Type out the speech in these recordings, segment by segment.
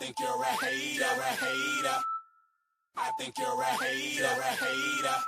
think you're a hater. I think you're a hater.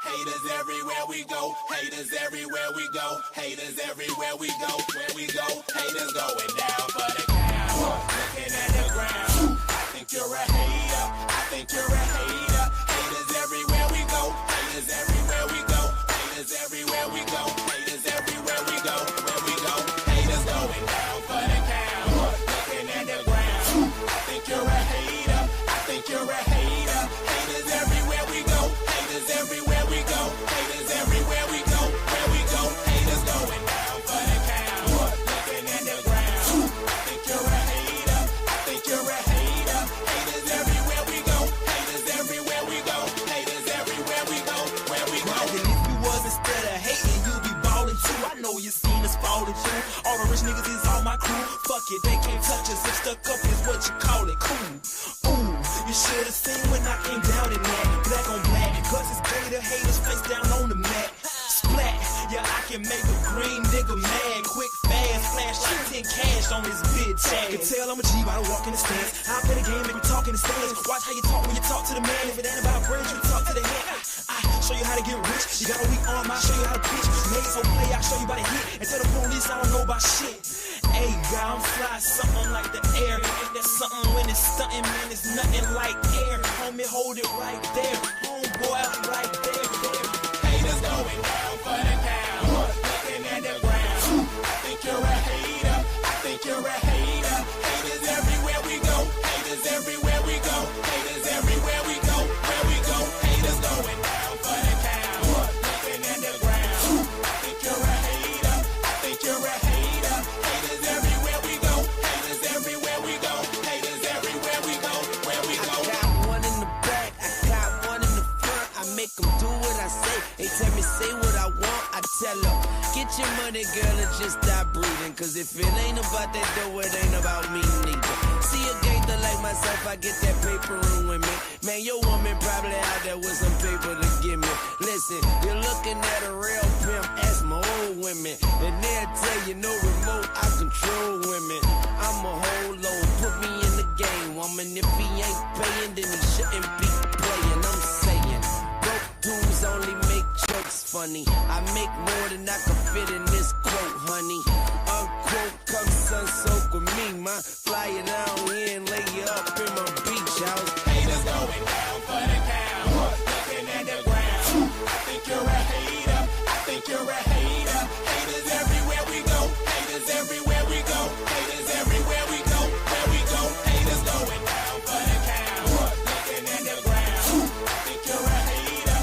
Haters everywhere we go. Haters everywhere we go. Haters everywhere we go. Where we go, haters going down for the count. Looking at the ground. I think you're a hater. I think you're a hater. Haters everywhere we go. Haters everywhere we go. Haters everywhere we go. Haters everywhere we go. Where we go, haters going down for the count. Looking at the ground. I think you're a hater. I think you're a hater. Haters everywhere we go. Haters everywhere we go. Haters everywhere we go. Where we go, haters going down for the count. Looking at the ground. I think you're a hater. I think you're a hater. Haters everywhere we go. Haters everywhere we go. Haters everywhere we go. Where we go. And if you was instead of hating, you be ballin' too. I know you seen us fallin' too. All the rich niggas is all my crew. Fuck it, they can't touch us. If stuck up is what you call it, cool. Ooh, you should've seen when I came down in that. Black on black, cause it's greater haters face down on the mat. Splat, yeah, I can make a green nigga mad. Quick, fast, flash like 10 cash on this bitch ass. You can tell I'm a G by the walk in the stands. I play the game, make me talk in the stands. Watch how you talk when you talk to the man. If it ain't about bread, you talk to the hand. I show you how to get rich. You got a weak arm, I'll show you how to pitch. Made so play, I'll show you about to hit. And tell the police I don't know about shit. Hey, God, I'm fly, something like the air. Ain't that something when it's stunting, man? It's nothing like air. Homie, hold it right there. Homeboy, I'm right there. Haters going down for the count. Looking at the ground. I think you're a hater. I think you're a hater. Haters everywhere we go. Haters everywhere we go. Haters everywhere we go. Where we go, haters going down for the count. Looking at the ground. I think you're a hater. I think you're a hater. Haters everywhere we go. Haters everywhere we go. Haters everywhere we go. Where we go. I got one in the back, I got one in the front. I make them do what I say. They tell me say what I want, I tell them get your money, girl, and just stop breathing. Cause if it ain't about that dough, it ain't about me neither. See a gangster like myself, I get that paper in with me. Man, your woman probably out there with some paper to give me. Listen, you're looking at a real pimp, ask my old women. And they'll tell you no remote, I control women. I'm a whole load, put me in the game, woman. If he ain't paying, then he shouldn't be playing. I'm saying, broke dudes only make jokes funny. I make more than I can fit in this quote, honey. Unquote, come sun soak with me, man. Fly it down here and lay you up in my beach house. Haters going down for the count. Looking at the ground. I think you're a hater. I think you're a hater. Haters everywhere we go. Haters everywhere we go. Haters everywhere we go. Where we go, haters going down for the count. Looking at the ground. I think you're a hater. I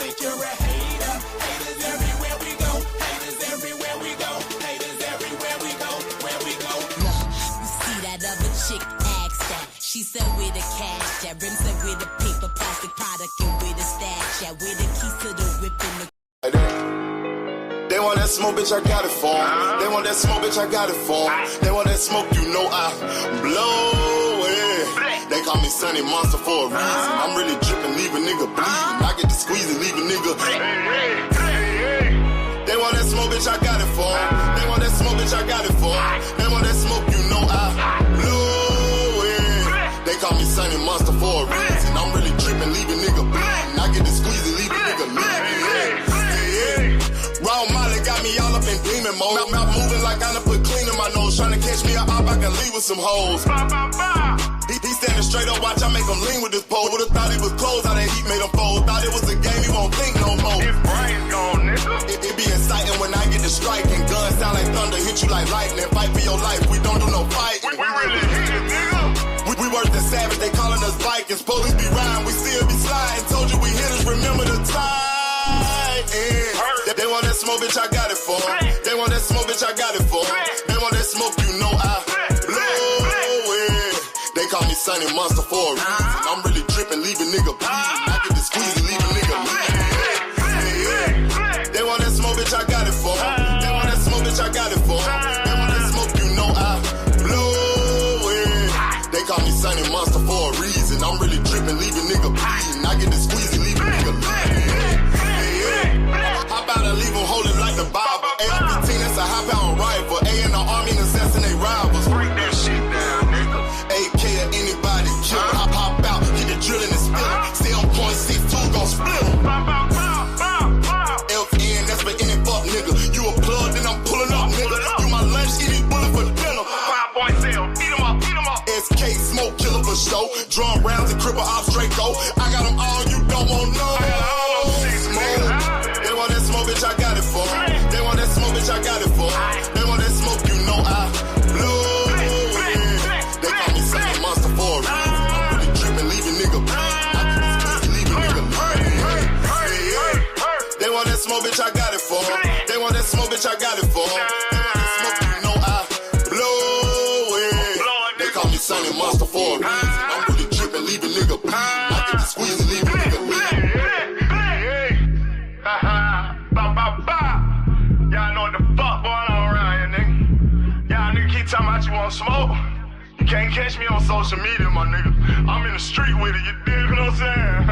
think you're a hater. Haters everywhere we go. Haters everywhere we go. Haters everywhere we go. Where we go. Look, you see that other chick asked that. She said with the cash, yeah. Rim said with the paper, plastic product, and with the stash, yeah. With the keys to the whip and the. They want that smoke, bitch, I got it for 'em. They want that smoke, bitch, I got it for 'em. They want that smoke, you know I blow it. They call me Sunny Monster for a reason. I'm really dripping, leave a nigga bleeding. I get to squeeze and leave a nigga. They want that smoke, bitch, I got it for 'em. They want that smoke, bitch, I got it for 'em. They want that smoke, you know I blow it. They call me Sunny Monster for a reason. I'm really dripping, leave a nigga bleeding. I get to squeeze and leave a nigga bleeding. Raw Molly got me all up in demon mode. Mouth moving like I done put clean in my nose. Tryna catch me up, I can leave with some hoes. He standing straight up, watch I make him lean with this pole. Would've thought he was closed, how that heat made him fold. Thought it was a game, he won't think no more. His brain's gone, nigga. It be exciting when I get the strike. And guns sound like thunder, hit you like lightning. Fight for your life, we don't do no fight. We really hit it, nigga. We worse than savage, they calling us Vikings. Police be riding, we still be sliding. Told you we hitters, remember the time. They want that smoke, bitch, I got it for 'em. They want that smoke, bitch, I got it for 'em. They want that smoke, you know I blow it. They call me Sunny Monster for a reason. I'm really dripping, leave a nigga bleeding. I get to squeeze and leave a nigga bleeding. They want that smoke, bitch, I got it for 'em. They want that smoke, bitch, I got it for 'em. They want that smoke, you know I blow it. They call me Sunny Monster for a reason. I'm really dripping, leave a nigga bleeding. I get to squeeze and leave a nigga bleeding. How about I leave them holding like the Bible? AR-15, that's a high-power rifle. A in the army and assassinate rivals. Break that shit down, nigga. AK or anybody smoke killer for show. Drum rounds and cripple off Draco. I got them all, you don't want no. I got all those smoke. They want that smoke, bitch, I got it for. They want that smoke, bitch, I got it for. They want that smoke, you know I blow it. They call me such a monster for a reason. I'm really tripping, leaving nigga They want that smoke, bitch, I got it for. They want that smoke, bitch, I got it for. They want that smoke, you know I blow it. They call me Sonny Monster for a reason. I'm really tripping, leaving nigga bleed. I get the squeeze and leave a nigga bleed. Y'all know what the fuck going on around here, nigga. Y'all nigga keep talking about you want smoke. You can't catch me on social media, my nigga. I'm in the street with it, you dig what I'm saying?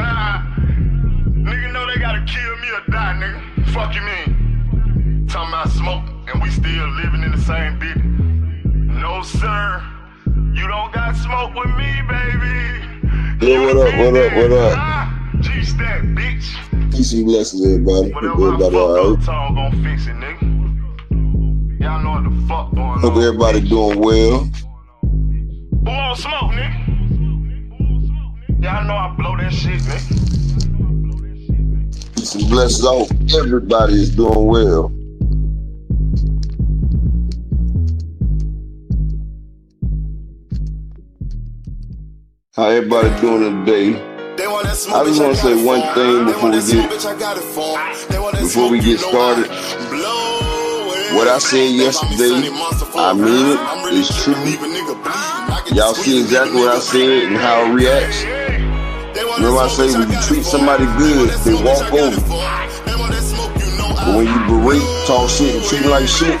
Nigga know they gotta kill me or die, nigga. Fuck you mean? Talking about smoke and we still living in the same bitch. No, sir. You don't got smoke with me, baby. Yeah, what up? G-Stack, bitch. Peace and blessings, everybody. Hope everybody alright. Gonna fix it, nigga. Y'all know what the fuck going on. Hope everybody doing well. Who want smoke, nigga? Y'all know I blow that shit, nigga. Peace and blessings. I hope everybody is doing well. How everybody doing today? I just want to say one thing before we get started. What I said yesterday, I mean it. It's true. Y'all see exactly what I said and how it reacts. Remember I say when you treat somebody good, they walk over. But when you berate, talk shit, and treat them like shit,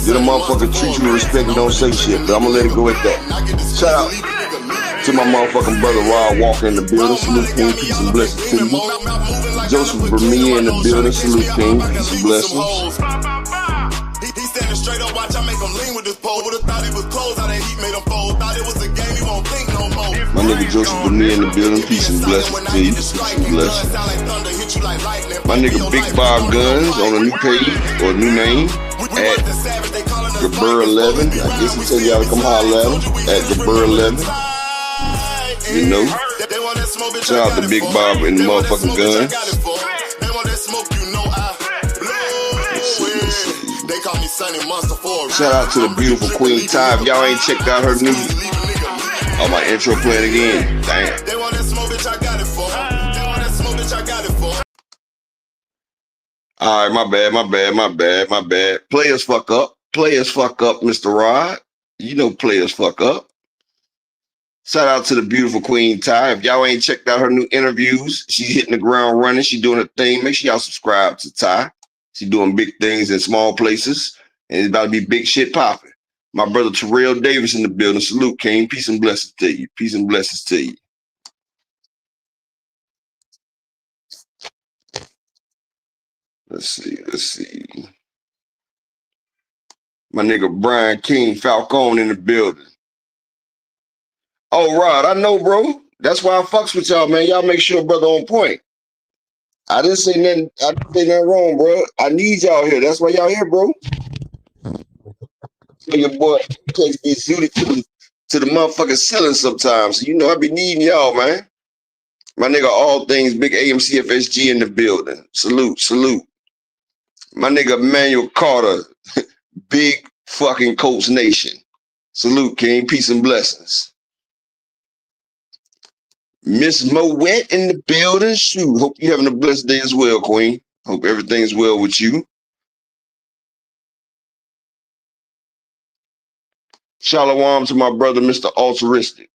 then a motherfucker treat you with respect and don't say shit. But I'm gonna let it go at that. Shout out to my motherfucking brother Rod Walker in the building. Salute King, peace and blessings to you. Joseph Vermeer in the building. Salute King, peace and blessings. He standing straight up, watch I make him lean with this pole. Would've thought it was closed, how that heat made him fold. Thought it was a game, he won't think no more. My nigga Joseph Vermeer in the building. Peace and blessings to you. Peace and blessings. My nigga Big Bob Guns on a new page or a new name at Gabur11. I guess he tell y'all to come holler at him at Gabur11. You know, shout out to Big Bob and the motherfucking Guns. Shout out to the beautiful Queen Ty. If y'all ain't checked out her new, oh, my intro playing again. Damn. All right, my bad. Players fuck up, Mr. Rod. You know players fuck up. Shout out to the beautiful Queen Ty. If y'all ain't checked out her new interviews, she's hitting the ground running. She's doing her thing. Make sure y'all subscribe to Ty. She's doing big things in small places, and it's about to be big shit popping. My brother Terrell Davis in the building. Salute, King. Peace and blessings to you. Peace and blessings to you. Let's see. My nigga Brian King Falcone in the building. Oh, Rod, I know, bro. That's why I fucks with y'all, man. Y'all make sure brother on point. I didn't say nothing wrong, bro. I need y'all here. That's why y'all here, bro. So your boy takes me suited to the motherfucking ceiling sometimes. So, you know, I be needing y'all, man. My nigga, all things big AMCFSG in the building. Salute. My nigga Emmanuel Carter, big fucking Colts Nation. Salute, King. Peace and blessings. Miss Moet in the building. Shoot, hope you having a blessed day as well, Queen. Hope everything's well with you. Shalom to my brother, Mr. Altruistic.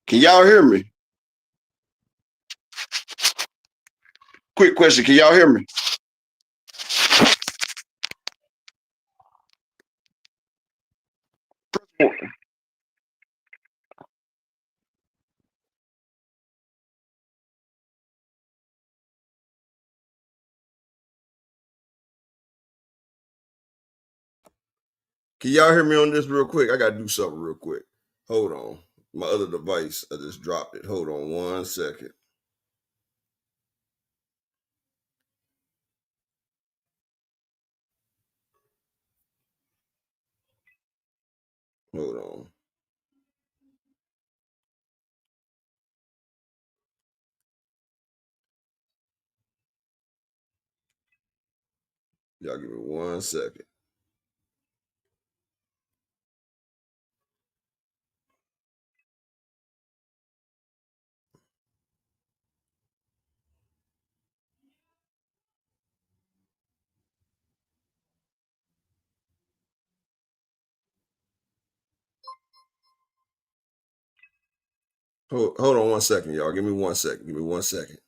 Can y'all hear me? Quick question, can y'all hear me? Can y'all hear me on this real quick? I gotta do something real quick. Hold on. My other device, I just dropped it. Hold on 1 second. Hold on. Y'all give me 1 second. Hold on 1 second, y'all. Give me 1 second. Give me 1 second.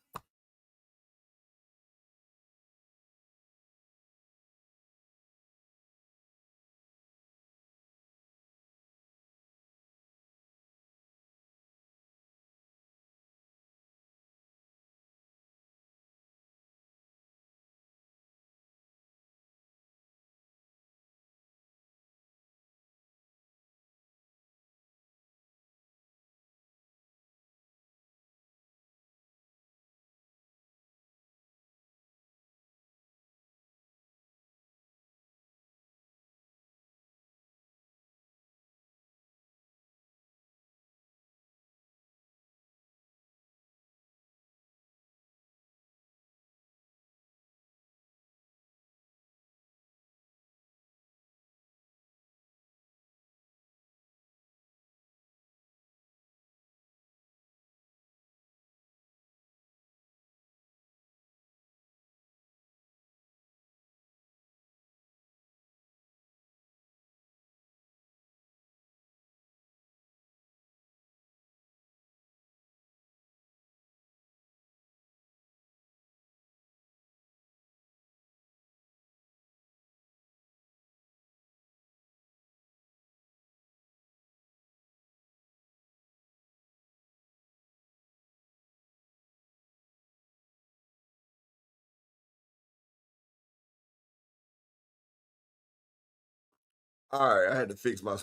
All right, I had to fix my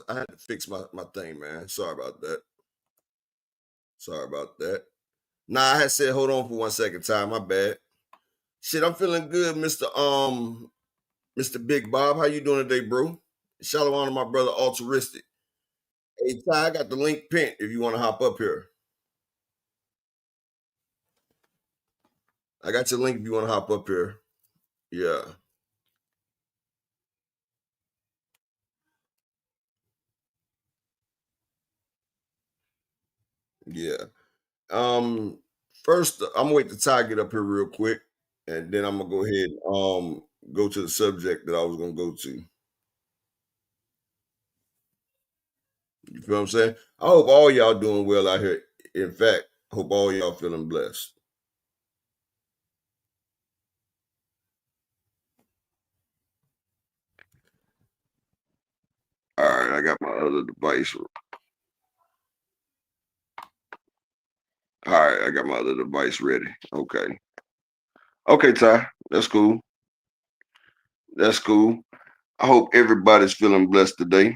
thing, man. Sorry about that. Sorry about that. Nah, I had said hold on for 1 second time. My bad. Shit, I'm feeling good, Mr. Big Bob. How you doing today, bro? Shalom to my brother Altruistic. Hey Ty, I got the link pinned if you want to hop up here. I got your link if you want to hop up here. Yeah. Yeah. First I'm gonna wait to Ty get up here real quick, and then I'm gonna go ahead and go to the subject that I was gonna go to. You feel what I'm saying? I hope all y'all doing well out here. In fact, I hope all y'all feeling blessed. All right, I got my other device. All right, I got my other device ready. Okay. Okay, Ty. That's cool. That's cool. I hope everybody's feeling blessed today.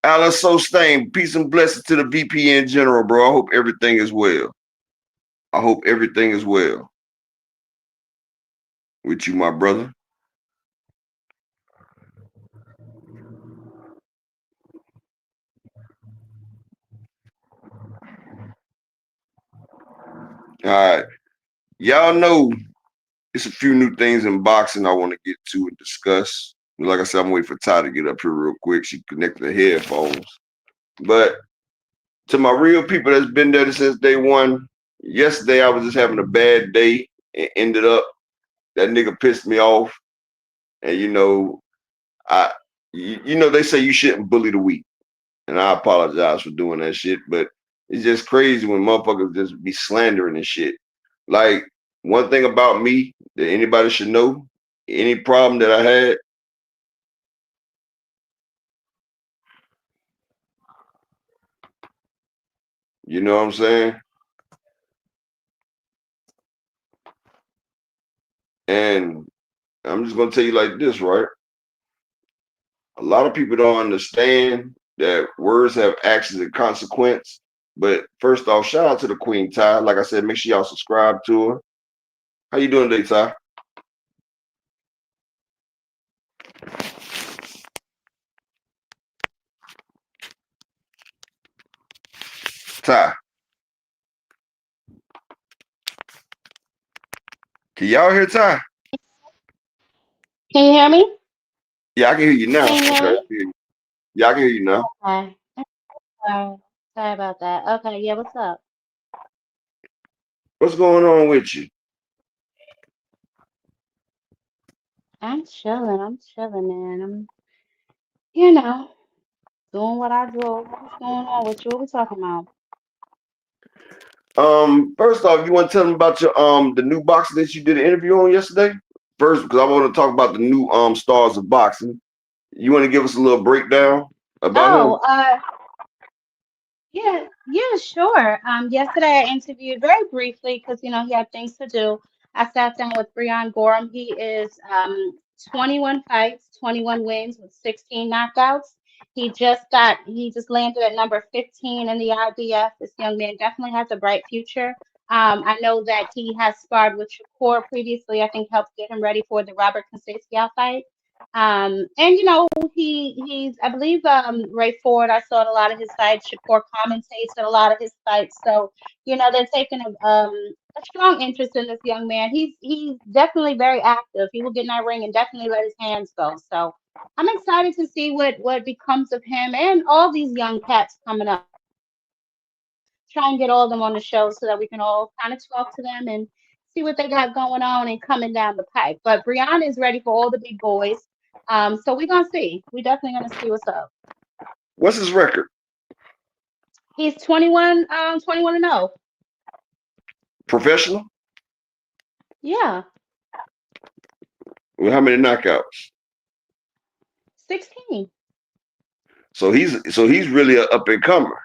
Alice Sostain, peace and blessings to the VP in general, bro. I hope everything is well. I hope everything is well with you, my brother. All right. Y'all know it's a few new things in boxing I want to get to and discuss. Like I said, I'm waiting for Ty to get up here real quick. She connected the headphones. But to my real people that's been there since day one, yesterday I was just having a bad day and ended up that nigga pissed me off. And I they say you shouldn't bully the weak. And I apologize for doing that shit, but it's just crazy when motherfuckers just be slandering and shit. Like, one thing about me that anybody should know, any problem that I had, you know what I'm saying? And I'm just gonna tell you like this, right? A lot of people don't understand that words have actions and consequence. But first off, shout out to the Queen Ty. Like I said, make sure y'all subscribe to her. How you doing today, Ty? Ty. Can y'all hear Ty? Can you hear me? Yeah, I can hear you now. Can you hear Okay. me? Yeah, I can hear you now. Okay. Sorry about that. Okay, yeah, what's up? What's going on with you? I'm chilling, man. I'm doing what I do. What's going on with you? What we talking about? First off, you want to tell them about your the new boxing that you did an interview on yesterday? First, because I want to talk about the new stars of boxing. You want to give us a little breakdown about him? Oh, yeah, sure. Yesterday I interviewed very briefly because he had things to do. I sat down with Breon Gorham. He is 21 fights, 21 wins with 16 knockouts. He just landed at number 15 in the IBF. This young man definitely has a bright future. I know that he has sparred with Shakur previously. I think helped get him ready for the Robert Konstantinou fight. And he's I believe Ray Ford, I saw a lot of his fights. Shakur commentates at a lot of his fights. So, they're taking a strong interest in this young man. He's definitely very active. He will get in that ring and definitely let his hands go. So I'm excited to see what becomes of him and all these young cats coming up. Try and get all of them on the show so that we can all kind of talk to them and see what they got going on and coming down the pipe. But Brianna is ready for all the big boys. So we're gonna see. We definitely gonna see what's up. What's his record? He's 21, 21 and 0. Professional? Yeah, With how many knockouts? 16. So he's really an up and comer.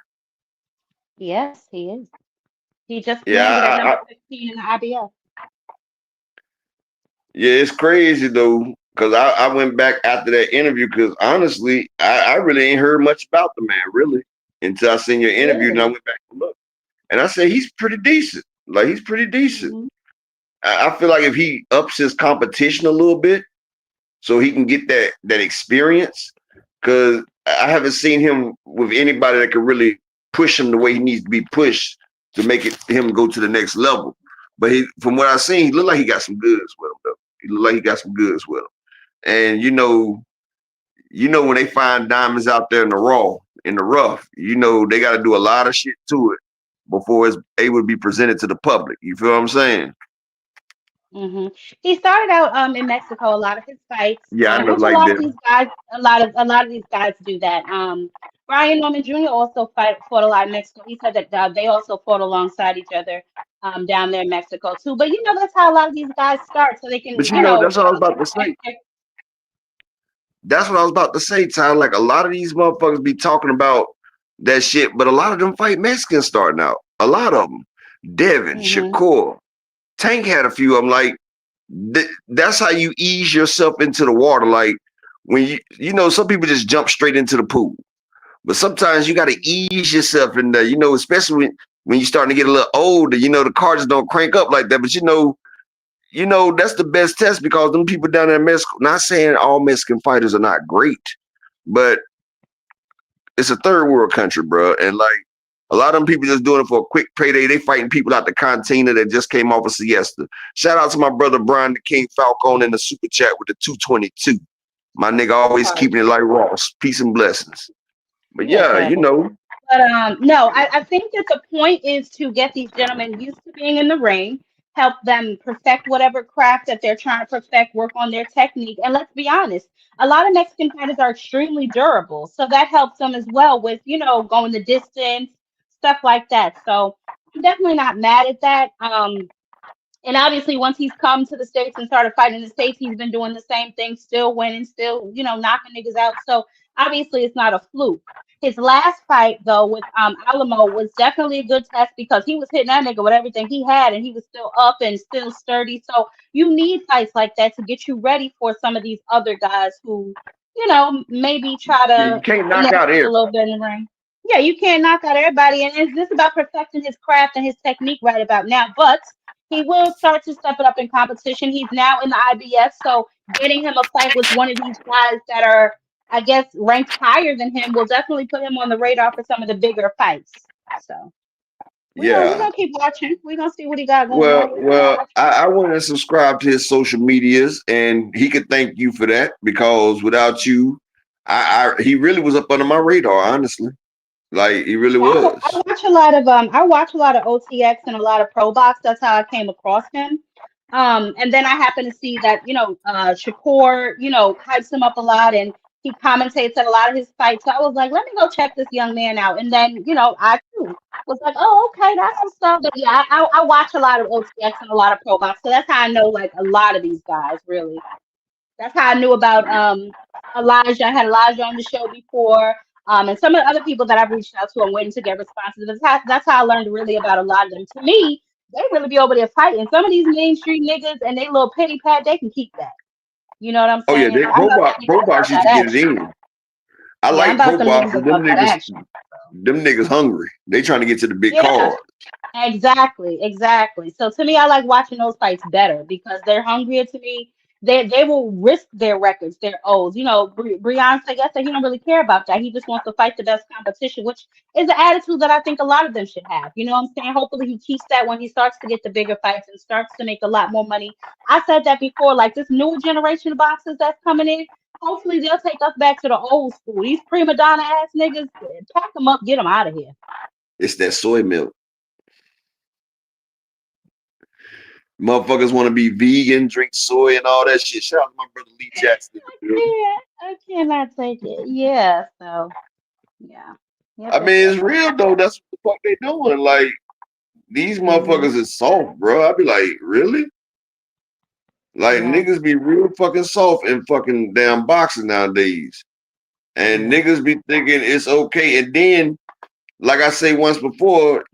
Yes, he is. He just Yeah, landed at number 15 in the IBF. yeah, it's crazy though, because I went back after that interview because honestly, I really ain't heard much about the man really until I seen your interview and I Really? went back to look. And I said he's pretty decent. Like he's pretty decent. Hmm. I feel like if he ups his competition a little bit, so he can get that experience, because I haven't seen him with anybody that can really push him the way he needs to be pushed to make him go to the next level. But from what I've seen, he looked like he got some goods with him though. He looked like he got some goods with him. And when they find diamonds out there in the rough, they got to do a lot of shit to it before it's able to be presented to the public. You feel what I'm saying? Hmm. He started out in Mexico. A lot of his fights, Yeah, I know, which a like lot of that. these guys, a lot of these guys do that. Brian Norman Jr. also fought a lot in Mexico. He said that they also fought alongside each other down there in Mexico too. But that's how a lot of these guys start, so they can But that's what I was about to say. That's what I was about to say, Ty. Like a lot of these motherfuckers be talking about that shit, but a lot of them fight Mexicans starting out. A lot of them. Devin, Hmm. Shakur, Tank had a few of them. Like that's how you ease yourself into the water. Like when some people just jump straight into the pool, but sometimes you got to ease yourself in there. Especially when you're starting to get a little older. The car just don't crank up like that. But that's the best test because them people down there in Mexico. Not saying all Mexican fighters are not great, but it's a third world country, bro, and like. A lot of them people just doing it for a quick payday. They fighting people out the cantina that just came off a siesta. Shout out to my brother Brian the King Falcone in the super chat with the 222. My nigga always keeping it like Ross. Peace and blessings. But yeah, Yeah. But no, I think that the point is to get these gentlemen used to being in the ring, help them perfect whatever craft that they're trying to perfect, work on their technique. And let's be honest, a lot of Mexican fighters are extremely durable. So that helps them as well with, going the distance, stuff like that. So I'm definitely not mad at that. And obviously, once he's come to the States and started fighting in the States, he's been doing the same thing, still winning, still, knocking niggas out. So obviously, it's not a fluke. His last fight, though, with Alamo was definitely a good test because he was hitting that nigga with everything he had, and he was still up and still sturdy. So you need fights like that to get you ready for some of these other guys who, maybe try Yeah, you to can't knock finesse out it a everybody. little bit in the ring. Yeah, you can't knock out everybody, and it's just about perfecting his craft and his technique right about now. But he will start to step it up in competition. He's now in the IBF, so getting him a fight with one of these guys that are, I guess, ranked higher than him will definitely put him on the radar for some of the bigger fights. So We Yeah. gonna keep watching. We gonna see what he got going Well, on. We gonna well, watch. I want to subscribe to his social medias, and he could thank you for that because without you, he really was up under my radar, honestly. Like he really Yeah, I was. watch a lot of I watch a lot of OTX and a lot of Pro Box. That's how I came across him. And then I happen to see that, Shakur, hypes him up a lot and he commentates at a lot of his fights. So I was like, let me go check this young man out. And then, I too was like, oh, okay, that's what's up. But yeah, I watch a lot of OTX and a lot of Pro Box. So that's how I know like a lot of these guys, really. That's how I knew about Elijah. I had Elijah on the show before. And some of the other people that I've reached out to, I'm waiting to get responses. That's how I learned really about a lot of them. To me, they really be over there fighting. Some of these mainstream niggas and they little pity pat, they can keep that. You know what I'm Oh yeah, saying? they I'm about them Pro niggas Box about used that to get it action. in. I Yeah, I'm like about Pro them Box, niggas but about that action. them niggas hungry. They trying to get to the big Yeah. card. Exactly. So to me, I like watching those fights better because they're hungrier to me. They will risk their records, their O's. Breon said yesterday he don't really care about that. He just wants to fight the best competition, which is the attitude that I think a lot of them should have. You know what I'm saying? Hopefully he keeps that when he starts to get the bigger fights and starts to make a lot more money. I said that before, like this new generation of boxers that's coming in. Hopefully they'll take us back to the old school. These prima donna ass niggas, pack them up, get them out of here. It's that soy milk. Motherfuckers want to be vegan, drink soy and all that shit. Shout out to my brother Lee Jackson in the building. Yeah, I cannot take it. Yeah, so yeah. Yep, I yep, mean, yep. it's real though. That's what the fuck they doing. Like these hmm motherfuckers is soft, bro. I be like, really? Like Yeah, niggas be real fucking soft in fucking damn boxing nowadays. And yeah. niggas be thinking it's okay. And then, like I say once before,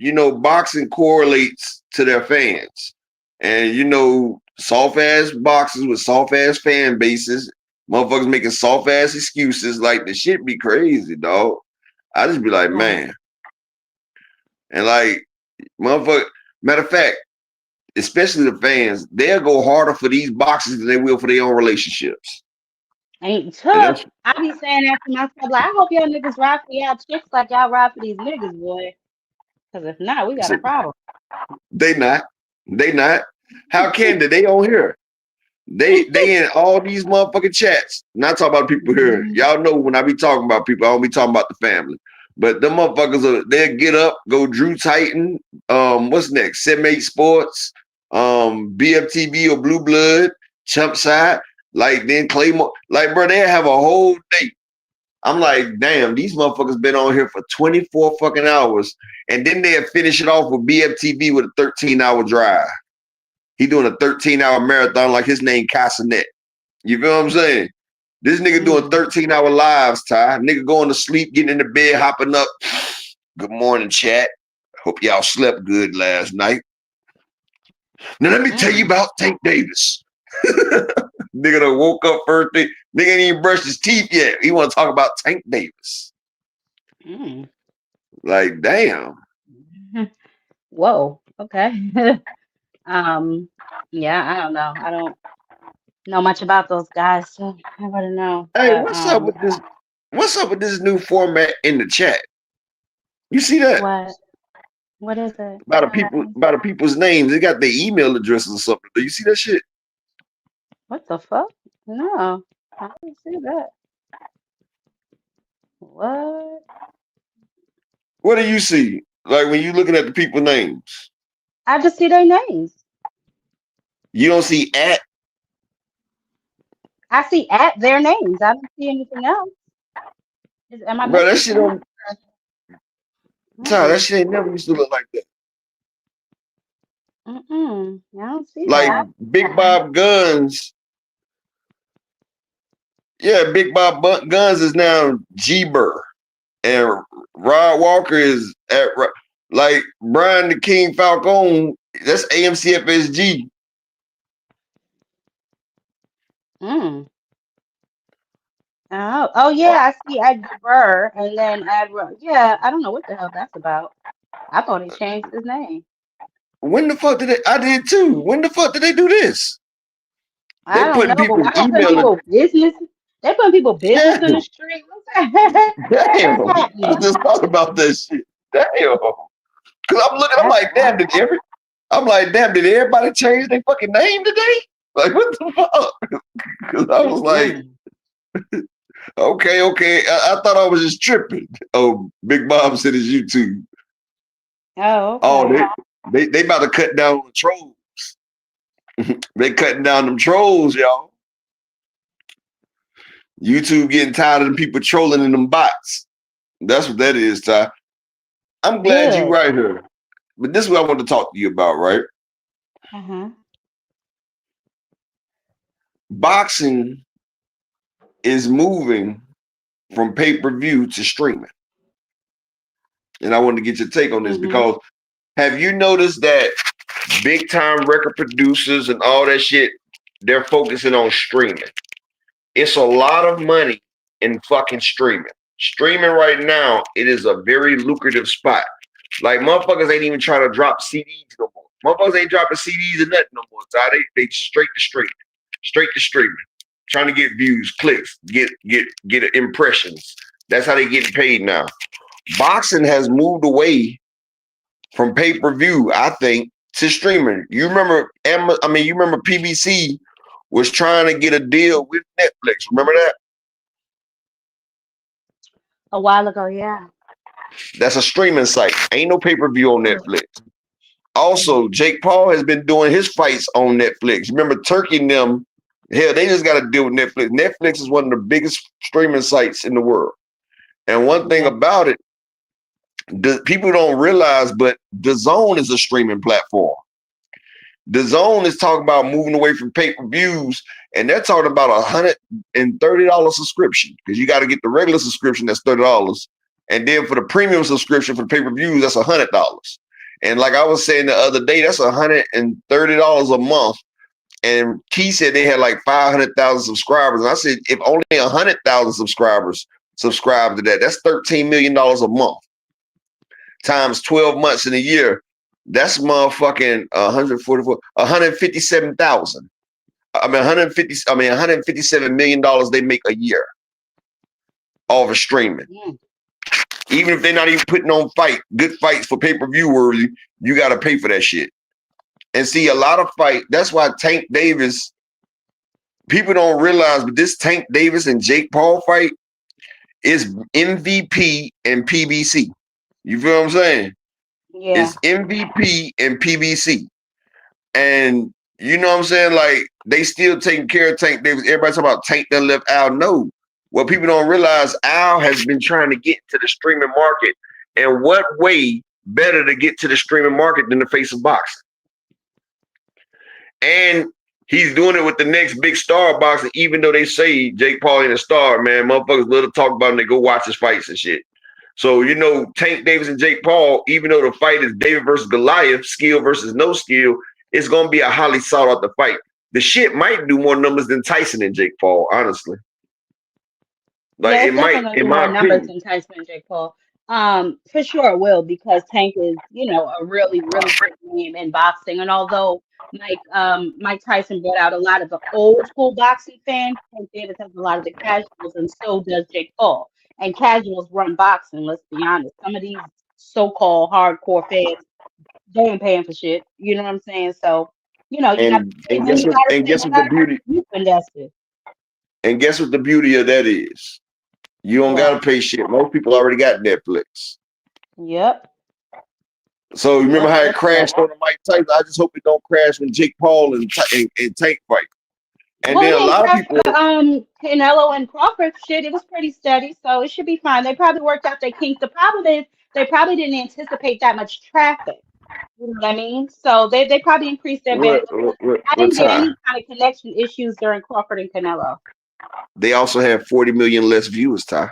boxing correlates to their fans. And soft ass boxers with soft ass fan bases, motherfuckers making soft ass excuses, like the shit be crazy, dog. I just be like, Right. man. And like, motherfucker, matter of fact, especially the fans, they'll go harder for these boxers than they will for their own relationships. Ain't And tough. that's I be saying that to myself. Like, I hope y'all niggas ride for y'all chicks like y'all ride for these niggas, boy. Because if not, we got a problem. they not. They not. How can they? They on here. They in all these motherfucking chats. Not talking about people here. Mhm. Y'all know when I be talking about people, I don't be talking about the family. But the motherfuckers they'll get up, go Drew Titan, what's next? 7-8 Sports, BFTV or Blue Blood, Chump Side, like then Claymore. Like, bro, they have a whole day. I'm like, damn, these motherfuckers been on here for 24 fucking hours. And then they'll finish it off with BFTV with a 13-hour drive. He doing a 13-hour marathon like his name Casanet. You feel what I'm saying? This nigga doing 13-hour lives, Ty. Nigga going to sleep, getting in the bed, hopping up. Good morning, chat. Hope y'all slept good last night. Now let me tell you about Tank Davis. Nigga done woke up first thing. Nigga ain't even brushed his teeth yet. He want to talk about Tank Davis. Mm. Like, damn. Whoa. Okay. Yeah, I don't know. I don't know much about those guys, so I wouldn't know. Hey, But what's up with this? What's up with this new format in the chat? You see that? what is it? By the people's names. They got their email addresses or something. Do you see that shit? What the fuck? No, I didn't see that. What? What do you see? Like when you looking at the people's names, I just see their names. you don't see at. I see at their names. I don't see anything else. Am I Bro, that missing shit on Ty, that something? shit ain't never used to look like that. I don't see Like that. Big Bob Guns. Yeah, Big Bob Guns is now G-Burr. And Rod Walker is at like Brian the King Falcone. That's AMCFSG. Mm. Oh yeah, I see Ed Burr and then yeah, I don't know what the hell that's about. I thought he changed his name. When the fuck did they? I did too. When the fuck did they do this? They I don't putting know, but people's why they putting email. people business? They putting people business in the street. What's Damn. I happening? just thought about that shit. Damn. Cause I'm looking, I'm like, damn, did everybody change their fucking name today? Like, what the fuck? Cause I was like, okay. I thought I was just tripping. Oh, Big Bob said it's YouTube. Oh, okay. Oh, they about to cut down on the trolls. They cutting down them trolls, y'all. YouTube getting tired of them people trolling in them bots. That's what that is, Ty. I'm glad you right here. But this is what I want to talk to you about, right? Uh-huh. Boxing is moving from pay-per-view to streaming. And I want to get your take on this because have you noticed that big time record producers and all that shit, they're focusing on streaming? It's a lot of money in fucking streaming. Streaming right now, it is a very lucrative spot. Like motherfuckers ain't even trying to drop CDs no more. Motherfuckers ain't dropping CDs or nothing no more. So they straight to streaming. Trying to get views, clicks, get impressions. That's how they getting paid now. Boxing has moved away from pay-per-view, I think, to streaming. You remember PBC was trying to get a deal with Netflix. Remember that? A while ago, yeah. That's a streaming site. Ain't no pay-per-view on Netflix. Also, Jake Paul has been doing his fights on Netflix. Remember Turkey and them, hell, they just got to deal with Netflix. Netflix is one of the biggest streaming sites in the world. And one thing about it, people don't realize, but DAZN is a streaming platform. DAZN is talking about moving away from pay-per-views, and they're talking about $130 subscription because you got to get the regular subscription, that's $30. And then for the premium subscription for the pay-per-views, that's $100. And like I was saying the other day, that's $130 a month. And Key said they had like 500,000 subscribers. And I said, if only 100,000 subscribers subscribe to that, that's $13 million a month times 12 months in a year. That's motherfucking 157,000. $157 million they make a year off of streaming. Even if they're not even putting on good fights for pay-per-view worthy, you got to pay for that shit. And see, a lot of that's why Tank Davis, people don't realize, but this Tank Davis and Jake Paul fight is MVP and PBC. You feel what I'm saying? Yeah. It's MVP and PBC. And you know what I'm saying? Like, they still taking care of Tank Davis. Everybody talking about Tank that left Al. No. What people don't realize, Al has been trying to get to the streaming market. And what way better to get to the streaming market than the face of boxing? And he's doing it with the next big star of boxing, even though they say Jake Paul ain't a star, man. Motherfuckers love to talk about him. They go watch his fights and shit. So, you know, Tank Davis and Jake Paul, even though the fight is David versus Goliath, skill versus no skill, it's going to be a highly sought out fight. The shit might do more numbers than Tyson and Jake Paul, honestly. Like, it might, in my numbers than Tyson and Jake Paul. For sure it will, because Tank is, you know, a really, really good name in boxing. And although Mike Tyson brought out a lot of the old school boxing fans, Tank Davis has a lot of the casuals, and so does Jake Paul. And casuals run boxing, let's be honest. Some of these so-called hardcore fans, they ain't paying for shit. You know what I'm saying? So, you know, and guess what the beauty of that is? You don't gotta pay shit. Most people already got Netflix. Yep. So you remember how it crashed on the Mike Tyson? I just hope it don't crash when Jake Paul and Tank fight. And then a lot of people, Canelo and Crawford shit, it was pretty steady, so it should be fine. They probably worked out their kinks. The problem is they probably didn't anticipate that much traffic. You know what I mean? So they probably increased their bandwidth. I didn't get any kind of connection issues during Crawford and Canelo. They also have 40 million less viewers, Ty.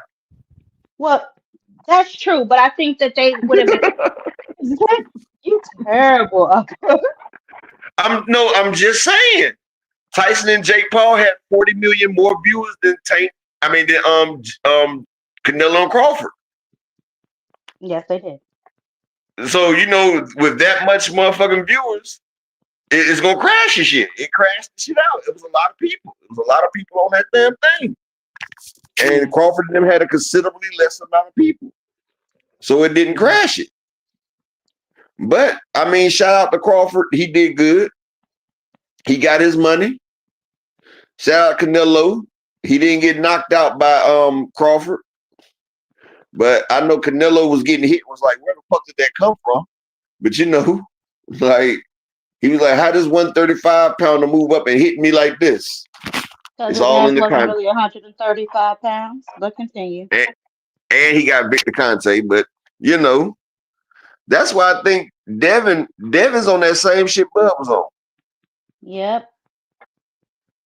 Well, that's true, but I think that they would have been. You terrible. I'm just saying. Tyson and Jake Paul had 40 million more viewers than Canelo and Crawford. Yes, they did. So, you know, with that much motherfucking viewers, it's gonna crash the shit. It crashed the shit out. It was a lot of people. It was a lot of people on that damn thing. And Crawford and them had a considerably less amount of people. So it didn't crash it. But I mean, shout out to Crawford. He did good. He got his money. Shout out Canelo. He didn't get knocked out by Crawford. But I know Canelo was getting hit. Was like, where the fuck did that come from? But you know, like he was like, how does 135-pounder move up and hit me like this? It's all in the wasn't really 135 pounds. But continue. And he got Victor Conte, but you know, that's why I think Devin's on that same shit Bud was on. Yep.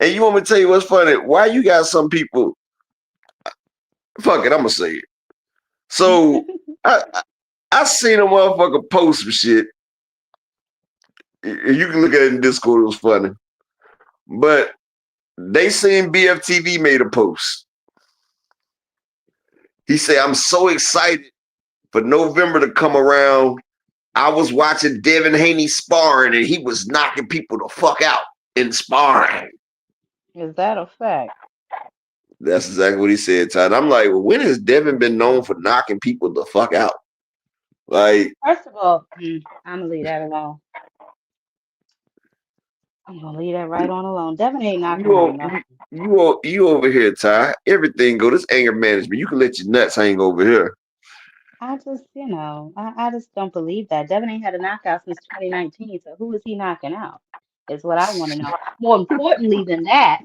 And you want me to tell you what's funny? Why you got some people? Fuck it, I'm gonna say it. So I seen a motherfucker post some shit. You can look at it in Discord. It was funny, but they seen BFTV made a post. He said, "I'm so excited for November to come around. I was watching Devin Haney sparring, and he was knocking people the fuck out in sparring." Is that a fact? That's exactly what he said, Todd. I'm like, well, when has Devin been known for knocking people the fuck out? Like, first of all, I'm gonna leave that alone. I'm gonna leave that right on alone. Devin ain't knocking nothing. You over here, Ty. Everything go. This anger management. You can let your nuts hang over here. I just, I just don't believe that. Devin ain't had a knockout since 2019. So who is he knocking out? Is what I want to know. More importantly than that,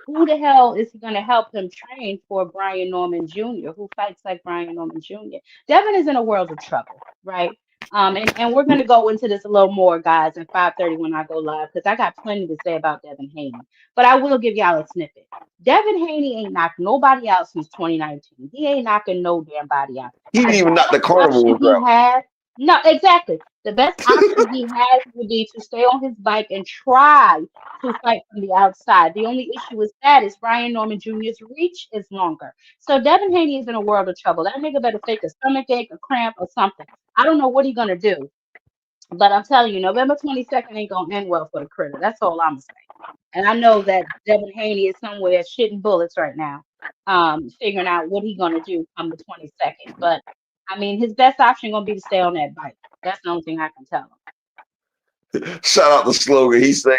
who the hell is going to help him train for Brian Norman Jr., who fights like Brian Norman Jr.? Devin is in a world of trouble, right? And we're going to go into this a little more, guys, at 5:30 when I go live, because I got plenty to say about Devin Haney. But I will give y'all a snippet. Devin Haney ain't knocked nobody out since 2019. He ain't knocking no damn body out. He didn't even knock the carnivore out. No, exactly. The best option he has would be to stay on his bike and try to fight from the outside. The only issue with that is Brian Norman Jr.'s reach is longer. So Devin Haney is in a world of trouble. That nigga better fake a stomach ache, a cramp, or something. I don't know what he's gonna do, but I'm telling you, November 22nd ain't gonna end well for the critter. That's all I'm saying. And I know that Devin Haney is somewhere shitting bullets right now, figuring out what he's gonna do come the 22nd. But I mean, his best option gonna be to stay on that bike. That's the only thing I can tell him. Shout out the slogan. He say,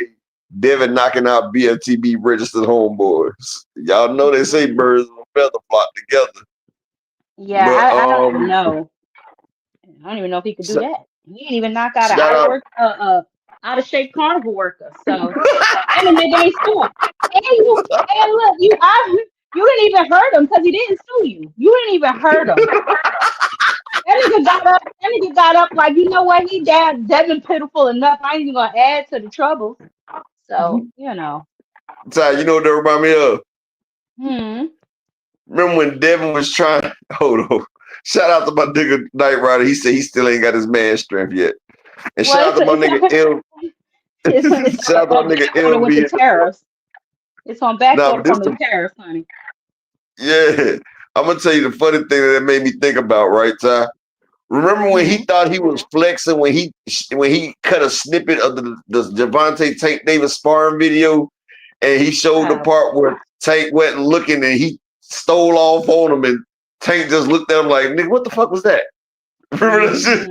Devin knocking out BFTB registered homeboys. Y'all know they say birds of a feather flock together. Yeah, but, I don't even know. I don't even know if he could do that. He didn't even knock out out of shape carnival worker. So and the nigga ain't sure. And look, you didn't even hurt him because he didn't sue you. You didn't even hurt him. That nigga got up like, you know what? He Devin pitiful enough. I ain't even gonna add to the trouble. So, Ty, you know what that remind me of? Remember when Devin was trying? Hold on. Shout out to my nigga Knight Rider. He said he still ain't got his man strength yet. And shout out to my nigga L. Shout out to my nigga L. With the tariffs. It's on back from the tariffs, honey. Yeah. I'm gonna tell you the funny thing that made me think about, right, Ty? Remember when he thought he was flexing when he cut a snippet of the Gervonta Tank Davis sparring video, and he showed the part where Tank went looking and he stole off on him, and Tank just looked at him like, nigga, what the fuck was that? Remember that shit?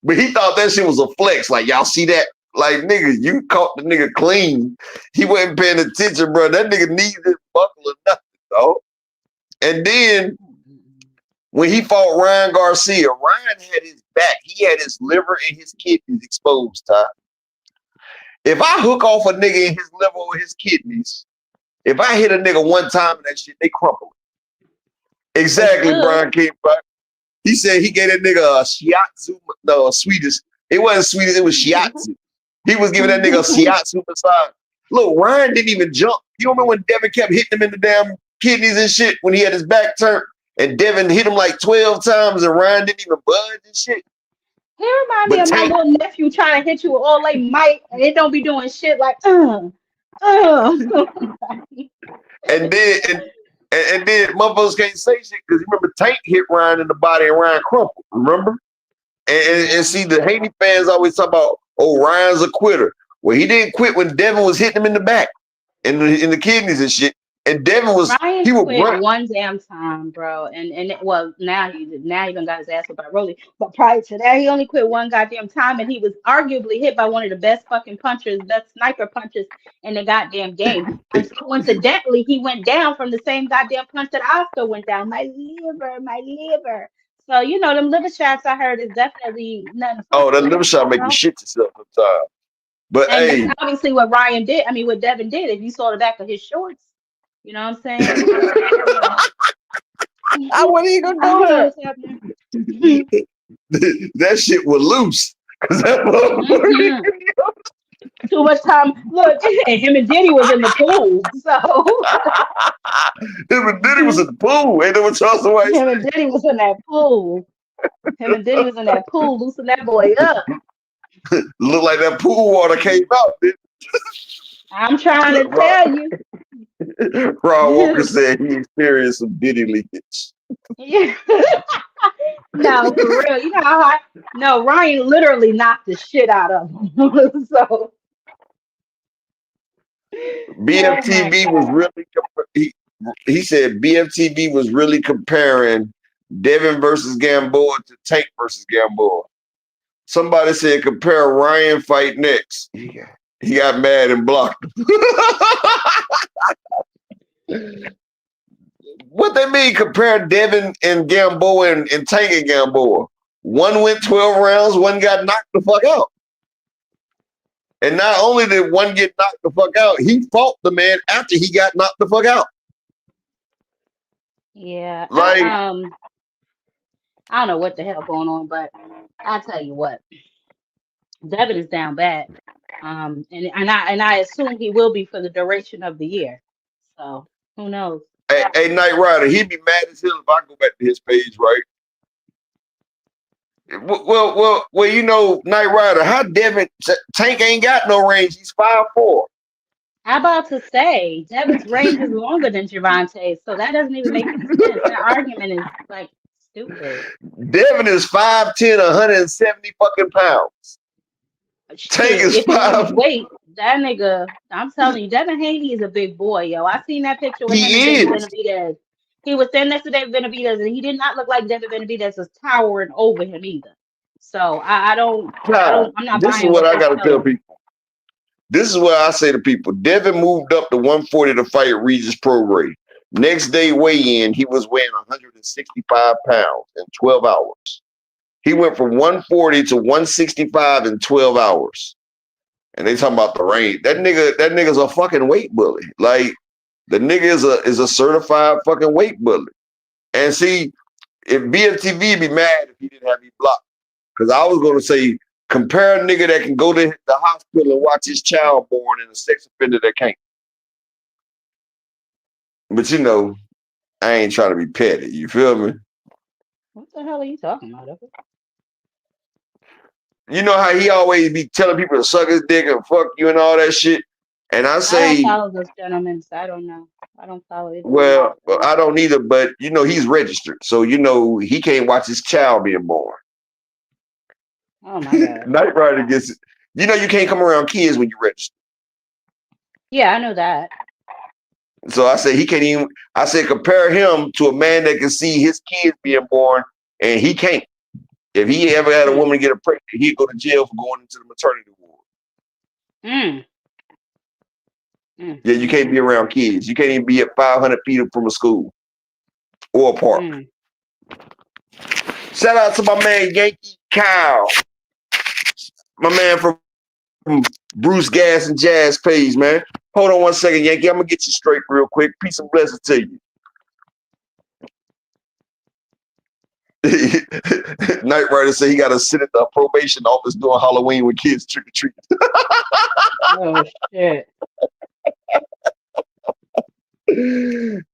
But he thought that shit was a flex. Like, y'all see that? Like, nigga, you caught the nigga clean. He wasn't paying attention, bro. That nigga needed his buckle or nothing, dog. And then when he fought Ryan Garcia, Ryan had his back. He had his liver and his kidneys exposed, Ty. If I hook off a nigga in his liver or his kidneys, if I hit a nigga one time and that shit, they crumple. Exactly, Brian came back. He said he gave that nigga a shiatsu, no, Swedish. It wasn't Swedish, it was shiatsu. He was giving that nigga a shiatsu massage. Look, Ryan didn't even jump. You remember when Devin kept hitting him in the damn kidneys and shit when he had his back turned? And Devin hit him like 12 times and Ryan didn't even budge and shit. He remind me of my little nephew trying to hit you with all they might, and they don't be doing shit like, And then motherfuckers can't say shit because you remember Tank hit Ryan in the body and Ryan crumpled, remember? And see, the Haney fans always talk about, oh, Ryan's a quitter. Well, he didn't quit when Devin was hitting him in the back and in the kidneys and shit. And Devin was Ryan he would quit run. one damn time, bro, and well now he done got his ass whipped by Rolly. But prior to that, he only quit one goddamn time, and he was arguably hit by one of the best fucking punchers, best sniper punches in the goddamn game. And coincidentally, he went down from the same goddamn punch that Oscar went down. My liver, my liver. So you know them liver shots I heard is definitely nothing to fuck Oh, that with, liver shot you make you know? shit yourself sometimes. But And that's hey, obviously what Ryan did. I mean, what Devin did. If you saw the back of his shorts, you know what I'm saying? You know. I wasn't even I gonna don't know do what's happening. that. That shit was loose. 'Cause that Mhm. Too much time. Look, him and Diddy was in the pool. So him and Diddy was in the pool. Ain't that what Charleston White him and Diddy was in that pool. Him and Diddy was in that pool, loosen that boy up. said? Looked like that pool water came out. I'm trying to tell you. Ron Walker said he experienced some Diddy leakage. Yeah. No, for real. You know how no, Ryan literally knocked the shit out of him. So oh my BFTV was God. really he said BFTV was really comparing Devin versus Gamboa to Tank versus Gamboa. Somebody said compare Ryan fight next. He got mad and blocked him. What they mean compare Devin and Gamboa and Tank and Gamboa? One went 12 rounds, one got knocked the fuck out. And not only did one get knocked the fuck out, he fought the man after he got knocked the fuck out. Yeah. Like, I don't know what the hell going on, but I'll tell you what. Devin is down bad. And I assume he will be for the duration of the year. So who knows? hey, Knight Rider, he'd be mad as hell if I go back to his page, right? Well, you know, Knight Rider, how Devin Tank ain't got no range. He's 5'4". I'm about to say Devin's range is longer than Gervonta's, so that doesn't even make any sense. That argument is like stupid. Devin is 5'10", 170 fucking pounds. Tank Shit, is if he was 5. weight, that nigga, I'm telling you, Devin Haney is a big boy, yo. I seen that picture with him and He David is. Benavidez. He was standing next to David Benavidez, and he did not look like David Benavidez was towering over him either. So I'm not This is buying what what I they got to tell tell you. people. This is what I say to people. Devin moved up to 140 to fight Regis Prograis. Next day weigh-in, he was weighing 165 pounds in 12 hours. He went from 140 to 165 in 12 hours. And they talking about the range. That nigga's a fucking weight bully. Like, the nigga is a certified fucking weight bully. And see, if BFTV be mad if he didn't have me blocked. Because I was gonna say, compare a nigga that can go to the hospital and watch his child born and a sex offender that can't. But you know, I ain't trying to be petty. You feel me? What the hell are you talking about? You know how he always be telling people to suck his dick and fuck you and all that shit. And I I don't say, follow those gentlemen, so I don't know. I don't follow it. well, I don't either, but you know, he's registered. So you know he can't watch his child being born. Oh my God. Knight Rider gets it. You know you can't come around kids when you register. Yeah, I know that. So I said he can't even. I said compare him to a man that can see his kids being born, and he can't. If he ever had a woman get pregnant, he'd go to jail for going into the maternity ward. Yeah, you can't be around kids. You can't even be at 500 feet from a school or a park. Shout out to my man Yankee Kyle, my man from Bruce Gas and Jazz page, man. Hold on one second, Yankee. I'm gonna get you straight real quick. Peace and blessings to you. Knight Rider said he got to sit at the probation office doing Halloween with kids trick or treat. Oh shit.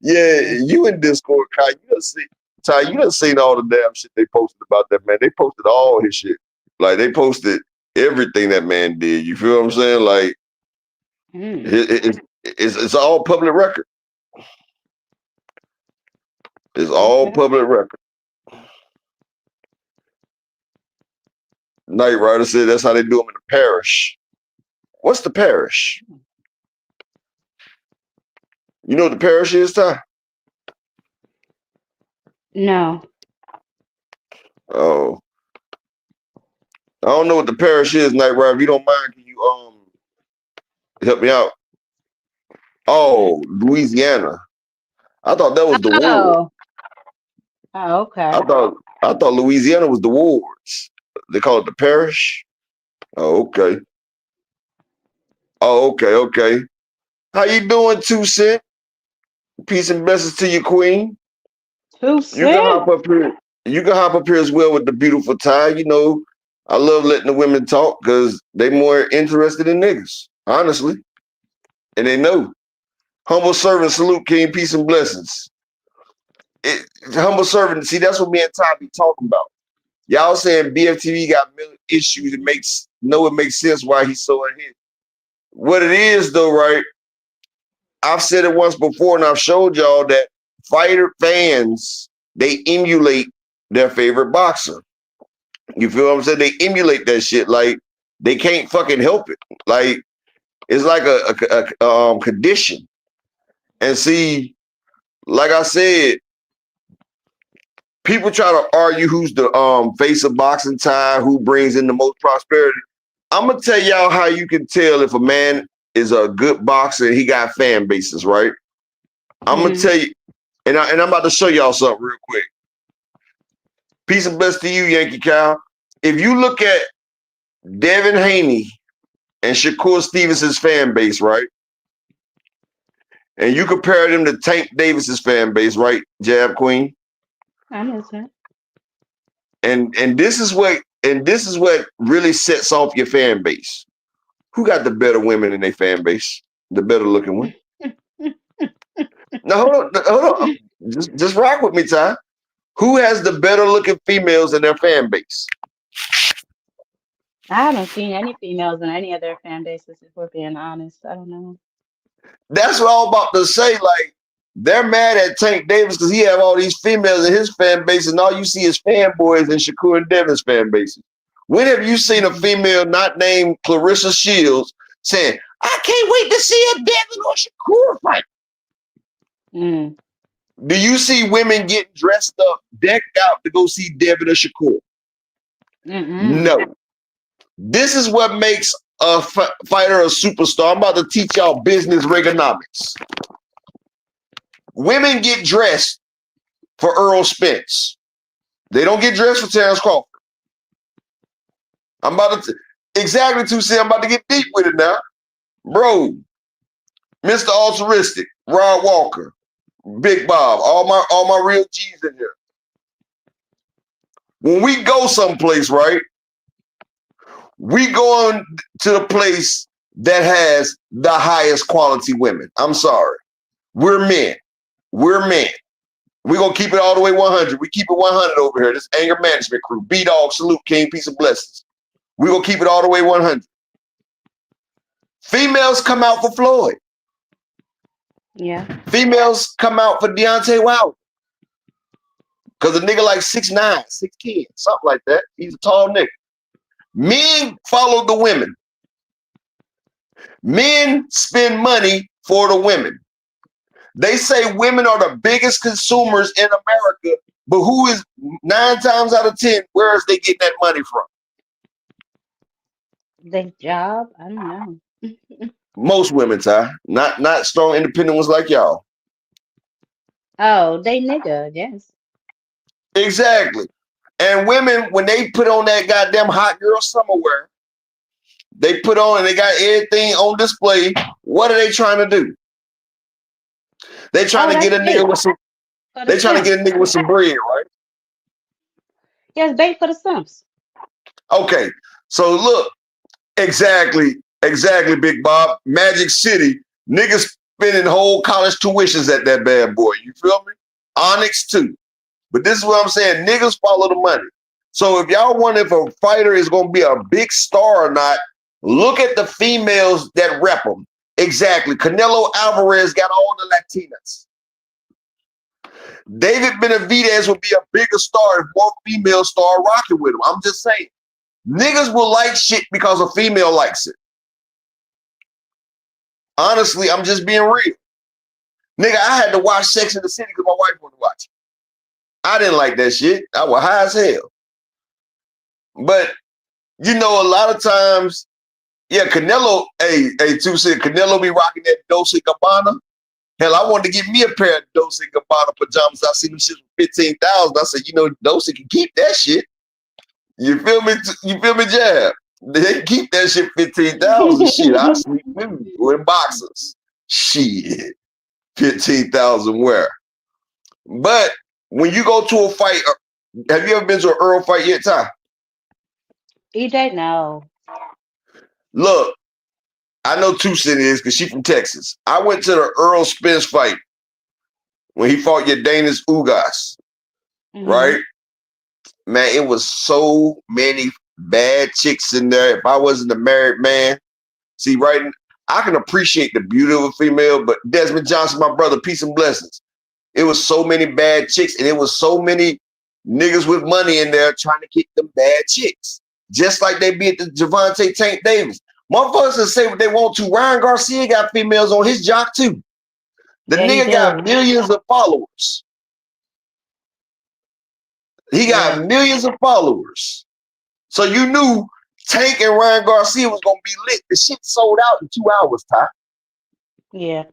Yeah, you in Discord, Kai. You done seen all the damn shit they posted about that man. They posted all his shit. Like they posted everything that man did. You feel what I'm saying? Like it's all public record. It's all public record. Knight Rider said that's how they do them in the parish. What's the parish? You know what the parish is, Ty? No. Oh, I don't know what the parish is, Night Ride. If you don't mind, can you help me out? Oh, Louisiana. I thought that was the ward. Oh. Oh, okay. I thought Louisiana was the wards. They call it the parish. Oh, okay. Oh, okay, okay. How you doing, 2 Cent? Peace and blessings to you, Queen. 2 You Cent. can hop up here. You can hop up here as well with the beautiful Ty. You know, I love letting the women talk because they more interested in niggas, honestly. And they know. Humble servant, salute, King, peace and blessings. Humble servant, see, that's what me and Ty be talking about. Y'all saying BFTV got issues. It makes sense why he's so ahead. What it is, though, right? I've said it once before, and I've showed y'all that fighter fans, they emulate their favorite boxer. You feel what I'm saying? They emulate that shit. Like, they can't fucking help it. Like, it's like a condition. And see, like I said, people try to argue who's the face of boxing, Ty, who brings in the most prosperity. I'm gonna tell y'all how you can tell if a man is a good boxer and he got fan bases, right? I'm gonna tell you, and I'm about to show y'all something real quick. Peace and bless to you, Yankee Cow. If you look at Devin Haney and Shakur Stevenson's fan base, right? And you compare them to Tank Davis's fan base, right, Jab Queen? I know that. And this is what really sets off your fan base. Who got the better women in their fan base? The better looking one. Now hold on. Just rock with me, Ty. Who has the better looking females in their fan base? I haven't seen any females in any of their fan bases, if we're being honest. I don't know. That's what I'm about to say. Like, they're mad at Tank Davis because he have all these females in his fan base, and all you see is fanboys in Shakur and Devin's fan bases. When have you seen a female not named Clarissa Shields saying, I can't wait to see a Devin or Shakur fight? Do you see women getting dressed up, decked out to go see Devin or Shakur? No. This is what makes a fighter a superstar. I'm about to teach y'all business Reaganomics. Women get dressed for Earl Spence. They don't get dressed for Terrence Crawford. I'm about to exactly to say I'm about to get deep with it now. Bro, Mr. Altruistic, Rod Walker, Big Bob, all my real G's in here. When we go someplace, right? We going to the place that has the highest quality women. I'm sorry. We're men. We're men. We're going to keep it all the way 100. We keep it 100 over here. This anger management crew. B-Dog, salute, King, peace and blessings. We're going to keep it all the way 100. Females come out for Floyd. Yeah. Females come out for Deontay Wilder. Because a nigga like 6'9", 6'10", something like that. He's a tall nigga. Men follow the women. Men spend money for the women. They say women are the biggest consumers in America, but who is 9 times out of 10, where is they getting that money from? Their job? I don't know. Most women, Ty. Not strong, independent ones like y'all. Oh, they nigga, yes. Exactly. And women, when they put on that goddamn hot girl summer wear, they put on and they got everything on display. What are they trying to do? They trying to get a nigga with some. They trying to get a nigga with some bread, right? Yes, bait for the Simps. Okay, so look, exactly, Big Bob. Magic City, niggas spending whole college tuitions at that bad boy. You feel me? Onyx too. But this is what I'm saying. Niggas follow the money. So if y'all wonder if a fighter is going to be a big star or not, look at the females that rep them. Exactly. Canelo Alvarez got all the Latinas. David Benavidez would be a bigger star if more females start rocking with him. I'm just saying. Niggas will like shit because a female likes it. Honestly, I'm just being real. Nigga, I had to watch Sex in the City because my wife wanted to watch it. I didn't like that shit. I was high as hell. But you know, a lot of times, yeah, Canelo, Two said Canelo be rocking that Dolce & Gabbana. Hell, I wanted to get me a pair of Dolce & Gabbana pajamas. I seen them shit for 15,000. I said, you know, Dolce can keep that shit. You feel me? You feel me, Jab? They can keep that shit 15,000. Shit, I sleep with boxers. Shit, 15,000 where? But when you go to a fight, have you ever been to an Earl fight yet, Ty? EJ, no. Look, I know Two Cent is because she's from Texas. I went to the Earl Spence fight when he fought Yordenis Ugas, right? Man, it was so many bad chicks in there. If I wasn't a married man, see, right, I can appreciate the beauty of a female, but Desmond Johnson, my brother, peace and blessings. It was so many bad chicks, and it was so many niggas with money in there trying to get them bad chicks. Just like they be at the Javante Tank Davis. Motherfuckers can say what they want to. Ryan Garcia got females on his jock too. The nigga got millions of followers. He got millions of followers. So you knew Tank and Ryan Garcia was gonna be lit. The shit sold out in 2 hours, Ty. Yeah.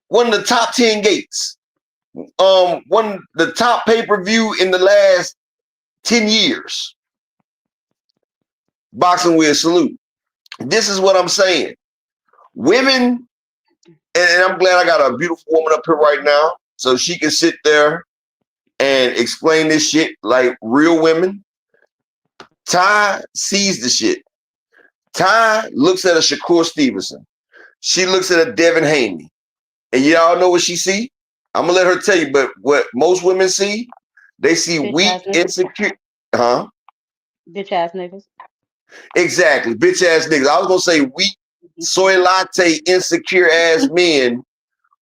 One of the top 10 gates. One of the top pay-per-view in the last 10 years. Boxing with salute. This is what I'm saying. Women, and I'm glad I got a beautiful woman up here right now, so she can sit there and explain this shit like real women. Ty sees the shit. Ty looks at a Shakur Stevenson. She looks at a Devin Haney. And y'all know what she see? I'm gonna let her tell you, but what most women see, they see weak, insecure, Bitch ass niggas. Exactly, bitch ass niggas. I was gonna say weak, soy latte, insecure ass men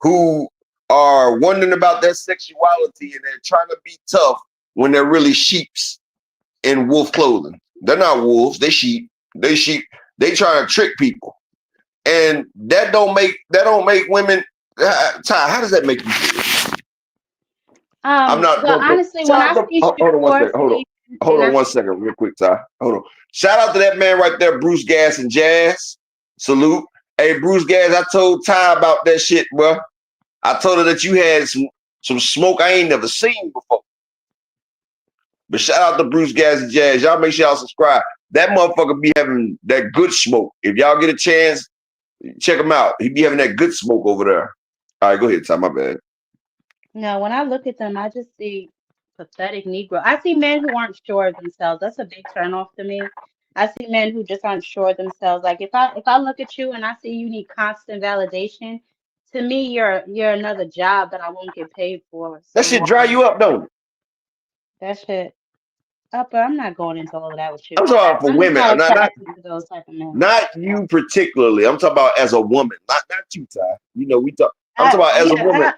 who are wondering about their sexuality and they're trying to be tough when they're really sheeps in wolf clothing. They're not wolves, they sheep. They sheep. They try to trick people, and that don't make women. Ty, how does that make you feel? I'm not. Well, honestly, when I see Hold on one second, real quick, Ty. Hold on. Shout out to that man right there, Bruce Gas and Jazz. Salute. Hey, Bruce Gas, I told Ty about that shit, bro. I told her that you had some smoke I ain't never seen before. But shout out to Bruce Gas and Jazz. Y'all make sure y'all subscribe. That motherfucker be having that good smoke. If y'all get a chance, check him out. He be having that good smoke over there. All right, go ahead, Ty. My bad. No, when I look at them, I just see pathetic Negro. I see men who aren't sure of themselves. That's a big turnoff to me. I see men who just aren't sure of themselves. Like if I look at you and I see you need constant validation, to me you're another job that I won't get paid for. That shit dry you up, don't it? That shit. But I'm not going into all of that with you. I'm talking for women. Not those type of men. Not you particularly. I'm talking about as a woman. Not you, Ty. You know, we talk. I'm talking about as a woman.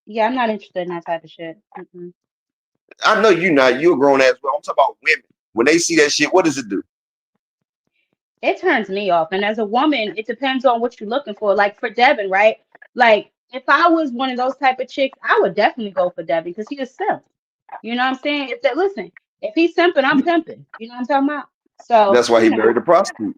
I'm not interested in that type of shit. Mm-mm. I know you're not. You're a grown ass. I'm talking about women. When they see that shit, what does it do? It turns me off. And as a woman, it depends on what you're looking for. Like for Devin, right? Like if I was one of those type of chicks, I would definitely go for Devin because he is simp. You know what I'm saying? Listen, if he's simping, I'm pimping. You know what I'm talking about? So that's why he married a prostitute.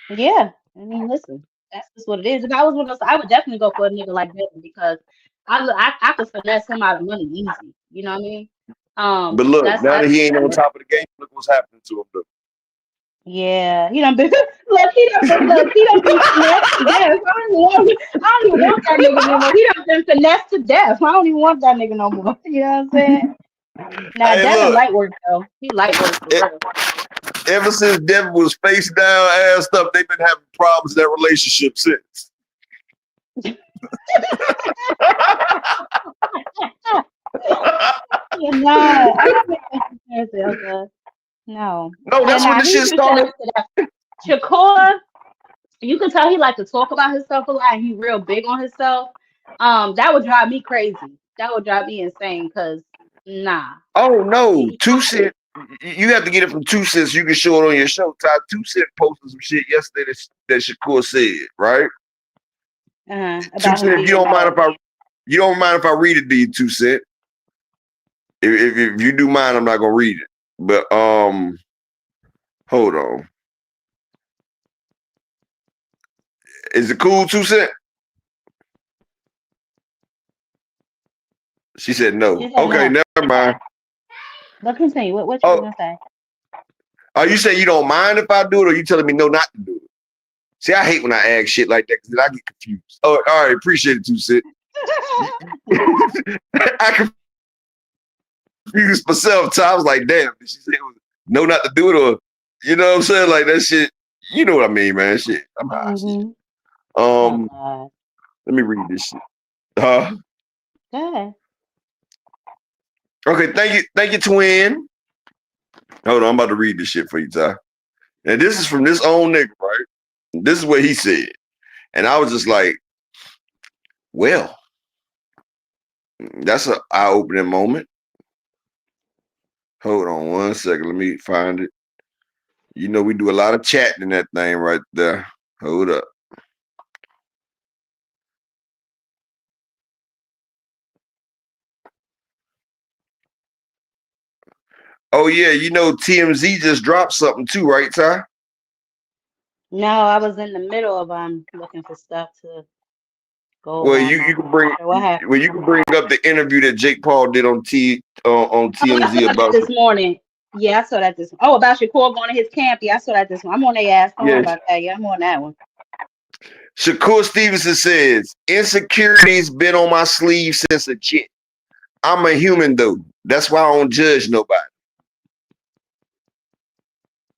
Yeah. I mean, listen, that's just what it is. If I was one of those, I would definitely go for a nigga like Devin because I could finesse him out of money easy. You know what I mean? But look, now that he ain't on top of the game, look what's happening to him. Though. Yeah, he done been he done been finessed to death. I don't even want that nigga no more. He done been finessed to death. I don't even want that nigga no more. You know what I'm saying? Now Devin light work though. He light work for real. Ever since Devin was face down, ass up, they've been having problems in that relationship since. No, that's when the shit started. Shakur, you can tell he like to talk about himself a lot and he real big on himself. That would drive me crazy. That would drive me insane because nah. Oh no, Two Cent. You have to get it from Two Cent so you can show it on your show. Ty, Two Cent posted some shit yesterday that Shakur said, right? About him Cent, being low. you don't mind if I read it to you, 2 Cent. If you do mind, I'm not gonna read it. But hold on. Is it cool, 2 Cent? She said no. She said Okay, no. never mind. But continue. What you gonna say? Oh, you say you don't mind if I do it, or you telling me no not to do it? See, I hate when I ask shit like that because I get confused. Oh, all right, appreciate it, 2 Cent. I confused myself. So I was like, damn, did she say it was no not to do it, or you know what I'm saying? Like that shit. You know what I mean, man? Shit. I'm high. Let me read this shit. Huh? Good. Okay, thank you, twin. Hold on, I'm about to read this shit for you, Ty. And this is from this old nigga, right? This is what he said. And I was just like, well, that's an eye-opening moment. Hold on 1 second. Let me find it. You know, we do a lot of chatting in that thing right there. Hold up. Oh, yeah, you know, TMZ just dropped something too, right, Ty? No, I was in the middle of looking for stuff to go. Well, you can bring up the interview that Jake Paul did on TMZ about this morning. Yeah, I saw that this. Oh, about Shakur going to his camp. Yeah, I saw that this one. I'm on their ass. Don't worry about that. Yeah, I'm on that one. Shakur Stevenson says, insecurity's been on my sleeve since a kid. I'm a human, though. That's why I don't judge nobody.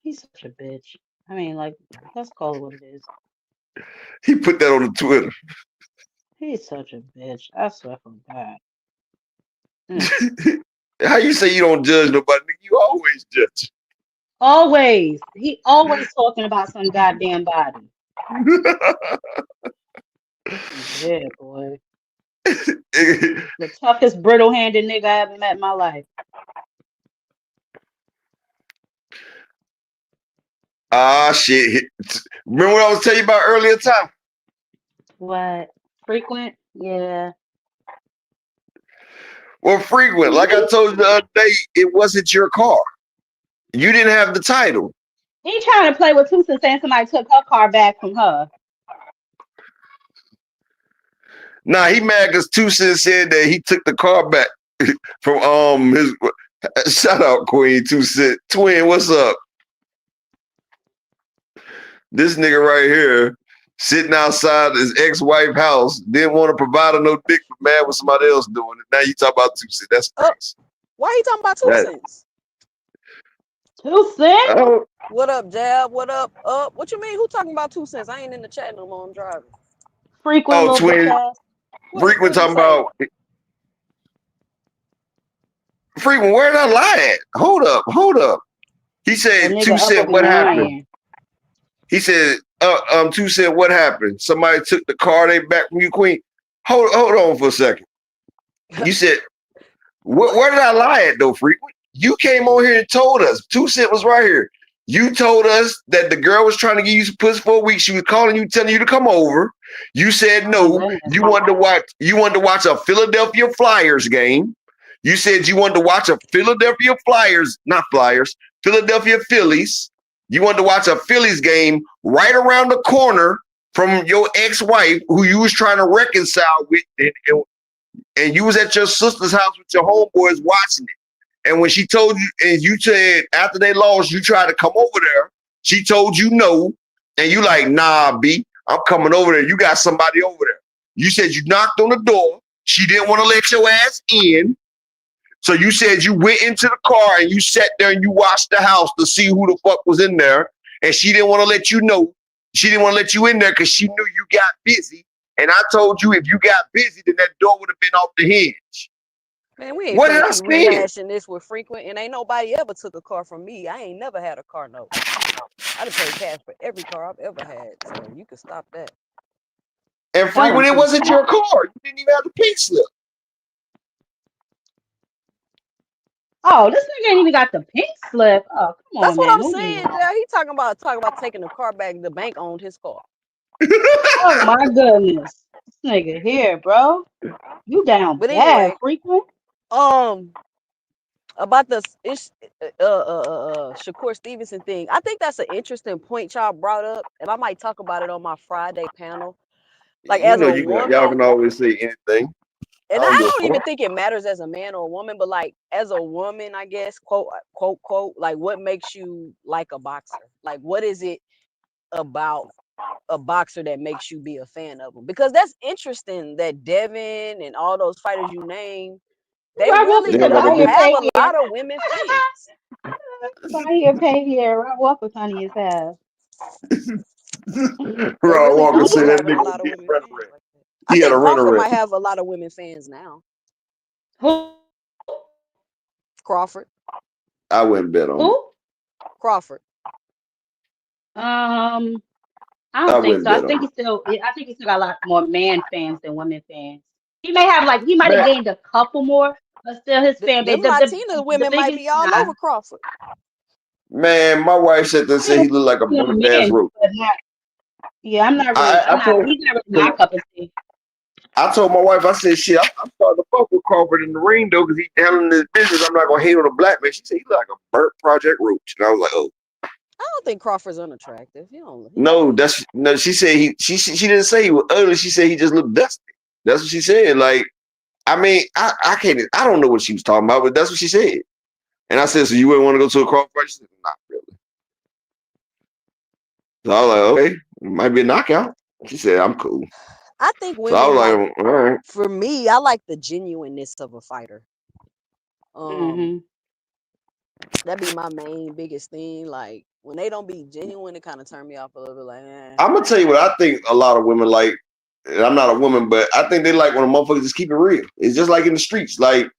He's such a bitch. I mean, like, let's call it what it is. He put that on the Twitter. He's such a bitch. I swear for God. How you say you don't judge nobody? You always judge. Always. He always talking about some goddamn body. Yeah, boy. The toughest brittle-handed nigga I ever met in my life. Ah, shit. Remember what I was telling you about earlier, Tom? What? Frequent? Yeah. Well, Frequent, like I told you the other day, it wasn't your car. You didn't have the title. He trying to play with Tusa saying somebody took her car back from her. Nah, he mad because Tusa said that he took the car back from his. Shout out Queen Tusa. Twin, what's up? This nigga right here sitting outside his ex-wife's house, didn't want to provide her no dick, but mad with somebody else doing it. Now you talk about 2 cents. That's crazy. Why you talking about 2 cents? 2 cents? Oh. What up, Jab? What up? What you mean? Who talking about 2 cents? I ain't in the chat no more. I'm driving. Frequent Twin. Frequent talking about. Frequent, where did I lie at? Hold up. He said 2 cents. What happened? He said, 2 cents. What happened? Somebody took the car they back from you, Queen. Hold on for a second. You said, where did I lie at though, Frequent? You came on here and told us 2 cents was right here. You told us that the girl was trying to give you some pussy for a week. She was calling you, telling you to come over. You said no. You wanted to watch a Philadelphia Flyers game. You said you wanted to watch a Philadelphia Philadelphia Phillies. You wanted to watch a Phillies game right around the corner from your ex-wife who you was trying to reconcile with. And you was at your sister's house with your homeboys watching it. And when she told you, and you said after they lost, you tried to come over there. She told you no. And you like, nah, B, I'm coming over there. You got somebody over there. You said you knocked on the door. She didn't want to let your ass in. So you said you went into the car and you sat there and you watched the house to see who the fuck was in there. And she didn't want to let you know. She didn't want to let you in there because she knew you got busy. And I told you if you got busy, then that door would have been off the hinge. Man, we ain't rehashing this with Frequent, and ain't nobody ever took a car from me. I ain't never had a car note. I done paid cash for every car I've ever had, so you can stop that. And Frequent, it wasn't your car. You didn't even have the pink slip. Oh, this nigga ain't even got the pink slip. Oh, come on, That's what man. I'm saying. Yeah, he talking about taking the car back. The bank owned his car. Oh my goodness. This nigga here, bro. You down But bad, anyway, frequent. about the Shakur Stevenson thing, I think that's an interesting point y'all brought up, and I might talk about it on my Friday panel. Like You as know, a y'all can woman, always say anything. and I I don't give don't a even fuck. think it matters as a man or a woman, but like as a woman, I guess, quote, like what makes you like a boxer? Like what is it about a boxer that makes you be a fan of them? Because that's interesting that Devin and all those fighters you name, they Rob up really and They said, have like a buy your good. have pay a here. lot of women fans. Buy your pay here. Rob Walker funny as hell. They Ron really Walker do be said that having a nigga lot would of be a women fans rhetoric. like that. I He had think a Crawford rhetoric. might have a lot of women fans now. Who? Crawford. I wouldn't bet on it. Who? Crawford. I I don't think wouldn't so. I bet on think it. he still got a lot more man fans than women fans. He may have he might have Man, gained a couple more, but still his fan base. Them Latina The women might biggest be all nah. over Crawford. man, my wife said that said he looked like a You know, burnt ass men, roach. but not. Yeah, I'm not really. I told He's not really my cup of tea. I told my wife, I said, shit, I'm starting to fuck with Crawford in the ring though, because he's handling his business. I'm not gonna hate on a black man. She said he look like a burnt Project Roach, and I was like, oh I don't think Crawford's unattractive. no, that's no. She said she didn't say he was ugly. She said he just looked dusty. That's what she said. Like, I mean, I can't. I don't know what she was talking about, but that's what she said. And I said, so you wouldn't want to go to a Crawford fight? She said, not really. So I was like, okay, it might be a knockout. She said, I'm cool. I think So I was women like, all right. for me, I like the genuineness of a fighter. Mm-hmm. That'd be my main biggest thing. Like when they don't be genuine, it kind of turn me off a little bit. Like, I'm gonna tell you what I think a lot of women like. And I'm not a woman, but I think they like when a motherfucker just keep it real. It's just like in the streets, like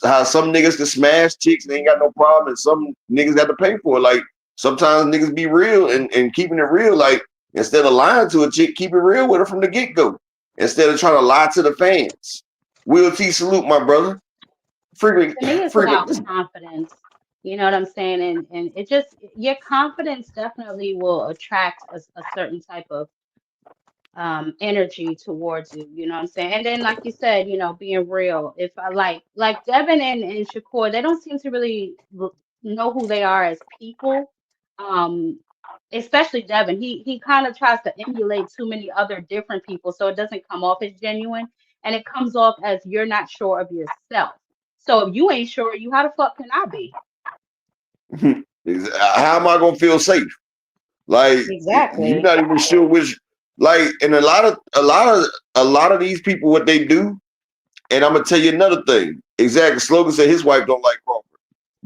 how some niggas can smash chicks, they ain't got no problem, and some niggas got to pay for it. Like sometimes niggas be real and keeping it real. Like instead of lying to a chick, keep it real with her from the get go. Instead of trying to lie to the fans. Will T, salute my brother. To me, it's about Frequent. confidence. You know what I'm saying? And it just your confidence definitely will attract a certain type of energy towards you. You know what I'm saying? And then, like you said, being real. If I like Devin and Shakur, they don't seem to really know who they are as people. Um, Especially Devin, he kind of tries to emulate too many other different people, so it doesn't come off as genuine, and it comes off as you're not sure of yourself. So if you ain't sure, how the fuck can I be? How am I gonna feel safe? Like Exactly. you're not even sure which. Like, and a lot of these people, what they do. And I'm gonna tell you another thing. Exactly. Slogan said his wife don't like Crawford.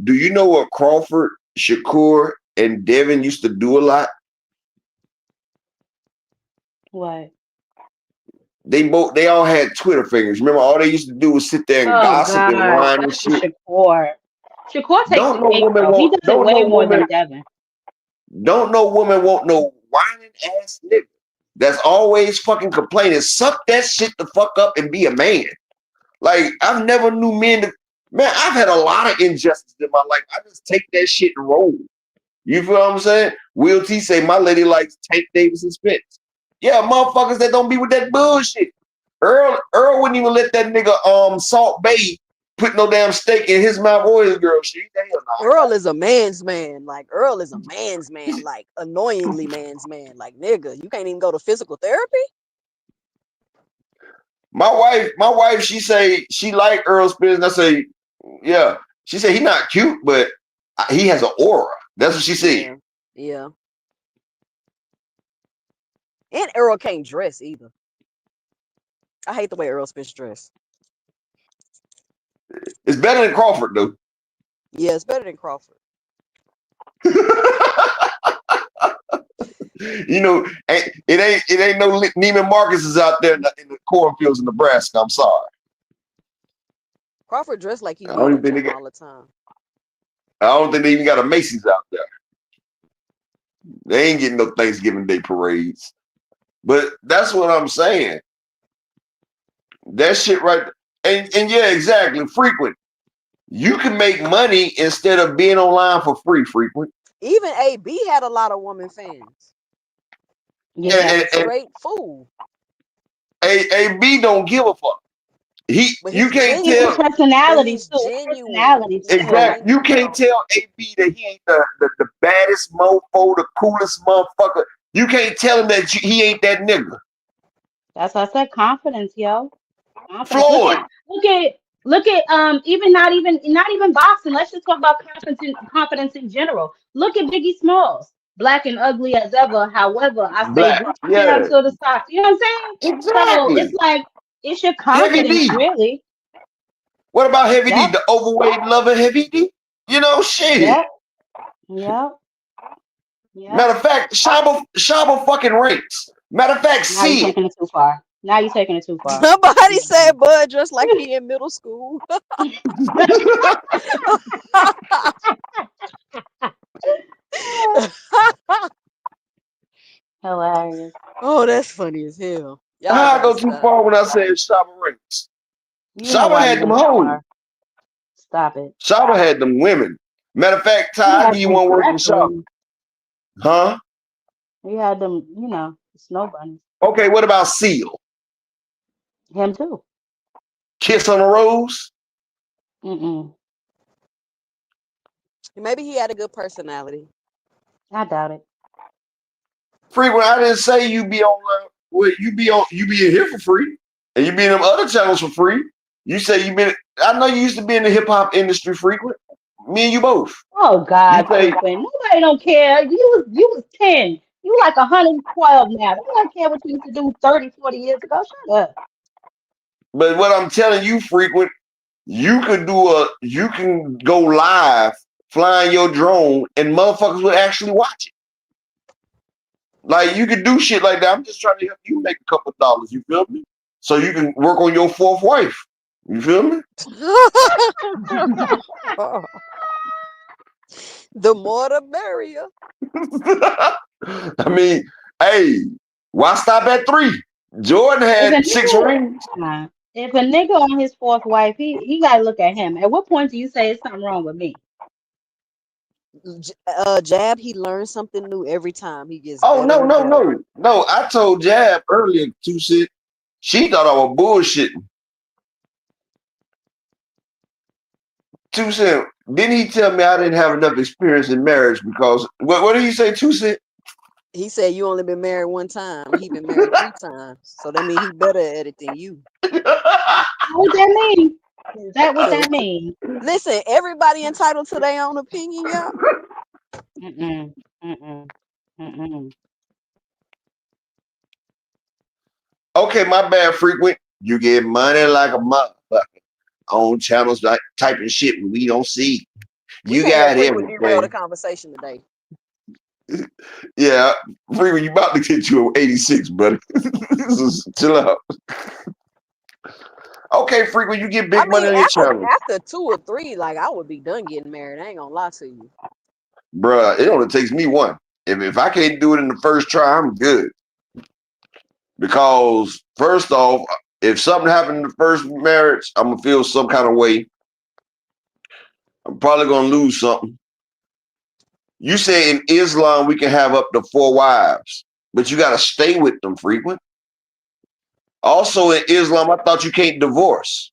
Do you know what Crawford, Shakur, and Devin used to do a lot? What? They all had Twitter fingers. Remember, all they used to do was sit there and gossip and whine and shit. Shakur. Shakur takes Don't the no cake, woman though. He want. does it Don't way no more woman. than Devin. Don't no woman want no whining ass nigga that's always fucking complaining. Suck that shit the fuck up and be a man. Like I've never knew men to. Man, I've had a lot of injustice in my life. I just take that shit and roll. You feel what I'm saying? Will T say my lady likes Tank Davis and Spence. Yeah, motherfuckers that don't be with that bullshit. Earl wouldn't even let that nigga Salt Bay put no damn steak in his mouth or his girl shit. Earl is a man's man. Like Earl is a man's man. Like annoyingly man's man. Like nigga, you can't even go to physical therapy. My wife, she say she like Earl Spence. And I say, yeah. She said he not cute, but he has an aura. That's what she said. Yeah. And Earl can't dress either. I hate the way Earl Spence dressed. It's better than Crawford, though. Yeah, it's better than Crawford. You know, it ain't no Neiman Marcus is out there in the cornfields in Nebraska. I'm sorry. Crawford dressed like he be all the time. I don't think they even got a Macy's out there. They ain't getting no Thanksgiving Day parades. But that's what I'm saying. That shit right. And yeah, exactly. Frequent. You can make money instead of being online for free, Frequent. Even AB had a lot of woman fans. Yeah. Straight fool. AB don't give a fuck. But You he's can't It's genuine. a tell personality he's too. It's genuine. personality too. exactly. You can't tell AB that he ain't the baddest mofo, the coolest motherfucker. You can't tell him that he ain't that nigga. That's why I said confidence, yo. Confidence. Floyd. Look at even not even boxing. Let's just talk about confidence in general. Look at Biggie Smalls. Black and ugly as ever. However, I say Black. Gucci down Yeah. to the socks. You know what I'm saying? So Exactly. it's like it's your Heavy confidence, D. really. What about Heavy Yep. D? The overweight lover Heavy D? You know, shit. Yep. Yep. Yep. Matter of fact, Shaba fucking rates. Matter of fact, Now you're see it. taking it too far. Now you're taking it too far. Somebody said Bud just like he in middle school. Hilarious. Oh, that's funny as hell. Y'all How I gotta go too stop. far when I said Shaba rates? You know Shaba why had you them went too hoes. far. Stop it. Shaba had them women. Matter of fact, He Ty, I had give you them one word from fresh Shaba. ones. Huh? He had them, snow bunnies. Okay, what about Seal? Him too. Kiss on the Rose? Mm-mm. Maybe he had a good personality. I doubt it. Frequent, I didn't say you be on you be in here for free. And you be in them other channels for free. You say I know you used to be in the hip hop industry frequent. Me and you both. Oh God, You say frequent. Nobody don't care. You was 10. You like 112 now. They don't care what you used to do 30, 40 years ago. Shut up. but what I'm telling you, frequent, you can go live flying your drone and motherfuckers will actually watch it. Like you could do shit like that. I'm just trying to help you make a couple of dollars, you feel me? So you can work on your fourth wife. You feel me? The more the merrier. I mean, hey, why stop at 3? Jordan had 6 rings. If a nigga on his fourth wife, he gotta look at him. At what point do you say it's something wrong with me? Jab, he learns something new every time. He gets Oh better and better. no! I told Jab earlier, she thought I was bullshitting. 2 Cent, didn't he tell me I didn't have enough experience in marriage because what did he say, 2 Cent? He said you only been married one time. He been married 3 times. So that means he better at it than you. What that mean? Is that what that mean? Listen, everybody entitled to their own opinion, y'all. Okay, my bad, frequent. You get money like a motherfucker on channels like typing shit we don't see. You got everything. Derail the conversation today. Yeah, frequent, you about to get you an 86, buddy. Chill out. Okay, frequent, you get big money on your channel. After 2 or 3, like I would be done getting married. I ain't gonna lie to you. Bruh, it only takes me 1. If I can't do it in the first try, I'm good. Because first off, if something happened in the first marriage, I'm gonna feel some kind of way. I'm probably gonna lose something. You say in Islam we can have up to 4 wives, but you gotta stay with them frequent. Also in Islam, I thought you can't divorce.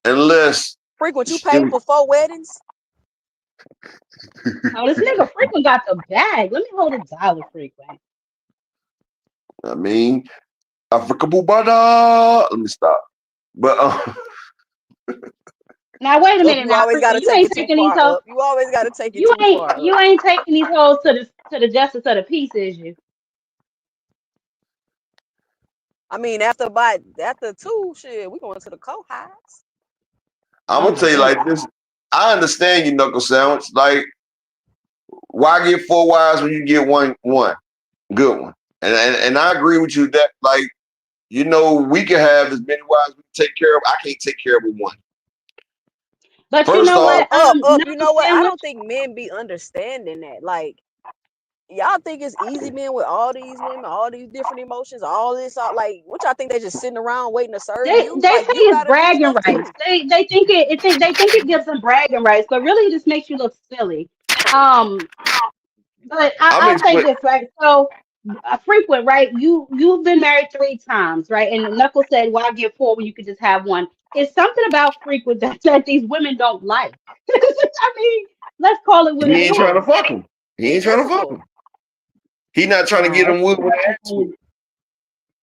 Unless frequent, you paid for 4 weddings? Oh, this nigga frequent got the bag. Let me hold $1 frequent. I mean, Africa Bubada. Let me stop. But now wait a minute. You always gotta take it too far. You always gotta take it too far. You ain't taking these hoes to the justice of the peace, is you? I mean, after 2, shit, we going to the courthouse. I'm gonna tell you like this. I understand you, Knuckle Sandwich. Like, why get 4 wives when you get one good one? And I agree with you that, like, we can have as many wives we can take care of. I can't take care of one. But first you know what? You know what? I don't think men be understanding that. Like, y'all think it's easy, men, with all these women, all these different emotions, all this, like, what y'all think they just sitting around waiting to serve you? They like, say you it's bragging rights. They think it gives them bragging rights, but really it just makes you look silly. But I'll say this, right? So Frequent, right? You've been married 3 times, right? And Knuckles said, "Why get 4 when you could just have one?" It's something about Frequent that these women don't like. I mean, let's call it what He it ain't trying to is. fuck him. He ain't trying to fuck him. He not trying to get him wood when they ask for it.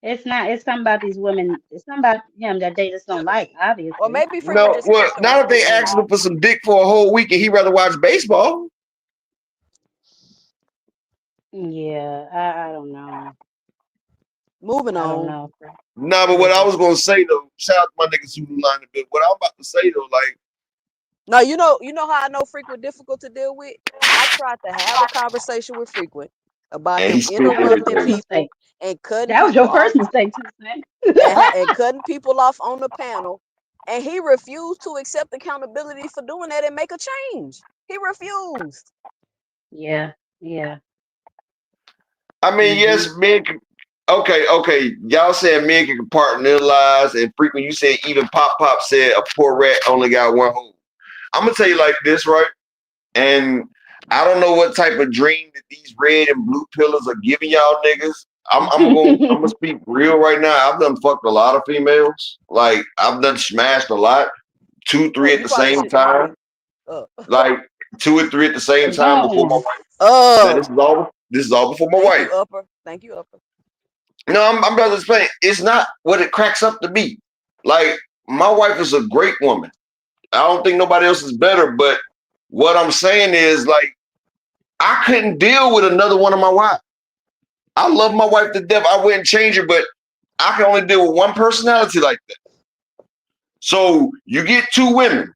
It's not. It's something about these women. It's something about him that they just don't like. Obviously. Or maybe Frequent No, just well, expecting not one if they of them. asking him for some dick for a whole week and he rather watch baseball. Yeah, I don't know. Moving I don't on. know. Nah, but what I was gonna say though, shout out to my niggas who line a bit. What I'm about to say though, like, No, you know how I know Frequent difficult to deal with? I tried to have a conversation with Frequent about and him he spit interrupting everything. people and cutting That was your people off first mistake, too, man. and cutting people off on the panel. And he refused to accept accountability for doing that and make a change. He refused. Yeah. I mean, yes, men can, okay. Y'all saying men can compartmentalize and frequent. You said even Pop said a poor rat only got one hole. I'm gonna tell you like this, right? And I don't know what type of dream that these red and blue pillars are giving y'all niggas. I'm gonna speak real right now. I've done fucked a lot of females. Like I've done smashed a lot, 2, 3 at the same time. Like 2 or 3 at the same time before my wife. Now, this is all before my wife. Thank you, Upper. No, I'm about to explain. It's not what it cracks up to be. Like my wife is a great woman. I don't think nobody else is better. But what I'm saying is, like, I couldn't deal with another one of my wives. I love my wife to death. I wouldn't change her, but I can only deal with one personality like that. So you get 2 women.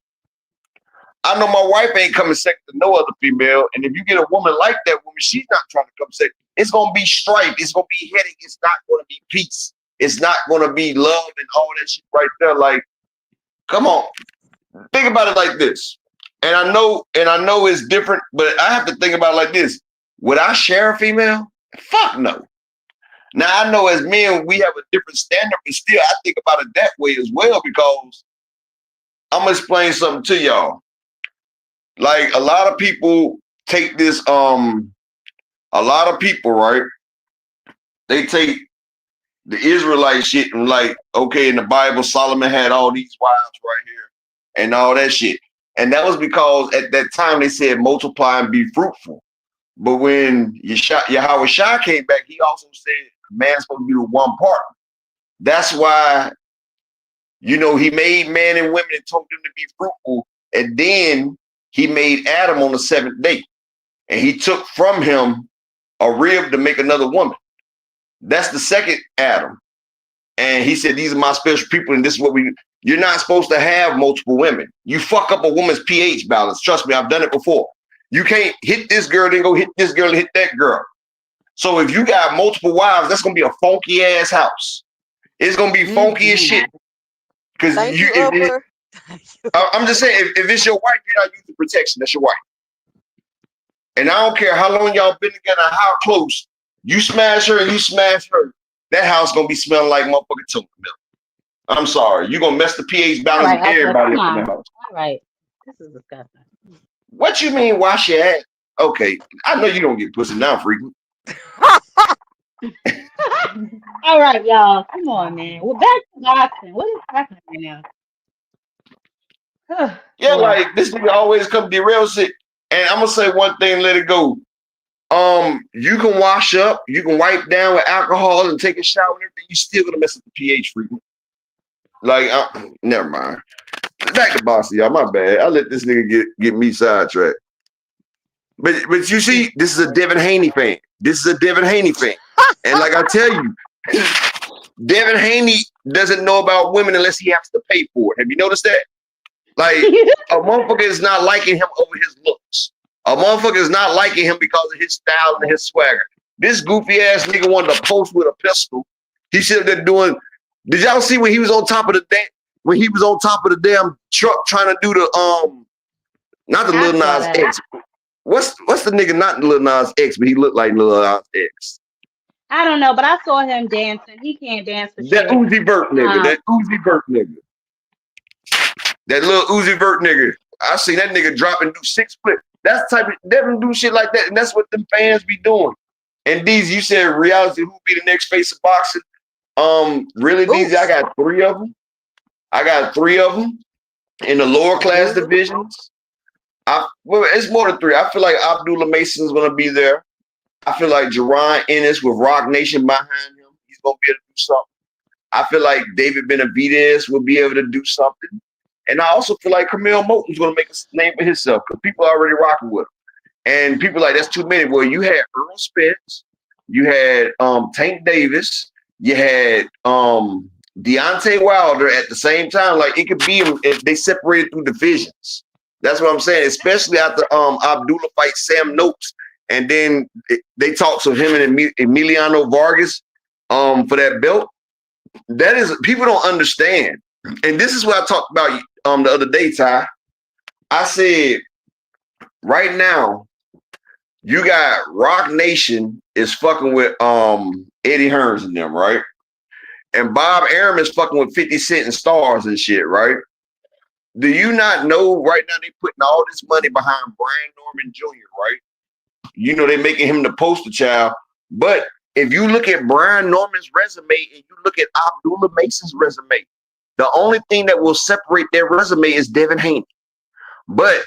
I know my wife ain't coming second to no other female. And if you get a woman like that woman, she's not trying to come second. It's going to be strife. It's going to be headache. It's not going to be peace. It's not going to be love and all that shit right there. Like, come on. Think about it like this. And I know it's different, but I have to think about it like this. Would I share a female? Fuck no. Now, I know as men, we have a different standard, but still, I think about it that way as well because I'm going to explain something to y'all. Like, a lot of people take this, a lot of people, right? They take the Israelite shit and like, okay, in the Bible, Solomon had all these wives right here and all that shit. And that was because at that time they said multiply and be fruitful. But when Yahweh Shai came back, he also said man's supposed to be with one partner. That's why, you know, he made man and women and told them to be fruitful. And then he made Adam on the 7th day. And he took from him a rib to make another woman. That's the second Adam. And he said, these are my special people. And this is what you're not supposed to have multiple women. You fuck up a woman's pH balance. Trust me, I've done it before. You can't hit this girl, then go hit this girl and hit that girl. So if you got multiple wives, that's going to be a funky ass house. It's going to be funky as shit. Because I'm just saying, if it's your wife, you're not using protection. That's your wife. And I don't care how long y'all been together, how close. You smash her and you smash her. That house going to be smelling like motherfucking tuna milk. I'm sorry. You're going to mess the pH balance of everybody up in the house. All right. This is disgusting. What you mean, wash your ass? Okay. I know you don't get pussy now, frequent. All right, y'all. Come on, man. Well, back to boxing. What is happening right now? Yeah, like this nigga always come derail shit. And I'm gonna say one thing, let it go. You can wash up, you can wipe down with alcohol and take a shower and everything. You still gonna mess up the pH frequent. Like, never mind. Back to boxing, y'all. My bad. I let this nigga get me sidetracked. But you see, this is a Devin Haney fan. And like I tell you, Devin Haney doesn't know about women unless he has to pay for it. Have you noticed that? Like, a motherfucker is not liking him over his looks. A motherfucker is not liking him because of his style and his swagger. This goofy ass nigga wanted to post with a pistol. He should have been doing. Did y'all see when he was on top of the damn truck trying to do the not the Lil Nas X. What's the nigga not Lil Nas X, but he looked like Lil Nas X. I don't know, but I saw him dancing. He can't dance for that shit. Uzi Vert nigga. That little Uzi Vert nigga. I seen that nigga drop and do 6 flips. That's the type of Devin do shit like that, and that's what them fans be doing. And Deezy, you said reality, who be the next face of boxing? Really, Deezy, I got 3 of them. I got 3 of them in the lower class divisions. Well, it's more than 3. I feel like Abdullah Mason is going to be there. I feel like Jerron Ennis with Rock Nation behind him, he's going to be able to do something. I feel like David Benavidez will be able to do something. And I also feel like Camille Moulton's going to make a name for himself because people are already rocking with him. And people are like, that's too many. Well, you had Earl Spence, you had Tank Davis, you had Deontay Wilder at the same time. Like, it could be if they separated through divisions. That's what I'm saying, especially after Abdullah fights Sam Noakes. And then they talked to him and Emiliano Vargas for that belt. That is, people don't understand. And this is what I talked about the other day, Ty. I said, right now, you got Rock Nation is fucking with Eddie Hearns and them, right? And Bob Arum is fucking with 50 Cent and Stars and shit, right? Do you not know right now they putting all this money behind Brian Norman Jr., right? You know, they're making him the poster child. But if you look at Brian Norman's resume and you look at Abdullah Mason's resume, the only thing that will separate their resume is Devin Haney. But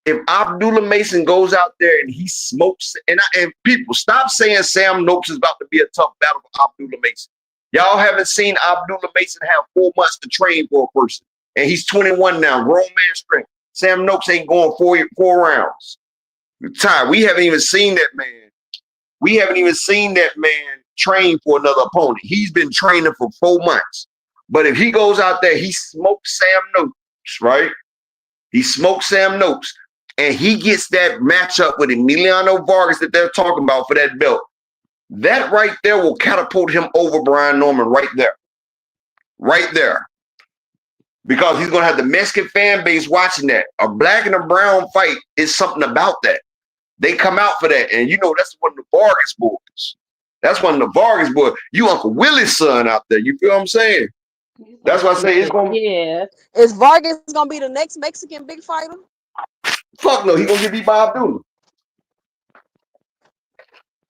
if Abdullah Mason goes out there and he smokes, and people stop saying Sam Noakes is about to be a tough battle for Abdullah Mason. Y'all haven't seen Abdullah Mason have 4 months to train for a person. And he's 21 now, grown man strength. Sam Noakes ain't going 4 rounds. Ty, we haven't even seen that man. We haven't even seen that man train for another opponent. He's been training for 4 months. But if he goes out there, he smokes Sam Noakes, right? He smokes Sam Noakes. And he gets that matchup with Emiliano Vargas that they're talking about for that belt. That right there will catapult him over Brian Norman right there. Right there. Because he's going to have the Mexican fan base watching that. A black and a brown fight is something about that. They come out for that. And you know, that's one of the Vargas boys. That's one of the Vargas boys. You Uncle Willie's son out there. You feel what I'm saying? That's why I say it's going to be. Yeah. Is Vargas going to be the next Mexican big fighter? Fuck no. He's going to get beat by Abdullah.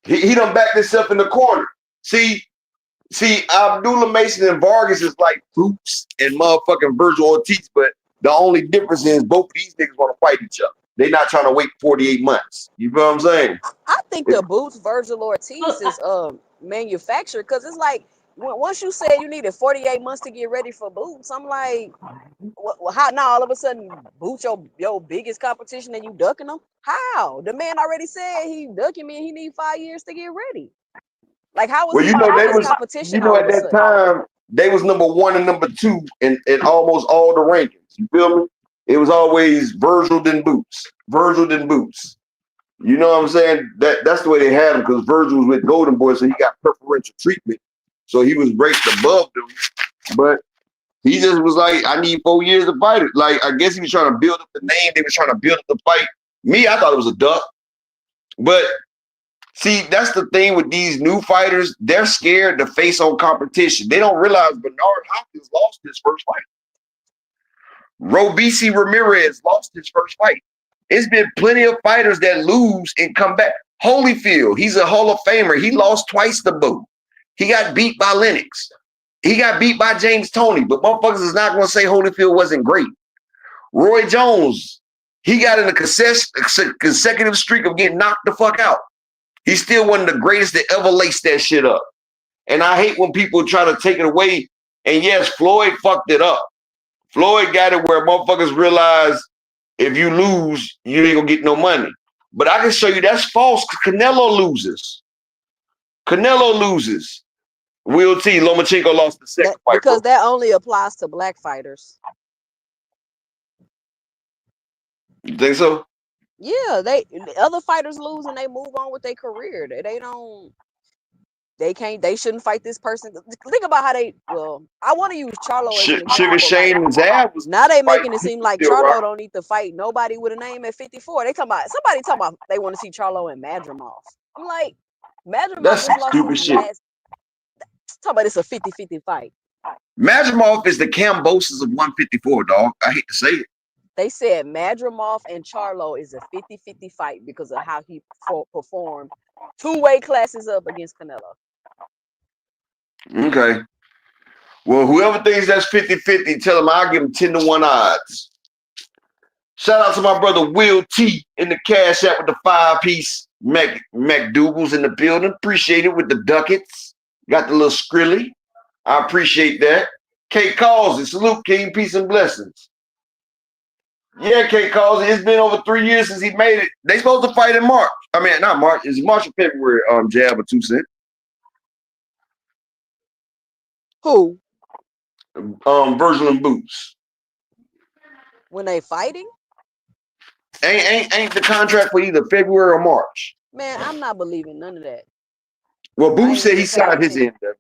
He done backed himself in the corner. See, Abdullah Mason and Vargas is like Boots and motherfucking Virgil Ortiz, but the only difference is both of these niggas want to fight each other. They're not trying to wait 48 months. You feel what I'm saying? I think the Boots Virgil Ortiz is manufactured because it's like once you said you needed 48 months to get ready for Boots, I'm like, how now all of a sudden Boots your biggest competition and you ducking them? How? The man already said he ducking me and he need 5 years to get ready. Like, how was competition? You know, at that time, they was number 1 and number 2 in almost all the rankings. You feel me? It was always Virgil then Boots. Virgil then Boots. You know what I'm saying? That's the way they had him because Virgil was with Golden Boy, so he got preferential treatment. So he was ranked above them. But he just was like, I need 4 years to fight it. Like, I guess he was trying to build up the name. They were trying to build up the fight. Me, I thought it was a duck. But see, that's the thing with these new fighters. They're scared to face on competition. They don't realize Bernard Hopkins lost his first fight. Robeisy Ramirez lost his first fight. It's been plenty of fighters that lose and come back. Holyfield, he's a Hall of Famer. He lost twice to Boo. He got beat by Lennox. He got beat by James Toney, but motherfuckers is not going to say Holyfield wasn't great. Roy Jones, he got in a consecutive streak of getting knocked the fuck out. He's still one of the greatest that ever laced that shit up. And I hate when people try to take it away. And yes, Floyd fucked it up. Floyd got it where motherfuckers realize if you lose, you ain't gonna get no money. But I can show you that's false. Canelo loses. Canelo loses. Will T. Lomachenko lost the second fight. Because that only applies to black fighters. You think so? Yeah, other fighters lose and they move on with their career. They shouldn't fight this person. Think about how I want to use Charlo as an example. Sugar Shane and Zab was now they making it seem like Charlo don't need to fight nobody with a name at 54. Somebody talking about they want to see Charlo and Madrimov. I'm like, Madrimov that's stupid shit. Talking about it's a 50-50 fight. Madrimov is the Kambosos of 154, dog. I hate to say it. They said Madrimov and Charlo is a 50-50 fight because of how he performed 2 weight classes up against Canelo. Okay. Well, whoever thinks that's 50-50, tell him I'll give him 10-1 odds. Shout out to my brother Will T in the Cash App with the 5-piece. McDougal's in the building. Appreciate it with the ducats. Got the little skrilly. I appreciate that. Kate Calls it. Salute, King. Peace and blessings. Yeah, Kate Calls it. It's been over 3 years since he made it. They supposed to fight in March. I mean, not March. It's March or February, Jab or 2 Cent. Who? Virgil and Boots. When they fighting? Ain't the contract for either February or March? Man, I'm not believing none of that. Well, Boots said he signed his end of it.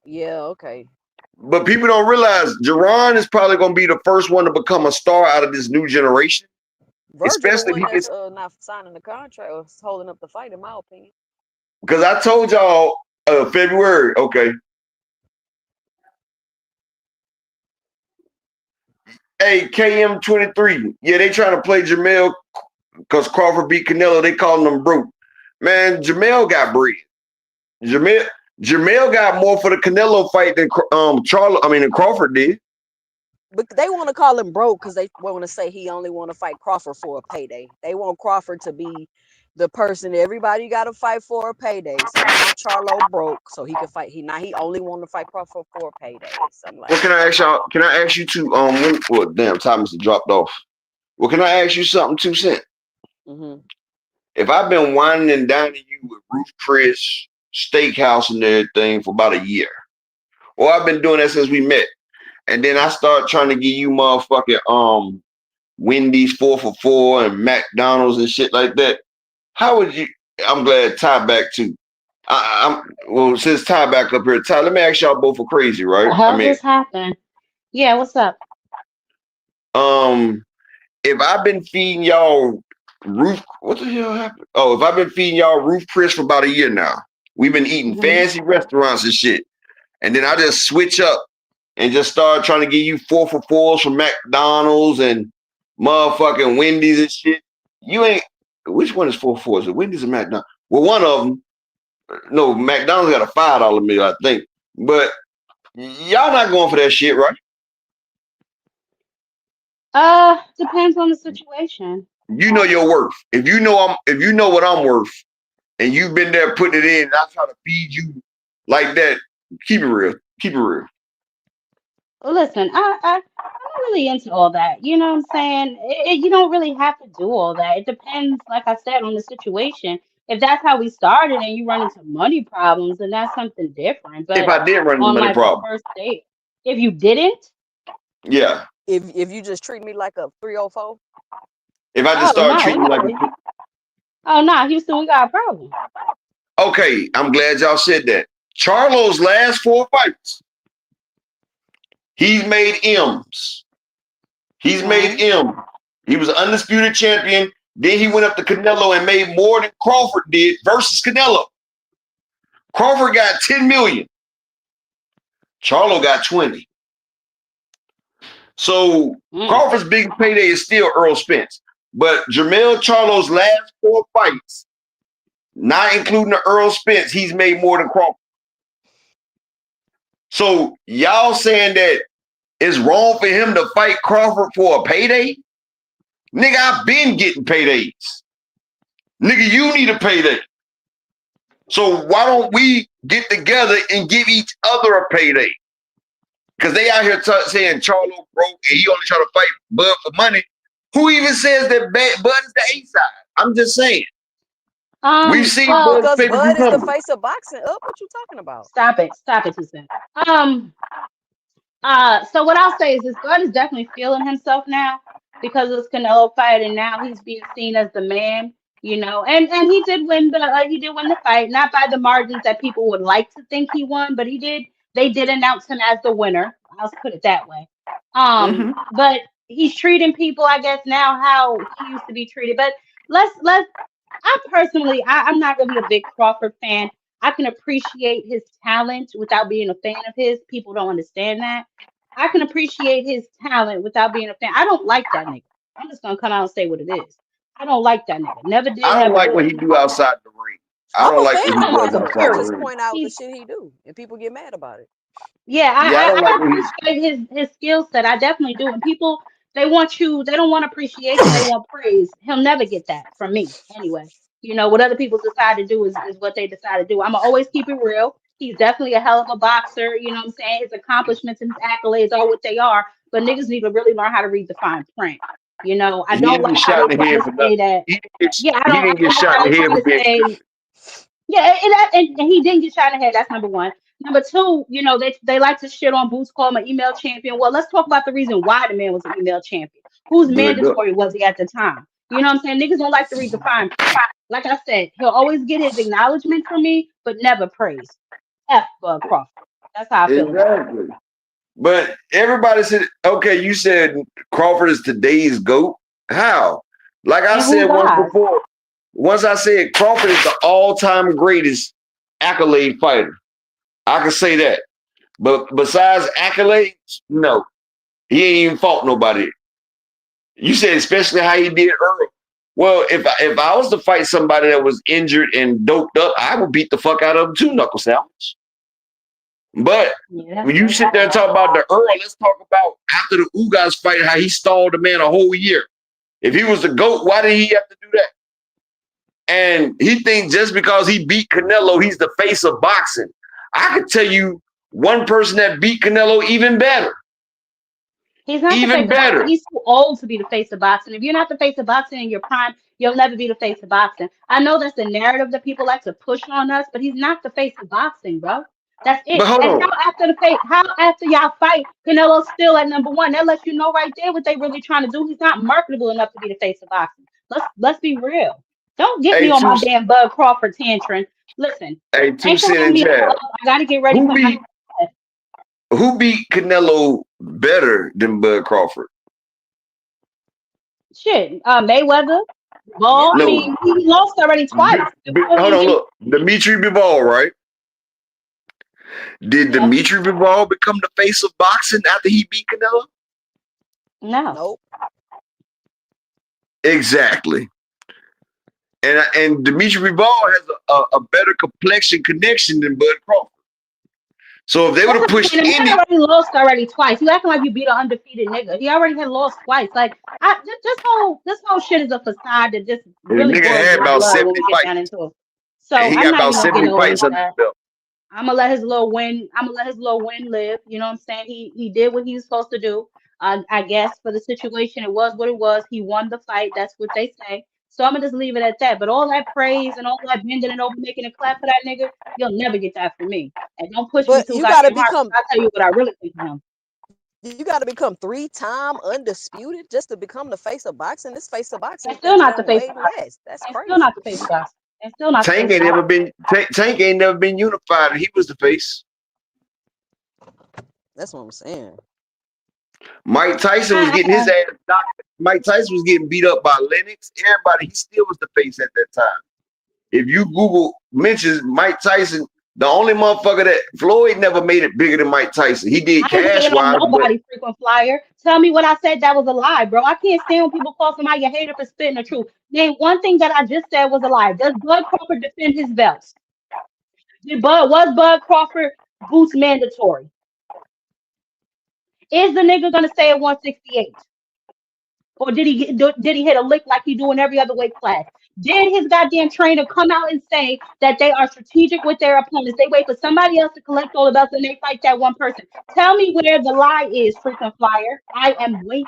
Yeah, okay. But people don't realize Jerron is probably going to be the first one to become a star out of this new generation. Virgil, especially the one that's not signing the contract or holding up the fight, in my opinion. Because I told y'all February, okay. Hey, KM23. Yeah, they trying to play Jamel because Crawford beat Canelo. They calling him broke. Man, Jamel got bread. Jamel got more for the Canelo fight than than Crawford did. But they want to call him broke because they want to say he only want to fight Crawford for a payday. They want Crawford to be the person everybody got to fight for a payday. So now Charlo broke, so he could fight. He only want to fight Crawford for a payday. Something like what can I ask y'all? Can I ask you to well, damn, Thomas dropped off. Well, can I ask you something, 2 Cent? Mm-hmm. If I've been whining and dining you with Ruth Chris Steakhouse and everything for about a year, or I've been doing that since we met, and then I start trying to give you motherfucking Wendy's 4 for $4 and McDonald's and shit like that. How would you? I'm glad Ty back too. Well, since Ty back up here, Ty, let me ask y'all both for crazy, right? How this happened? Yeah, what's up? If I've been feeding y'all what the hell happened? Oh, if I've been feeding y'all Ruth Chris for about a year now, we've been eating fancy restaurants and shit, and then I just switch up and just start trying to give you 4 for $4s from McDonald's and motherfucking Wendy's and shit. You ain't. Which one is 4 for $4s? Is it Wendy's or McDonald's? Well, one of them. No, McDonald's got a $5 meal, I think. But y'all not going for that shit, right? Depends on the situation. You know your worth. If you know what I'm worth, and you've been there putting it in, and I try to feed you like that, keep it real. Keep it real. Listen, I'm not really into all that. You know what I'm saying? You don't really have to do all that. It depends, like I said, on the situation. If that's how we started and you run into money problems, then that's something different. But if I did run into money problem, first date, if you didn't, yeah. If you just treat me like a 304, if I just start treating you like a Houston, we got a problem. Okay, I'm glad y'all said that. Charlo's last 4 fights, he's made M's. He's made M. He was an undisputed champion. Then he went up to Canelo and made more than Crawford did versus Canelo. Crawford got 10 million. Charlo got 20. So Crawford's big payday is still Earl Spence. But Jermell Charlo's last 4 fights, not including the Earl Spence, he's made more than Crawford. So y'all saying that it's wrong for him to fight Crawford for a payday? Nigga, I've been getting paydays. Nigga, you need a payday. So why don't we get together and give each other a payday? Because they out here saying Charlo broke and he only trying to fight Bud for money. Who even says that Bud is the A side? I'm just saying. We've seen because Bud is the face of boxing. What you talking about? Stop it, 2 Cent. So what I'll say is this: Bud is definitely feeling himself now because of this Canelo fight, and now he's being seen as the man. You know, and he did win the fight, not by the margins that people would like to think he won, but he did. They did announce him as the winner. I'll put it that way. But he's treating people, I guess, now how he used to be treated. But I'm not really a big Crawford fan. I can appreciate his talent without being a fan of his. People don't understand that. I can appreciate his talent without being a fan. I don't like that nigga. I'm just gonna come out and say what it is. I don't like that nigga. Never did, I don't never like what will. he do outside the ring. I I'm don't a like fan what he I don't of like does his. him, outside I the period. just ring. point out the He's shit he do, and people get mad about it. Yeah, Yeah, I don't like I what he. appreciate his skill set. I definitely do. And people they don't want appreciation, they want praise. He'll never get that from me anyway. You know, what other people decide to do is what they decide to do. I'm gonna always keep it real. He's definitely a hell of a boxer, you know what I'm saying? His accomplishments and his accolades are what they are, but niggas need to really learn how to read the fine print. You know, I He don't didn't like get how shot they in the try head to for nothing. say that. Yeah, He didn't I get don't like shot how in they the head try for to being say. stupid. Yeah, and he didn't get shot in the head. That's number one. Number two, you know, they like to shit on Boots, call him an email champion. Well, let's talk about the reason why the man was an email champion. Whose But mandatory was he at the time? You know what I'm saying? Niggas don't like to read the fine print. Like I said, he'll always get his acknowledgement from me, but never praise. F Bud Crawford. That's how I feel about it. exactly. But everybody said, okay, you said Crawford is today's GOAT. How? Like I And said whose once eyes? before, once I said Crawford is the all-time greatest accolade fighter. I can say that. But besides accolades, no. He ain't even fought nobody. You said especially how he did Earl. Well, if I was to fight somebody that was injured and doped up, I would beat the fuck out of him too, knuckle sandwich. But Yeah, when you that's sit there and talk about the Earl, let's talk about after the Ugas fight, how he stalled the man a whole year. If he was the GOAT, why did he have to do that? And he thinks just because he beat Canelo, he's the face of boxing. I could tell you one person that beat Canelo even better. he's not the face Even of boxing. better. He's too old to be the face of boxing. If you're not the face of boxing in your prime, you'll never be the face of boxing. I know that's the narrative that people like to push on us, but he's not the face of boxing, bro. That's it. But hold And on. how after y'all fight, Canelo's still at number one. That lets you know right there what they really trying to do. He's not marketable enough to be the face of boxing. Let's be real. Don't get me Hey, on my damn Bud Crawford tantrum. Listen, two thanks for cent having and me on. jab. I gotta get ready Who for my beat who beat Canelo better than Bud Crawford? shit. Mayweather. Yeah, Ball. I No. mean, he lost already twice. Hold on, look. Dimitri Bivol, right? Did Yeah. Dimitri Bivol become the face of boxing after he beat Canelo? No. nope. Exactly. And Dimitri Bivol has a better complexion connection than Bud Crawford. So if they would have pushed The man any, already lost already twice. You acting like you beat an undefeated nigga. He already had lost twice. Like this whole shit is a facade that just the really nigga boils had my about blood when 70 we get fights. down into it. And So he I'm got not about even gonna get 70 no fights into under his that. belt. I'm gonna let his little win. I'm gonna let his little win live. You know what I'm saying? He did what he was supposed to do. I guess for the situation, it was what it was. He won the fight. That's what they say. So I'm gonna just leave it at that. But all that praise and all that bending and over making a clap for that nigga, you'll never get that from me. And don't push me But too you gotta goddamn hard. become I'll tell you what I really think of him. you gotta become 3-time undisputed just to become the face of boxing. This face of boxing And still has not the done face way of boxing. less. That's And still crazy. not the face of boxing. And still not the Tank face of boxing. Tank ain't never been unified, and he was the face. That's what I'm saying. Mike Tyson was getting his ass knocked. Mike Tyson was getting beat up by Lennox. Everybody, he still was the face at that time. If you Google mentions Mike Tyson, the only motherfucker that Floyd never made it bigger than Mike Tyson. He did I ain't cash hating on wise, but nobody, frequent flyer. Tell me what I said that was a lie, bro. I can't stand when people call somebody a hater for spitting the truth. Name one thing that I just said was a lie. Does Bud Crawford defend his belts? Was Bud Crawford boots mandatory? Is the nigga gonna stay at 168? Or did he hit a lick like he do in every other weight class? Did his goddamn trainer come out and say that they are strategic with their opponents? They wait for somebody else to collect all the belts and they fight that one person. Tell me where the lie is, frequent flyer. I am waiting.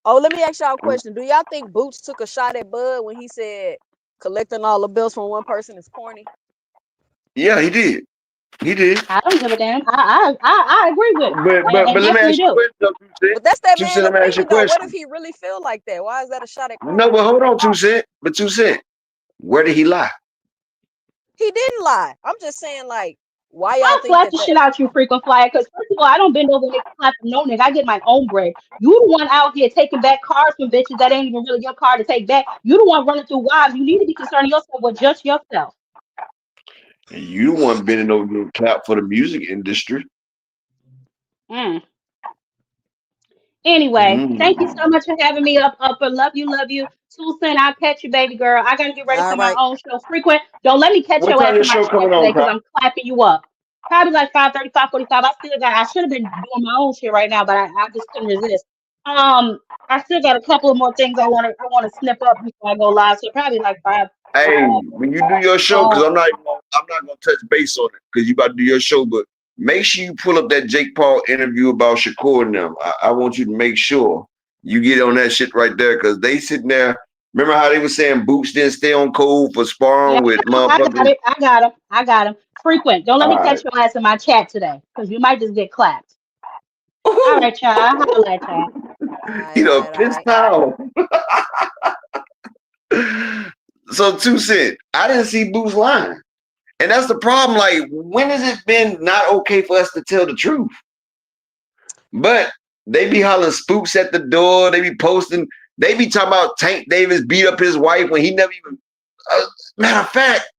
Oh, let me ask y'all a question. Do y'all think Boots took a shot at Bud when he said collecting all the belts from one person is corny? yeah, he did. He did. I don't give a damn. I agree with him. But let me Definitely ask you a do. question, though, 2 Cent. But that's that 2 Cent, man's let me ask you a opinion, though. What question. if he really feel like that? Why is that a shot at corny? No, but hold on, 2 Cent. But 2 Cent, where did he lie? He didn't lie. I'm just saying, like, why y'all I'll think slap that the shit out you, frequent flyer. Because first of all, I don't bend over and clap for no nigga. I get my own bread. You the one out here taking back cars from bitches that ain't even really your car to take back. You the one running through wives. You need to be concerning yourself with just yourself. And you the one bending over your clap for the music industry. Mm. Anyway, thank you so much for having me up. Upper, love you, love you. 2 Cent, I'll catch you, baby girl. I gotta get ready for All my right. own show. Frequent, don't let me catch What your time ass your in my show chat coming today on, because Pop? I'm clapping you up. Probably like 5:30, 5:45. I should have been doing my own shit right now, but I just couldn't resist. I still got a couple of more things I wanna snip up before I go live. So probably like 5. Hey, when you do your show, because I'm not gonna touch base on it because you about to do your show, but make sure you pull up that Jake Paul interview about Shakur and them. I want you to make sure you get on that shit right there because they sitting there. Remember how they were saying Boots didn't stay on code for Yeah, sparring with I got motherfuckers? it. I got him. Frequent. Don't let me All catch right. your ass in my chat today because you might just get clapped. All right, y'all. I'll holla at y'all. You know, All pissed right. off. So 2 Cent, I didn't see Boots lying. And that's the problem. Like, when has it been not okay for us to tell the truth? But they be hollering spooks at the door. They be posting. They be talking about Tank Davis beat up his wife when he never even. Matter of fact,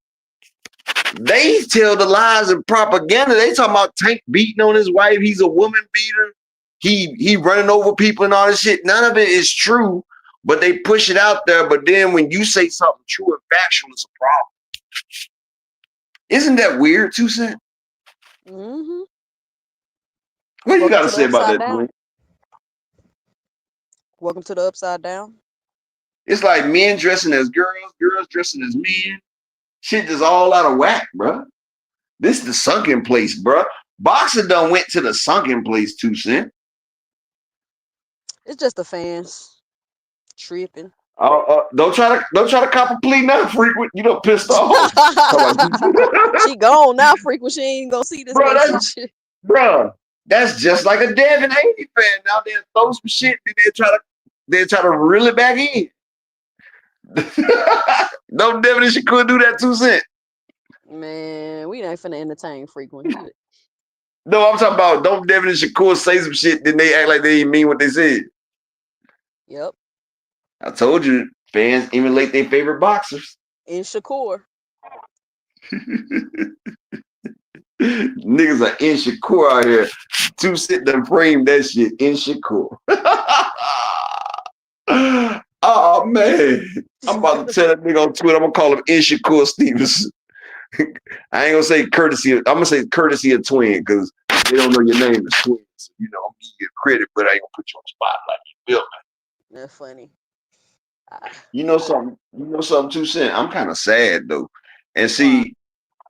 they tell the lies and propaganda. They talking about Tank beating on his wife. He's a woman beater. He running over people and all this shit. None of it is true, but they push it out there. But then when you say something true and factual, it's a problem. Isn't that weird, 2 Cent? Mm-hmm. What you Welcome got to to the say about Upside that, Down. Dwayne? Welcome to the Upside Down. It's like men dressing as girls, girls dressing as men. Shit is all out of whack, bro. This is the sunken place, bro. Boxer done went to the sunken place, 2 Cent. It's just the fans tripping. Don't try to cop a plea now, Frequent. You done pissed off. She gone now, Frequent. She ain't gonna see this Bro, gay shit. that's just like a Devin Haney fan. Now they throw some shit, then they try to reel it back in. No Devin and Shakur do that, 2 Cent. Man, we ain't finna entertain Frequent. No, I'm talking about don't Devin and Shakur say some shit, then they act like they didn't mean what they said. Yep. I told you, fans emulate their favorite boxers. In Shakur. Niggas are in Shakur out here. 2 Cent done frame that shit in Shakur. Oh man. I'm about to tell that nigga on Twitter, I'm gonna call him Inshakur Stevens. I ain't gonna say courtesy. I'm gonna say courtesy of twin because they don't know your name is twin. So, you know, I'm giving you credit, but I ain't gonna put you on the spot like you feel me. That's funny. You know something, 2 Cent. I'm kind of sad though. And see,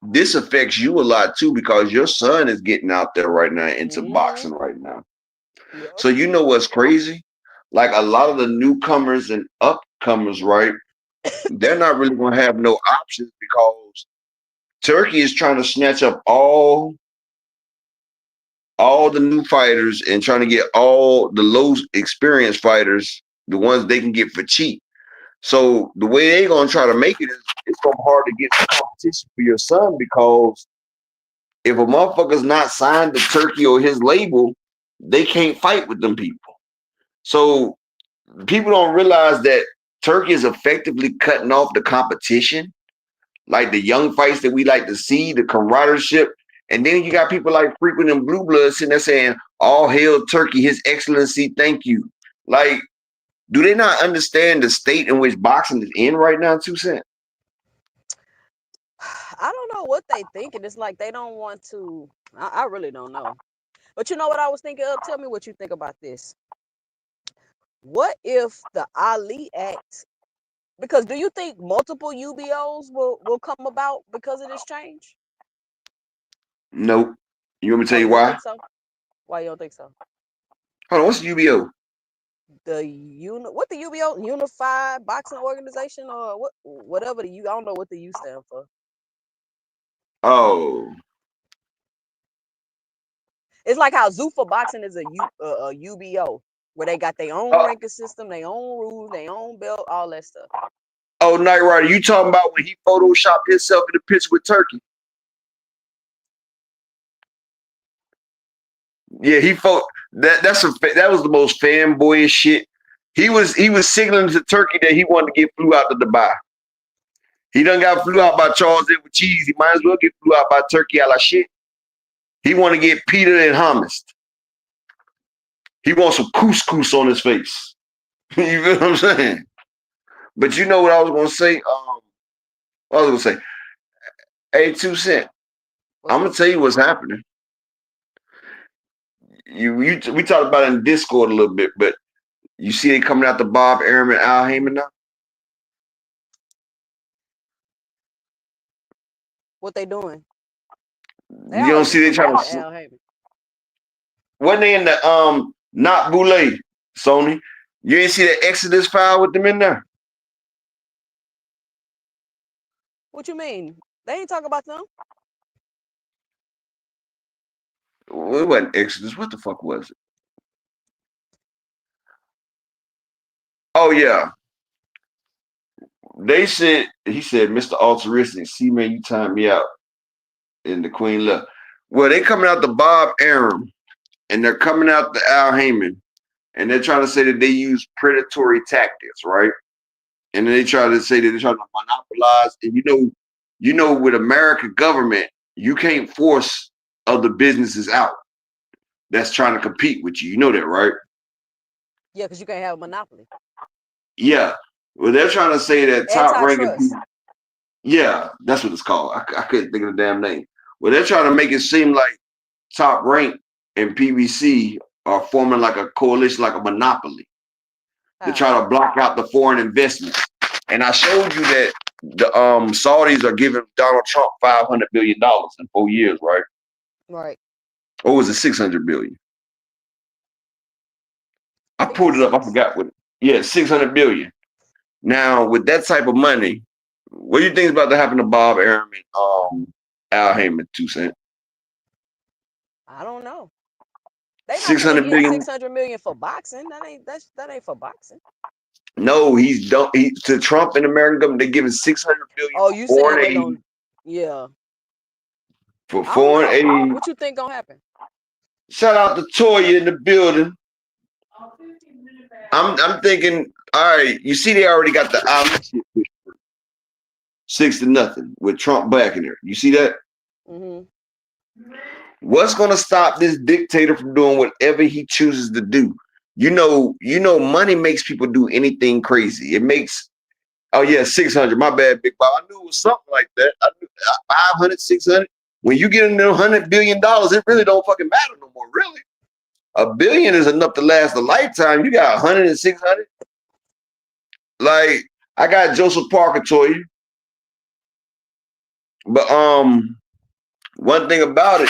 this affects you a lot too because your son is getting out there right now into boxing right now. Yep. So you know what's crazy? Like a lot of the newcomers and upcomers, right? They're not really gonna have no options because Turkey is trying to snatch up all the new fighters and trying to get all the low experienced fighters, the ones they can get for cheap. So the way they're gonna try to make it is it's gonna be hard to get the competition for your son because if a motherfucker's not signed to Turkey or his label, they can't fight with them people. So people don't realize that Turkey is effectively cutting off the competition, like the young fights that we like to see, the camaraderie. And then you got people like Frequent and Blue Blood sitting there saying, all hail Turkey, His Excellency, thank you. Like, do they not understand the state in which boxing is in right now, 2 Cent? I don't know what they thinking. It's like they don't want to. I really don't know. But you know what I was thinking of? Tell me what you think about this. What if the Ali Act, because do you think multiple UBOs will come about because of this change? Nope. You want me to tell you don't why? think so? Why you don't think so? Hold on, what's the UBO? What the UBO? Unified Boxing Organization or whatever I don't know what the U stand for. Oh. It's like how Zuffa Boxing is a UBO, where they got their own ranking system, their own rules, their own belt, all that stuff. Oh, Knight Rider, you talking about when he photoshopped himself in the picture with Turkey? Yeah, that was the most fanboyish shit. He was signaling to Turkey that he wanted to get flew out to Dubai. He done got flew out by Charles Edward Cheese. He might as well get flew out by Turkey a la shit. He want to get Peter and hummus. He wants some couscous on his face. You feel what I'm saying? But you know what I was gonna say? Hey, 2 Cent, I'm gonna tell you what's happening. We talked about it in Discord a little bit, but you see they coming out to Bob Arum and Al Heyman now? What they doing? You don't see they trying to. Wasn't they in the not Boule, Sony? You ain't see that Exodus file with them in there? What you mean? They ain't talking about them. Well, it wasn't Exodus. What the fuck was it? Oh yeah. He said, Mr. Altruistic, see man, you timed me out. And the Queen left. Well, they coming out to Bob Arum and they're coming out to Al Heyman, and they're trying to say that they use predatory tactics, right? And then they try to say that they're trying to monopolize. And you know, with American government, you can't force other businesses out that's trying to compete with you. You know that, right? Yeah, because you can't have a monopoly. Yeah. Well, they're trying to say that top ranking people. Yeah, that's what it's called. I couldn't think of the damn name. Well, they're trying to make it seem like Top Rank and PBC are forming like a coalition, like a monopoly, to try to block out the foreign investments. And I showed you that the Saudis are giving Donald Trump $500 billion in 4 years, right? Right. Or was it 600 billion? I pulled it up. I forgot what. Yeah, 600 billion. Now, with that type of money, what do you think is about to happen to Bob Arum and Al Heyman, 2 Cent? I don't know. They 600 billion. 600 million for boxing. That ain't for boxing. No, to Trump and American government, they're giving 600 billion. Oh, you said they don't. Yeah. For 480. What you think gonna happen? Shout out to Toya in the building. I'm thinking, all right, you see they already got the island 6-0 with Trump backing her. You see that? Mm-hmm. What's gonna stop this dictator from doing whatever he chooses to do? You know, money makes people do anything crazy. It makes 600. My bad, Big Bob. I knew it was something like that. I knew 500, 600. When you get into $100 billion, it really don't fucking matter no more, really. $1 billion is enough to last a lifetime. You got 100 and 600. Like, I got Joseph Parker to you. But one thing about it,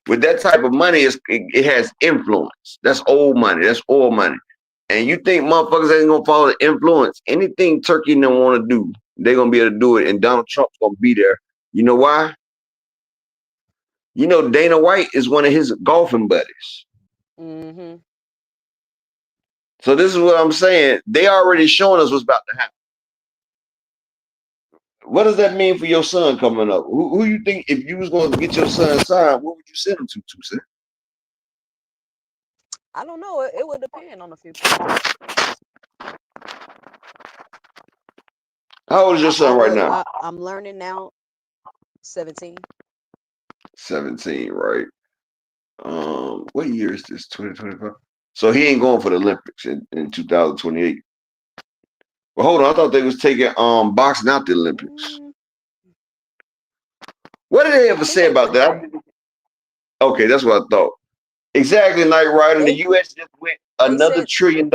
with that type of money, it has influence. That's old money. That's oil money. And you think motherfuckers ain't gonna follow the influence? Anything Turkey don't want to do, they're gonna be able to do it. And Donald Trump's gonna be there. You know why? You know, Dana White is one of his golfing buddies. Mm-hmm. So this is what I'm saying. They already showing us what's about to happen. What does that mean for your son coming up? Who you think, if you was going to get your son signed, what would you send him to, sir? I don't know. It would depend on the future. How old is your son right now? I'm learning now. 17. 17, right? What year is this? 2025. So he ain't going for the Olympics in 2028. Well, hold on. I thought they was taking boxing out the Olympics. What did they ever say about that? Okay, that's what I thought. Exactly, Knight Rider. The U.S. just went another $1 trillion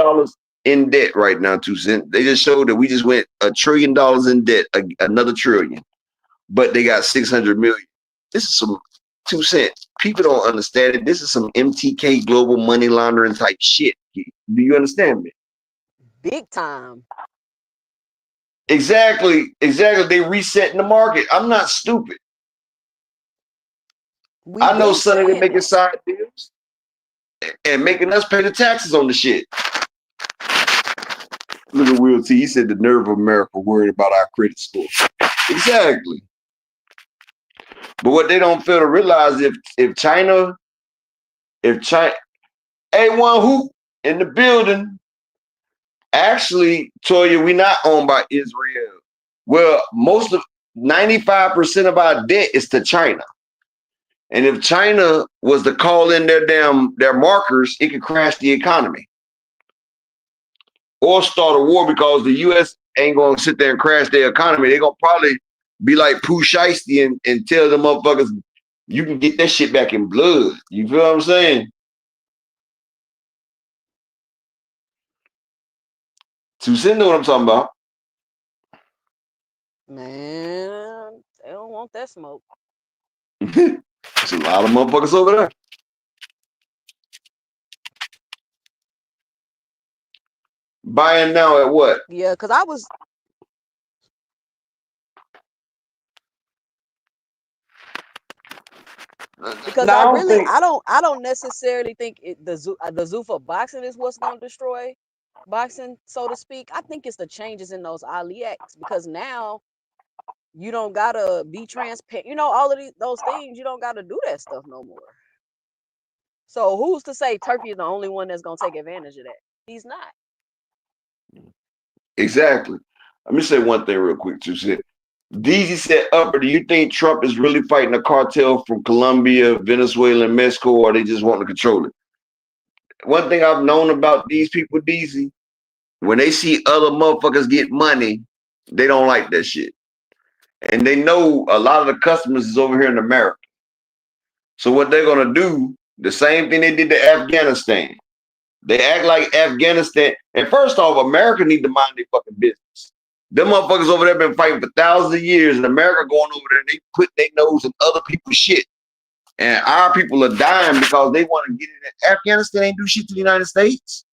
in debt right now, 2 Cent. They just showed that we just went $1 trillion in debt, another trillion. But they got 600 million. This is some 2 Cent. People don't understand it. This is some MTK global money laundering type shit. Do you understand me? Big time. Exactly. They resetting the market. I'm not stupid. I know some of them making side deals and making us pay the taxes on the shit. Look at Will T. He said the nerve of America worried about our credit score. Exactly. But what they don't fail to realize, if China, A1 Hoop in the building, actually, Toya, we not owned by Israel. Well, 95% of our debt is to China. And if China was to call in their markers, it could crash the economy or start a war, because the U.S. ain't gonna sit there and crash their economy. They're gonna probably be like Pooh Shiesty and tell them motherfuckers, you can get that shit back in blood. You feel what I'm saying? Tucson know what I'm talking about. Man, they don't want that smoke. There's a lot of motherfuckers over there. Buying now at what? Yeah, because I was. Because I don't necessarily think the Zuffa boxing is what's gonna destroy boxing, so to speak. I think it's the changes in those Ali acts, because now you don't gotta be transparent. You know, all of those things, you don't gotta do that stuff no more. So who's to say Turkey is the only one that's gonna take advantage of that? He's not. Exactly. Let me say one thing real quick, too. DZ said, Upper, do you think Trump is really fighting a cartel from Colombia, Venezuela, and Mexico, or they just want to control it? One thing I've known about these people, DZ, when they see other motherfuckers get money, they don't like that shit. And they know a lot of the customers is over here in America. So what they're going to do, the same thing they did to Afghanistan. They act like Afghanistan. And first off, America need to mind their fucking business. Them motherfuckers over there been fighting for thousands of years, and America going over there and they put their nose in other people's shit. And our people are dying because they want to get in. Afghanistan ain't do shit to the United States.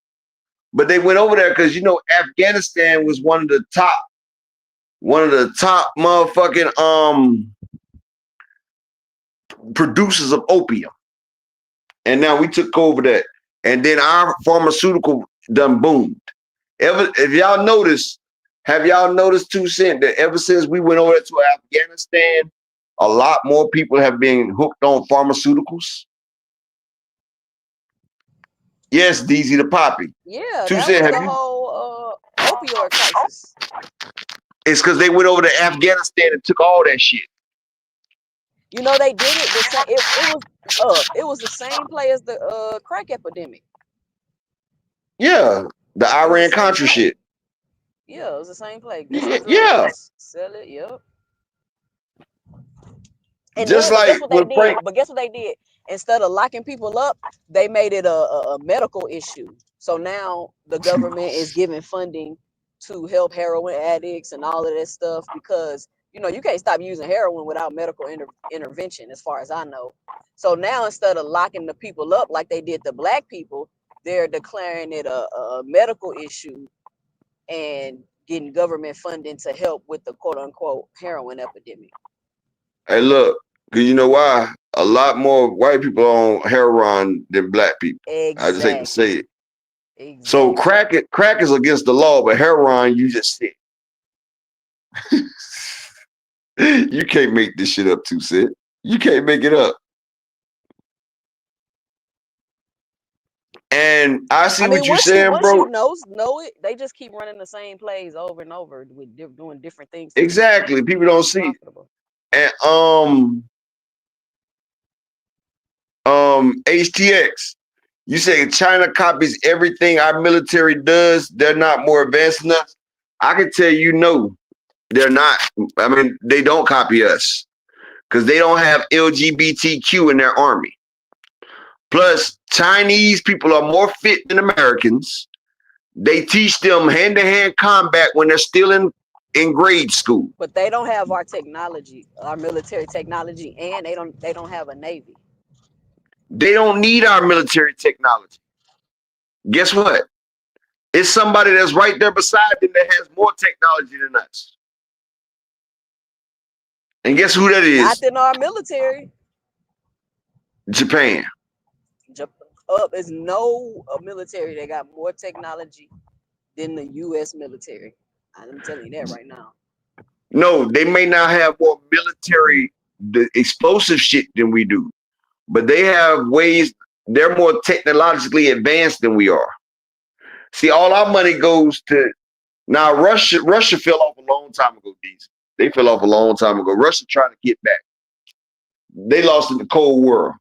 But they went over there because, you know, Afghanistan was one of the top motherfucking producers of opium. And now we took over that. And then our pharmaceutical done boomed. If y'all notice, have y'all noticed, Tucson, that ever since we went over there to Afghanistan, a lot more people have been hooked on pharmaceuticals? Yes, DZ the Poppy. Yeah, Tucson, that was the whole opioid crisis. It's because they went over to Afghanistan and took all that shit. You know, they did it. It was the same play as the crack epidemic. Yeah, the Iran-Contra shit. Yeah, it was the same play. Yeah. Sell it, yep. And just then, like guess what they did? But guess what they did? Instead of locking people up, they made it a medical issue. So now the government is giving funding to help heroin addicts and all of that stuff, because, you know, you can't stop using heroin without medical intervention, as far as I know. So now, instead of locking the people up like they did the black people, they're declaring it a medical issue and getting government funding to help with the quote unquote heroin epidemic. Hey, look, because you know why? A lot more white people on heroin than black people. Exactly. I just hate to say it. Exactly. So crack is against the law, but heroin, you just sit. You can't make this shit up, Tucson. You can't make it up. And I see what you're saying, bro. Once you know it, they just keep running the same plays over and over with doing different things. Exactly. People don't see it. And HTX, you say China copies everything our military does. They're not more advanced than us. I can tell you, no, they're not. I mean, they don't copy us because they don't have LGBTQ in their army. Plus, Chinese people are more fit than Americans. They teach them hand-to-hand combat when they're still in grade school. But they don't have our technology, our military technology, and they don't have a navy. They don't need our military technology. Guess what? It's somebody that's right there beside them that has more technology than us. And guess who that is? Not in our military. Japan. There's no military that got more technology than the U.S. military. I'm telling you that right now. No, they may not have more military, the explosive shit than we do, but they have ways. They're more technologically advanced than we are. See, all our money goes to now. Russia fell off a long time ago. They fell off a long time ago. Russia trying to get back. they lost in the Cold War.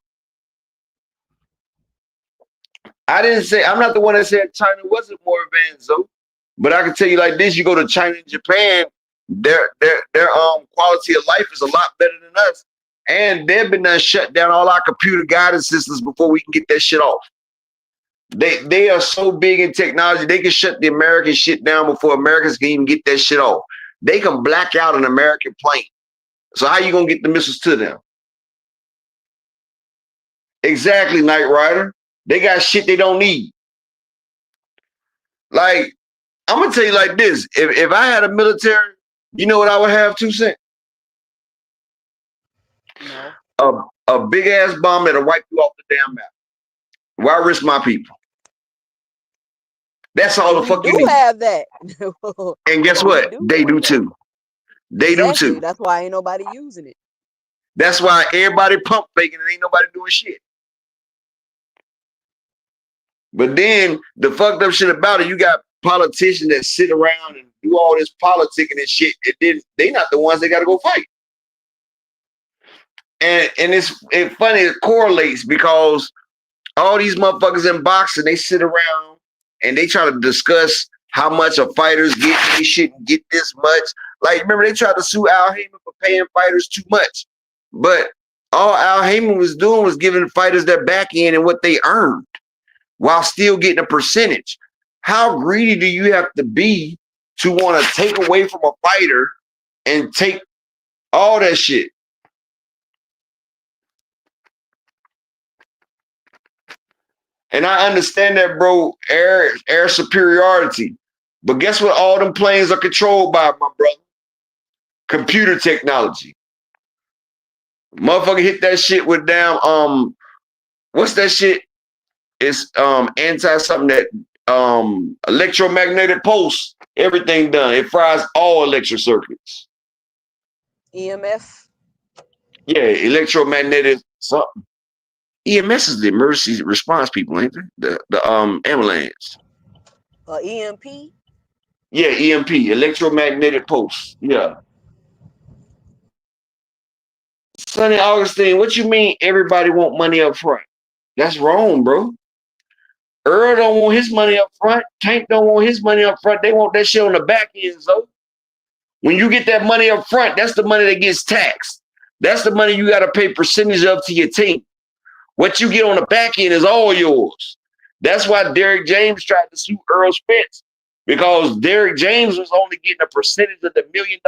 I didn't say, I'm not the one that said China wasn't more advanced though. But I can tell you like this, you go to China and Japan, their quality of life is a lot better than us. And they've been done shut down all our computer guidance systems before we can get that shit off. They are so big in technology, they can shut the American shit down before Americans can even get that shit off. They can black out an American plane. So how you gonna get the missiles to them? Exactly, Knight Rider. They got shit they don't need. Like, I'm gonna tell you like this. If I had a military, you know what I would have, 2 cents? No. A big ass bomb that'll wipe you off the damn map. Why risk my people? That's all the fuck you need. Have that. And guess what? They do too. They do too. That's why ain't nobody using it. That's why everybody pump faking and ain't nobody doing shit. But then the fucked up shit about it, you got politicians that sit around and do all this politicking and shit. They not the ones that got to go fight. And it's funny, it correlates because all these motherfuckers in boxing, they sit around and they try to discuss how much a fighters get. They shouldn't get this much. Like, remember, they tried to sue Al Heyman for paying fighters too much. But all Al Heyman was doing was giving fighters their back end and what they earned while still getting a percentage. How greedy do you have to be to want to take away from a fighter and take all that shit? And I understand that, bro, air superiority. But guess what all them planes are controlled by, my brother? Computer technology. Motherfucker hit that shit with damn, what's that shit? It's anti something that electromagnetic pulse, everything done. It fries all electric circuits. EMF? Yeah, electromagnetic something. EMS is the emergency response people, ain't they? The ambulance. EMP? Yeah, EMP, electromagnetic pulse. Yeah. Sonny Augustine, what you mean everybody want money up front? That's wrong, bro. Earl don't want his money up front. Tank don't want his money up front. They want that shit on the back end, so. When you get that money up front, that's the money that gets taxed. That's the money you got to pay percentage of to your team. What you get on the back end is all yours. That's why Derrick James tried to sue Earl Spence, because Derrick James was only getting a percentage of the $1 million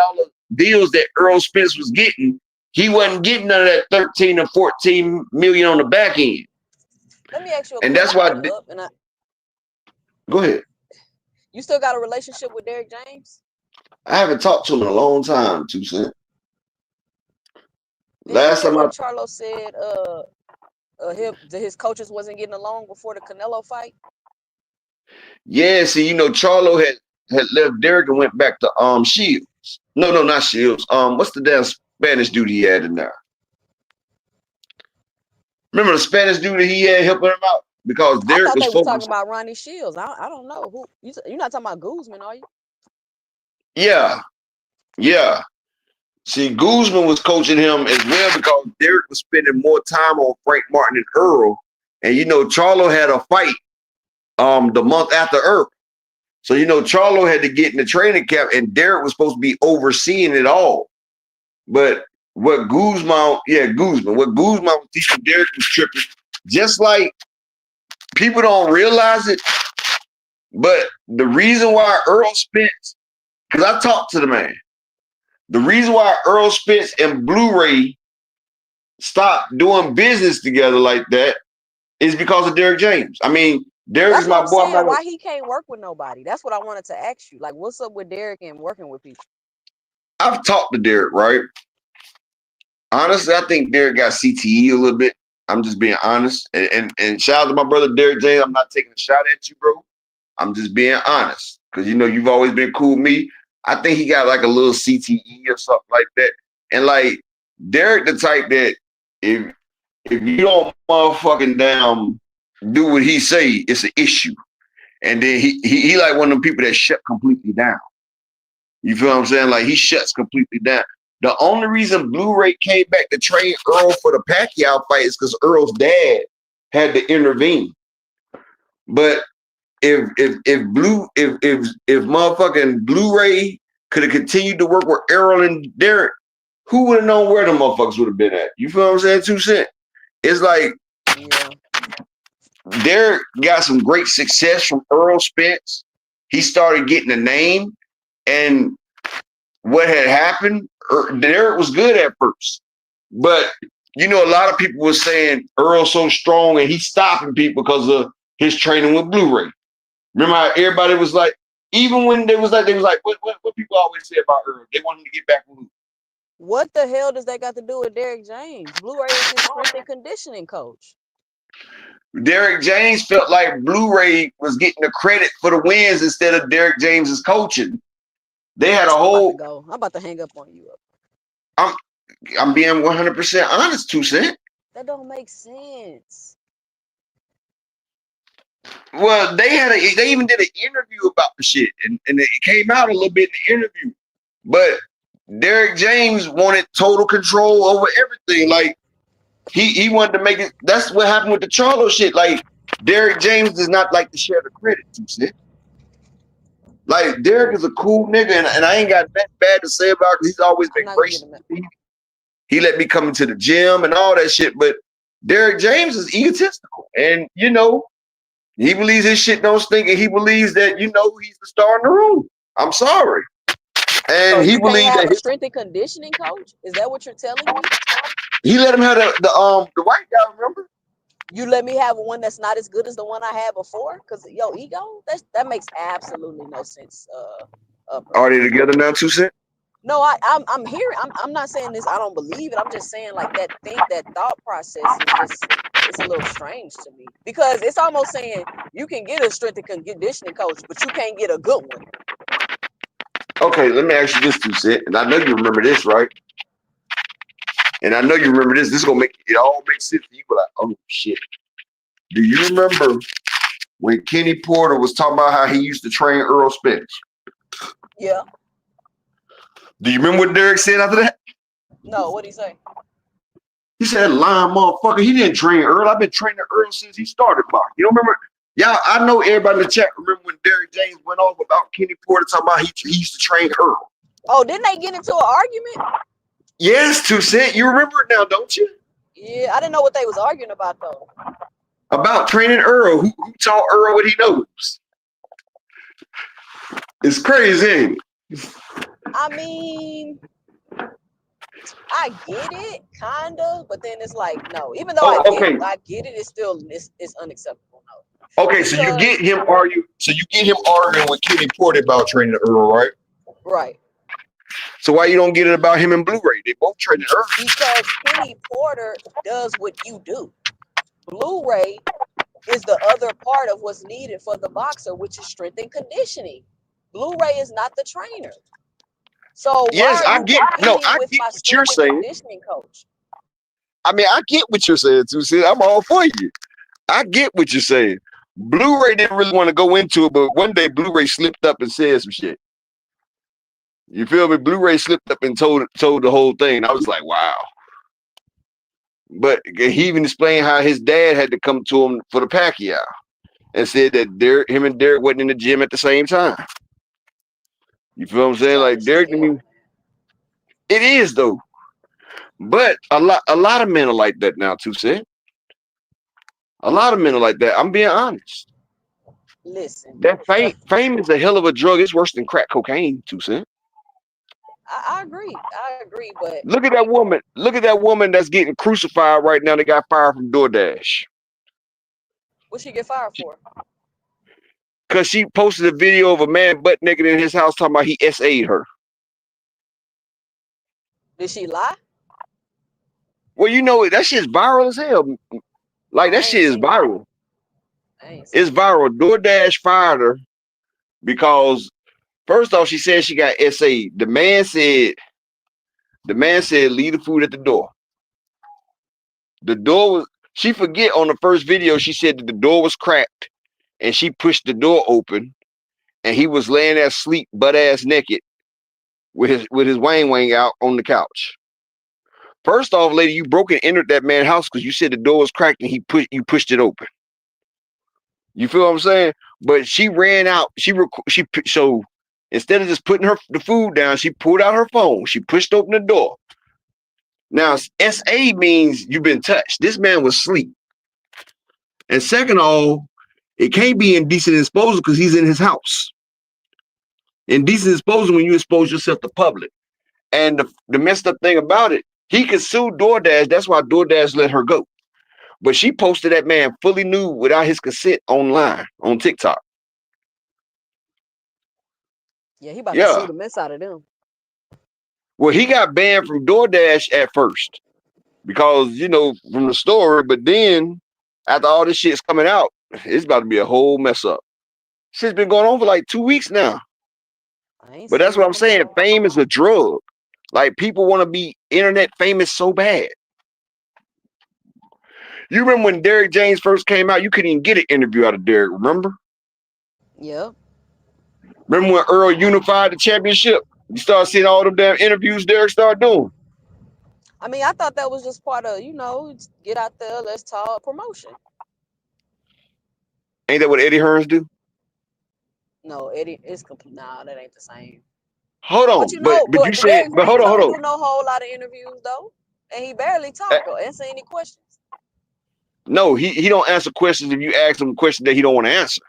deals that Earl Spence was getting. He wasn't getting none of that 13 or 14 million on the back end. Let me ask you and that's why. Go ahead. You still got a relationship with Derrick James? I haven't talked to him in a long time, 2 cents. Last time Charlo said his coaches wasn't getting along before the Canelo fight. Yeah, see, Charlo had left Derrick and went back to Shields. No, not Shields. What's the damn Spanish dude he had in there? Remember the Spanish dude that he had helping him out? Because Derrick was talking about Ronnie Shields. I don't know who. You're not talking about Guzman, are you? Yeah. See, Guzman was coaching him as well because Derrick was spending more time on Frank Martin and Earl. And Charlo had a fight the month after Earl. So Charlo had to get in the training camp and Derrick was supposed to be overseeing it all. But what Guzman was teaching Derrick was tripping. Just like people don't realize it, but the reason why Earl Spence, because I talked to the man, the reason why Earl Spence and Blu-ray stopped doing business together like that is because of Derrick James. I mean, Derrick is my boy. Why he can't work with nobody? That's what I wanted to ask you. Like, what's up with Derrick and working with people? I've talked to Derrick, right? Honestly, I think Derrick got CTE a little bit. I'm just being honest. And shout out to my brother Derrick James. I'm not taking a shot at you, bro. I'm just being honest. Because you've always been cool with me. I think he got like a little CTE or something like that. And like Derrick, the type that if you don't motherfucking damn do what he say, it's an issue. And then he like one of them people that shut completely down. You feel what I'm saying? Like he shuts completely down. The only reason Blu-ray came back to train Earl for the Pacquiao fight is because Earl's dad had to intervene. But if motherfucking Blu-ray could have continued to work with Errol and Derek, who would have known where the motherfuckers would have been at? You feel what I'm saying? 2 Cent. It's like Derek got some great success from Earl Spence. He started getting a name, and what had happened, Derek was good at first, but you know, a lot of people were saying Earl's so strong and he's stopping people because of his training with Blu-ray. Remember how everybody was like, even when they was like, what people always say about Earl? They want him to get back with who? What the hell does that got to do with Derek James? Blu-ray is his strength and conditioning coach. Derek James felt like Blu-ray was getting the credit for the wins instead of Derek James's coaching. They had a whole. I'm about to hang up on you. I'm being 100% honest, 2 Cent. That don't make sense. Well, they even did an interview about the shit, and it came out a little bit in the interview. But Derek James wanted total control over everything. Like he wanted to make it. That's what happened with the Charlo shit. Like Derek James does not like to share the credit, 2 Cent. Like Derek is a cool nigga, and I ain't got that bad to say about it because he's always been gracious. He let me come into the gym and all that shit. But Derek James is egotistical, and you know, he believes his shit don't stink, and he believes that he's the star in the room. I'm sorry, and so he believes that his strength and conditioning coach. Is that what you're telling me? He let him have the white guy. Remember? You let me have one that's not as good as the one I had before? Because ego, that makes absolutely no sense. Are they together now, 2 Cent? No, I'm hearing. I'm not saying this. I don't believe it. I'm just saying like that thought process is just it's a little strange to me because it's almost saying you can get a strength and conditioning coach, but you can't get a good one. Okay, let me ask you this, 2 Cent, and I know you remember this, right? And I know you remember this. This is gonna make it all make sense to you. But like, oh shit! Do you remember when Kenny Porter was talking about how he used to train Earl Spence? Yeah. Do you remember what Derek said after that? No. What did he say? He said, "Lying motherfucker. He didn't train Earl. I've been training Earl since he started boxing." You don't remember? Y'all, I know everybody in the chat remember when Derek James went off about Kenny Porter talking about he used to train Earl. Oh, didn't they get into an argument? Yes, 2 Cent. You remember it now, don't you? Yeah, I didn't know what they was arguing about though. About training Earl. Who taught Earl what he knows? It's crazy, ain't it? I mean, I get it, kinda, but then it's like no. Even though I get it, it's still it's unacceptable. No. Okay, so you get him arguing. So you get him arguing with Kenny Porter about training Earl, right? Right. So why you don't get it about him and Blu-ray? They both traded Earl. Because Kenny Porter does what you do. Blu-ray is the other part of what's needed for the boxer, which is strength and conditioning. Blu-ray is not the trainer. So yes, I get what you're saying. Coach? I mean, I get what you're saying too. See, I'm all for you. I get what you're saying. Blu-ray didn't really want to go into it, but one day Blu-ray slipped up and said some shit. You feel me? Blu-ray slipped up and told the whole thing. I was like, wow. But he even explained how his dad had to come to him for the Pacquiao and said that him and Derek wasn't in the gym at the same time. You feel what I'm saying? Like Derek, it is though. But a lot of men are like that now, 2 Cent. A lot of men are like that. I'm being honest. Listen. That fame is a hell of a drug. It's worse than crack cocaine, 2 Cent. I agree, but look at that woman. Look at that woman that's getting crucified right now. They got fired from DoorDash. What'd she get fired for? Because she posted a video of a man butt naked in his house talking about he SA'd her. Did she lie? Well, you know, that shit's viral as hell. Like, that shit is viral. It's viral. DoorDash fired her because first off, she said she got SA'd. The man said, leave the food at the door. The door was, she forget on the first video, she said that the door was cracked and she pushed the door open and he was laying there asleep, butt ass naked with his wang out on the couch. First off, lady, you broke and entered that man's house because you said the door was cracked and you pushed it open. You feel what I'm saying? But she ran out. So instead of just putting the food down, she pulled out her phone. She pushed open the door. Now, SA means you've been touched. This man was asleep. And second of all, it can't be indecent exposure because he's in his house. Indecent exposure when you expose yourself to public. And the messed up thing about it, he could sue DoorDash. That's why DoorDash let her go. But she posted that man fully nude without his consent online on TikTok. Yeah, he about to sue the mess out of them. Well, he got banned from DoorDash at first because, you know, from the story. But then after all this shit's coming out, it's about to be a whole mess up. Shit's been going on for like 2 weeks now. But that's what I'm saying. Fame is a drug. Like, people want to be internet famous so bad. You remember when Derrick James first came out, you couldn't even get an interview out of Derrick, remember? Yeah. Remember when Earl unified the championship? You start seeing all them damn interviews Derrick started doing. I mean, I thought that was just part of, you know, get out there, let's talk promotion. Ain't that what Eddie Hearns do? No, Eddie is complete. Nah, that ain't the same. Hold on, but you said, but hold on. He don't do no whole lot of interviews though, and he barely talk or answer any questions. No, he don't answer questions if you ask him questions that he don't want to answer.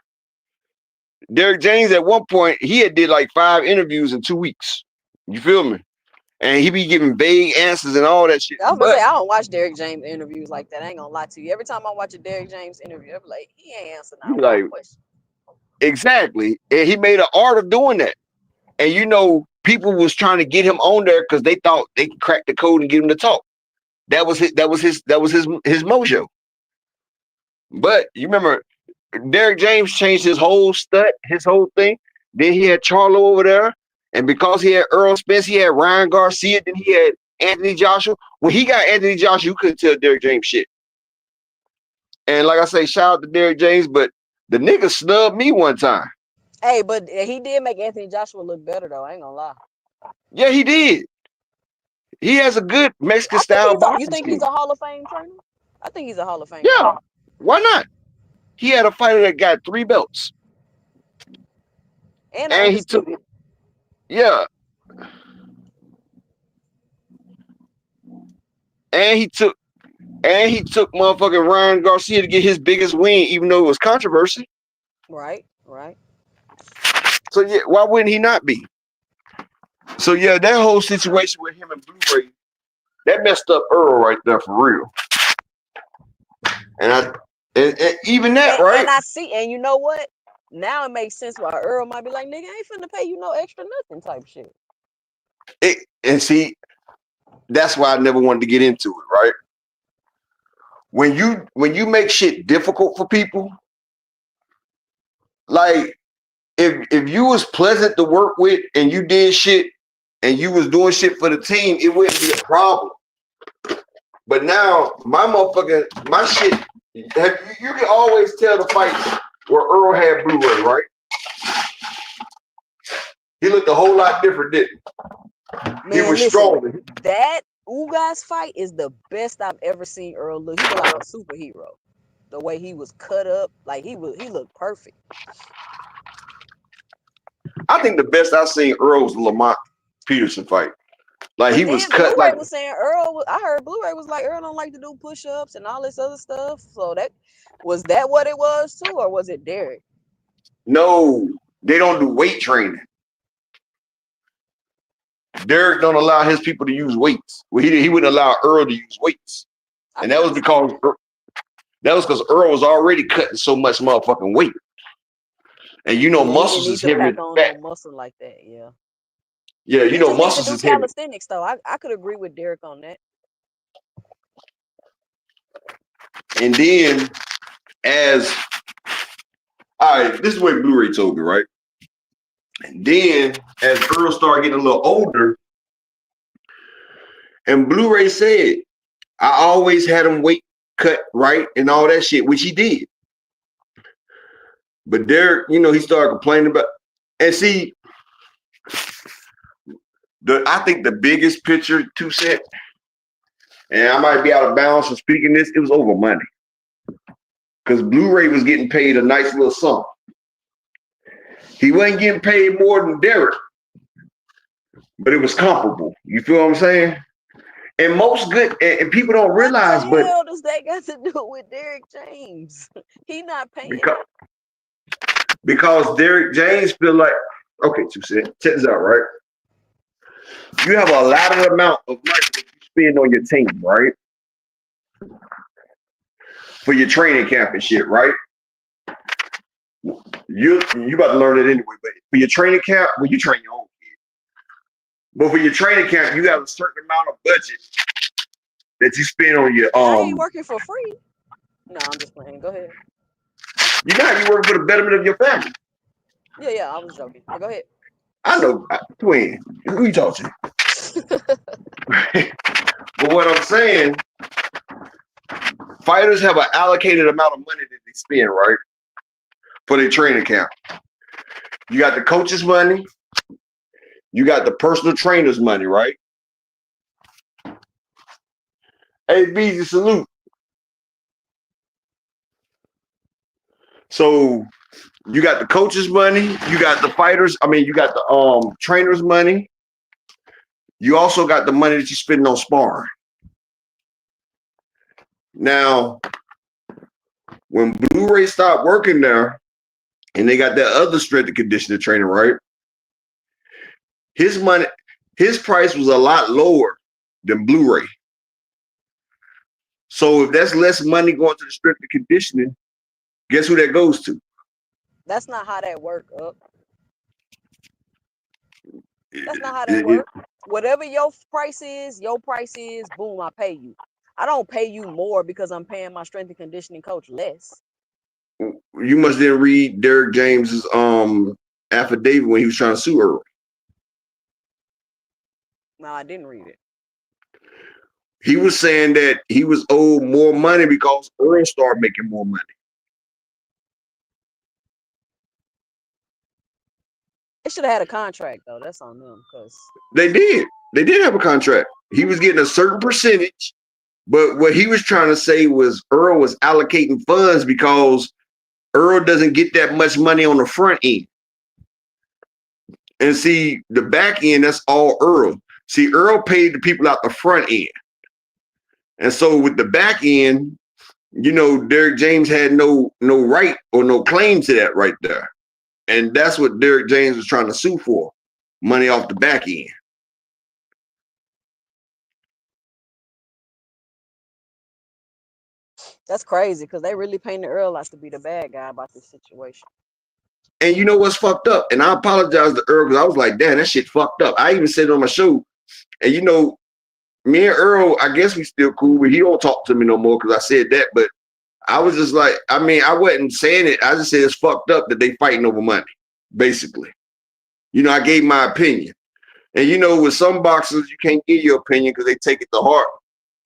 Derrick James at one point he had did like 5 interviews in 2 weeks. You feel me? And he be giving vague answers and all that shit. I was gonna say I don't watch Derrick James interviews like that. I ain't gonna lie to you. Every time I watch a Derrick James interview, I'm like, he ain't answering no question. Exactly, and he made an art of doing that. And you know, people was trying to get him on there because they thought they could crack the code and get him to talk. That was his mojo. But you remember, Derrick James changed his whole his whole thing. Then he had Charlo over there, and because he had Earl Spence, he had Ryan Garcia. Then he had Anthony Joshua. When he got Anthony Joshua, you couldn't tell Derrick James shit. And like I say, shout out to Derrick James, but the nigga snubbed me one time. Hey, but he did make Anthony Joshua look better, though. I ain't gonna lie. Yeah, he did. He has a good Mexican style boxing. You think he's a Hall of Fame trainer? I think he's a Hall of Fame. Yeah, trainer. Why not? He had a fighter that got 3 belts, and he took it. Yeah, and he took motherfucking Ryan Garcia to get his biggest win, even though it was controversy. Right. So yeah, why wouldn't he not be? So yeah, that whole situation with him and Blu-ray, that messed up Earl right there for real. And even that, right? And I see, and you know what? Now it makes sense why Earl might be like, nigga, I ain't finna pay you no extra nothing type shit. And see, that's why I never wanted to get into it, right? When you make shit difficult for people, like if you was pleasant to work with and you did shit and you was doing shit for the team, it wouldn't be a problem. But now my shit, you can always tell the fights where Earl had Blu-ray, right? He looked a whole lot different, didn't he? Man, he was stronger. That Ugas fight is the best I've ever seen Earl look. He was like a superhero. The way he was cut up, like he looked perfect. I think the best I've seen Earl was the Lamont Peterson fight. Like he was cut. Blu-ray like was saying Earl. I heard Blu-ray was like Earl don't like to do push-ups and all this other stuff. So that what it was too, or was it Derrick? No, they don't do weight training. Derrick don't allow his people to use weights. Well, he wouldn't allow Earl to use weights, and that was because Earl was already cutting so much motherfucking weight. And you know, muscles is heavy and fat. Muscle like that, yeah. Yeah, you know, muscles is heavy. Calisthenics, though, I could agree with Derrick on that. And then, all right, this is what Blu-ray told me, right? And then, as Earl started getting a little older, and Blu-ray said, I always had him weight cut right and all that shit, which he did. But Derrick, you know, he started complaining about, and see, I think the biggest picture, 2 Cent, and I might be out of bounds for speaking this, it was over money. Because Blu-ray was getting paid a nice little sum. He wasn't getting paid more than Derek, but it was comparable. You feel what I'm saying? And most good, and people don't realize, what the hell but does that got to do with Derek James? He not paying. Because Derek James feel like, okay, 2 Cent, check this out, right? You have a lot of amount of money that you spend on your team, right? For your training camp and shit, right? You about to learn it anyway, but for your training camp, well, you train your own kid. But for your training camp, you have a certain amount of budget that you spend on your I ain't working for free. No, I'm just playing. Go ahead. You working for the betterment of your family. Yeah, I was joking. Go ahead. I know, twin. Who you talking to? But what I'm saying, fighters have an allocated amount of money that they spend, right? For their training camp. You got the coach's money. You got the personal trainer's money, right? Hey, BZ, salute. So you got the coach's money. You got the fighters. You got the trainer's money. You also got the money that you spend on sparring. Now, when Blu-ray stopped working there, and they got that other strength and conditioning trainer, right? His price was a lot lower than Blu-ray. So if that's less money going to the strength and conditioning, guess who that goes to? That's not how that works, up. That's not how that works. Whatever your price is, boom, I pay you. I don't pay you more because I'm paying my strength and conditioning coach less. You must then read Derek James's affidavit when he was trying to sue Earl. No, I didn't read it. He was saying that he was owed more money because Earl started making more money. They should have had a contract though. That's on them, because they did. They did have a contract. He was getting a certain percentage, but what he was trying to say was Earl was allocating funds because Earl doesn't get that much money on the front end. And see, the back end, that's all Earl. See, Earl paid the people out the front end. And so with the back end, Derek James had no right or no claim to that right there. And that's what Derek James was trying to sue for, money off the back end. That's crazy because they really painted Earl out to be the bad guy about this situation. And you know what's fucked up? And I apologize to Earl because I was like, damn, that shit fucked up. I even said it on my show. And me and Earl, I guess we still cool, but he don't talk to me no more because I said that. But I was just like, I wasn't saying it. I just said it's fucked up that they fighting over money, basically. I gave my opinion. And with some boxers, you can't give your opinion because they take it to heart.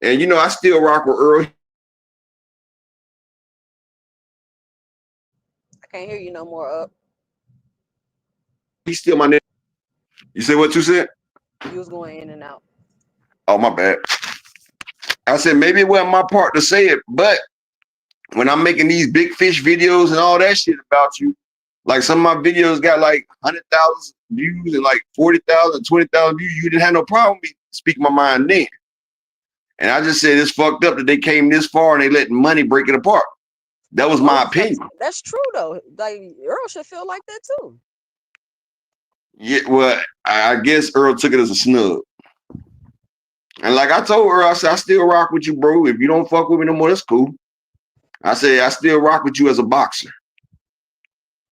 And I still rock with Earl. I can't hear you no more, up. He's still my nigga. You say what, 2 Cent? You was going in and out. Oh, my bad. I said maybe it wasn't my part to say it, but when I'm making these big fish videos and all that shit about you, like some of my videos got like 100,000 views and like 40,000, 20,000 views, you didn't have no problem with me speaking my mind then. And I just said it's fucked up that they came this far and they letting money break it apart. That was my opinion. That's true though. Like Earl should feel like that too. Yeah, well, I guess Earl took it as a snub. And like I told Earl, I said, I still rock with you, bro. If you don't fuck with me no more, that's cool. I said, I still rock with you as a boxer.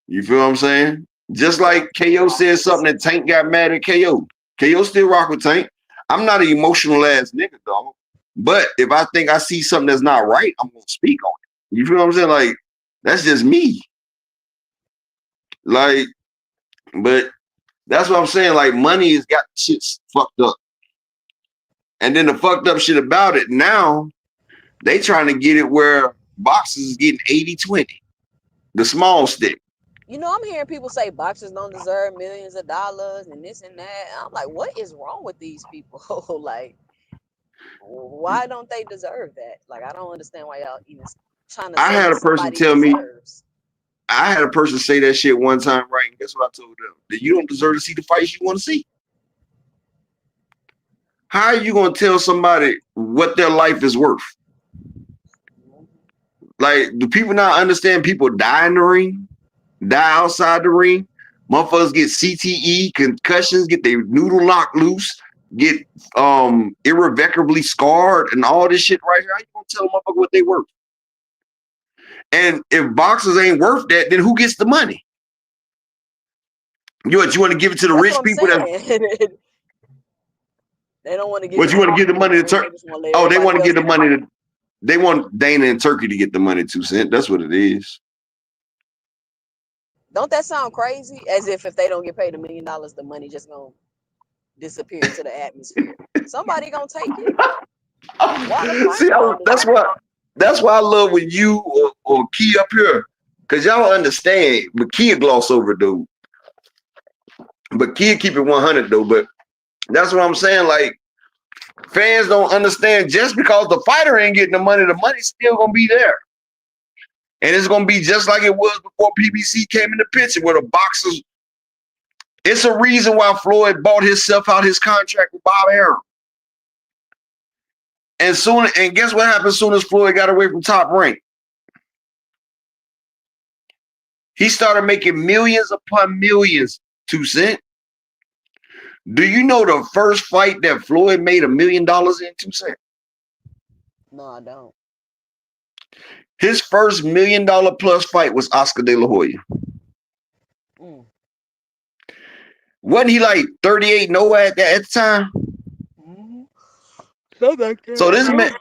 You feel what I'm saying? Just like KO said something that Tank got mad at KO. KO still rock with Tank. I'm not an emotional ass nigga, dog. But if I think I see something that's not right, I'm going to speak on it. You feel what I'm saying? Like, that's just me. Like, but that's what I'm saying. Like, money has got shit fucked up. And then the fucked up shit about it, now they trying to get it where boxers is getting 80-20, the small stick. I'm hearing people say boxers don't deserve millions of dollars and this and that. I'm like, what is wrong with these people? Like, why don't they deserve that? Like, I don't understand why y'all even trying to I say had that a person somebody tell me, deserves. I had a person say that shit one time, right? And guess what I told them? That you don't deserve to see the fights you want to see. How are you going to tell somebody what their life is worth? Like, do people not understand people die in the ring, die outside the ring? Motherfuckers get CTE, concussions, get their noodle knocked loose, get irrevocably scarred, and all this shit right here. How you gonna tell a motherfucker what they worth? And if boxers ain't worth that, then who gets the money? You want to give it to the rich people that they don't want to give. What you want to give the money to Turkey? Oh, they want to give the money to. They want Dana and Turkey to get the money 2 cents. That's what it is. Don't that sound crazy? As if they don't get paid $1 million, the money just gonna disappear into the atmosphere. Somebody gonna take it. See, that's why I love when you or Key up here, because y'all understand. But Key gloss over, dude. But Key keep it 100 though. But that's what I'm saying. Like, fans don't understand, just because the fighter ain't getting the money's still gonna be there. And it's gonna be just like it was before PBC came in the picture, where the boxers. It's a reason why Floyd bought himself out his contract with Bob Arum. And guess what happened as soon as Floyd got away from Top Rank? He started making millions upon millions, 2 cents. Do you know the first fight that Floyd made $1 million in, 2 cents? No, I don't. His first $1 million plus fight was Oscar De La Hoya. Wasn't he like 38-0 at the time? So this man.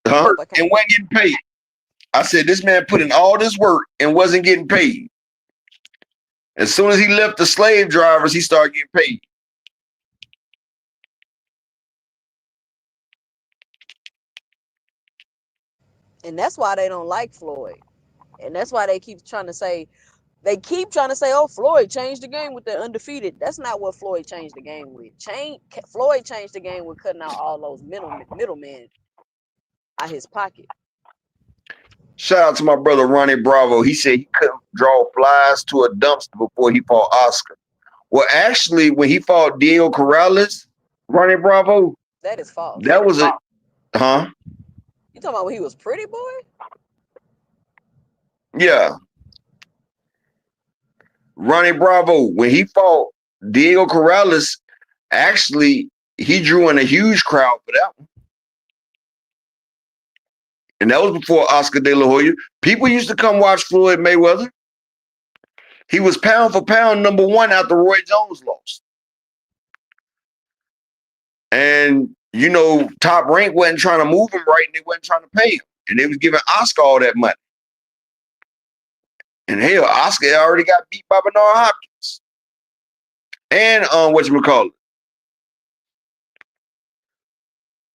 And wasn't getting paid. I said, this man put in all this work and wasn't getting paid. As soon as he left the slave drivers, he started getting paid. And that's why they don't like Floyd. And that's why they keep trying to say, oh, Floyd changed the game with the undefeated. That's not what Floyd changed the game with. Floyd changed the game with cutting out all those middlemen out his pocket. Shout out to my brother Ronnie Bravo. He said he couldn't draw flies to a dumpster before he fought Oscar. Well, actually, when he fought Diego Corrales, Ronnie Bravo. That is false. That was a, huh? You talking about when he was Pretty Boy? Yeah. Ronnie Bravo, when he fought Diego Corrales, actually, he drew in a huge crowd for that one. And that was before Oscar De La Hoya. People used to come watch Floyd Mayweather. He was pound for pound #1 after Roy Jones lost. And, Top Rank wasn't trying to move him right, and they wasn't trying to pay him. And they was giving Oscar all that money. And hell, Oscar already got beat by Bernard Hopkins. And whatchamacallit.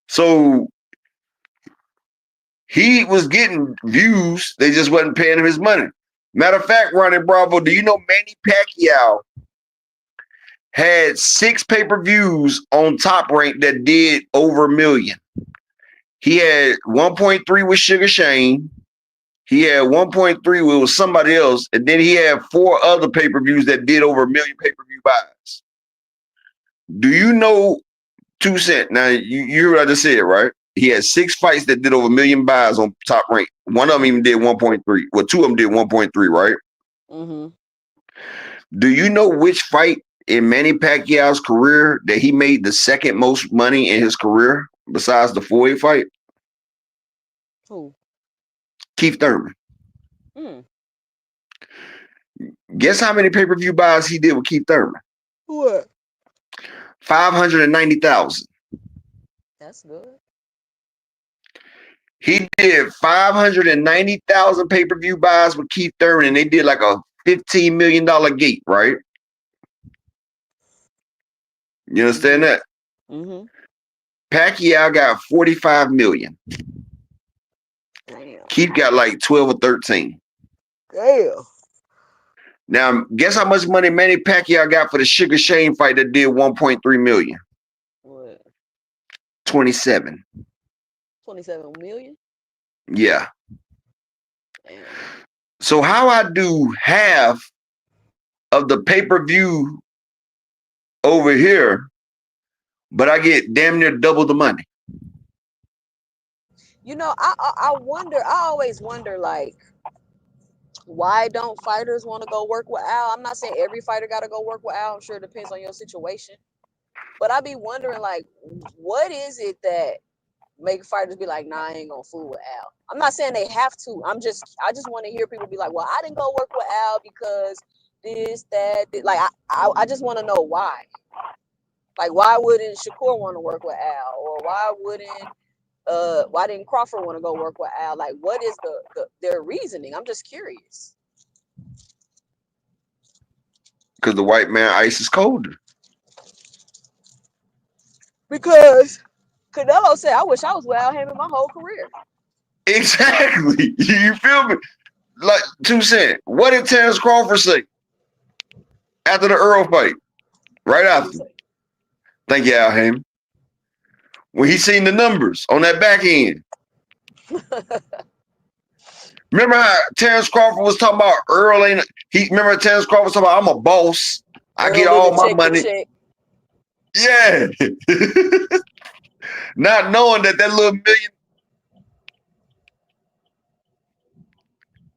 So he was getting views, they just wasn't paying him his money. Matter of fact, Ronnie Bravo, do you know Manny Pacquiao had 6 pay-per-views on Top Rank that did over $1 million? He had 1.3 with Sugar Shane. He had 1.3 with somebody else. And then he had 4 other pay-per-views that did over $1 million pay-per-view buys. Do you know 2 cents? Now, you heard what I just said, right? He had 6 fights that did over $1 million buys on Top Rank. One of them even did 1.3. Well, 2 of them did 1.3, right? Mm-hmm. Do you know which fight in Manny Pacquiao's career that he made the second most money in his career besides the Floyd fight? Who? Keith Thurman. Guess how many pay-per-view buys he did with Keith Thurman? What? 590,000. That's good. He did 590,000 pay-per-view buys with Keith Thurman, and they did like a $15 million gate, right? You understand that? Mm-hmm. Pacquiao got 45 million. Damn. Keith got like 12 or 13. Damn. Now, guess how much money Manny Pacquiao got for the Sugar Shane fight that did 1.3 million? What? 27. 27 million? Yeah. Damn. So how I do half of the pay-per-view over here, but I get damn near double the money. You know, I wonder, I always wonder, like, why don't fighters want to go work with Al? I'm not saying every fighter got to go work with Al. I'm sure it depends on your situation. But I be wondering, like, what is it that make fighters be like, nah, I ain't gonna fool with Al? I'm not saying they have to. I just want to hear people be like, well, I didn't go work with Al because this, that. Like, I just want to know why. Like, why wouldn't Shakur want to work with Al? Or why didn't Crawford want to go work with Al? Like, what is their reasoning? I'm just curious. Because the white man ice is colder. Because Canelo said, I wish I was with Al Haymon my whole career. Exactly. You feel me? Like, 2 Cent. What did Terrence Crawford say after the Earl fight? Right after. Thank you, Al Haymon. When he seen the numbers on that back end. Remember how Terrence Crawford was talking about Earl ain't remember Terrence Crawford was talking about, I'm a boss. I get all my money. Yeah. Not knowing that little million.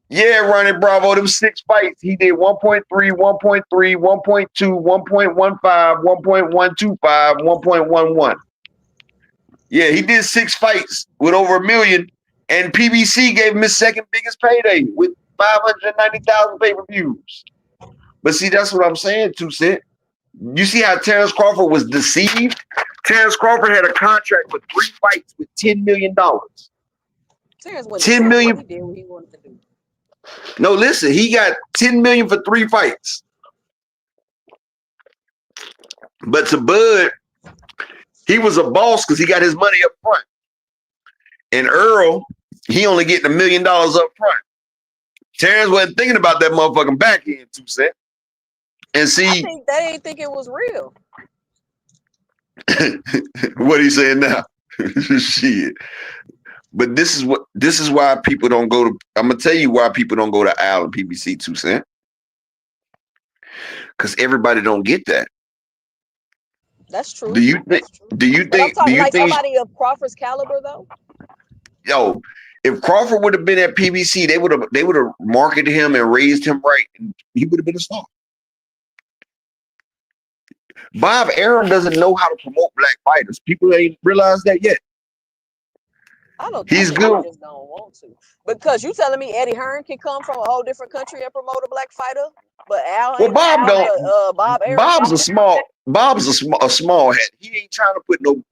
Yeah, Ronnie Bravo, them 6 fights. He did 1.3, 1.3, 1.2, 1.15, 1.125, 1.11. Yeah, he did 6 fights with over $1 million, and PBC gave him his second biggest payday with 590,000 pay-per-views. But see, that's what I'm saying, 2 Cent. You see how Terrence Crawford was deceived? Terrence Crawford had a contract for 3 fights with $10 million. Terrence went $10 million. He did what he wanted to do. No, listen, he got $10 million for 3 fights. But to Bud, he was a boss because he got his money up front. And Earl, he only getting $1 million up front. Terrence wasn't thinking about that motherfucking back end, 2 Cent. And see, I think they didn't think it was real. what he saying now? Shit. But this is why people don't go to. I'm gonna tell you why people don't go to Al and PBC, 2 Cent. Because everybody don't get that. That's true. Do you think? Do you think? I'm talking like think somebody of Crawford's caliber, though? Yo, if Crawford would have been at PBC, they would have marketed him and raised him right, and he would have been a star. Bob Arum doesn't know how to promote black fighters. People ain't realized that yet. I don't. He's good. I just don't want to, because you telling me Eddie Hearn can come from a whole different country and promote a black fighter, but Al. Well, Bob Al, don't. Bob Arum Bob's a small hat. He ain't trying to put no.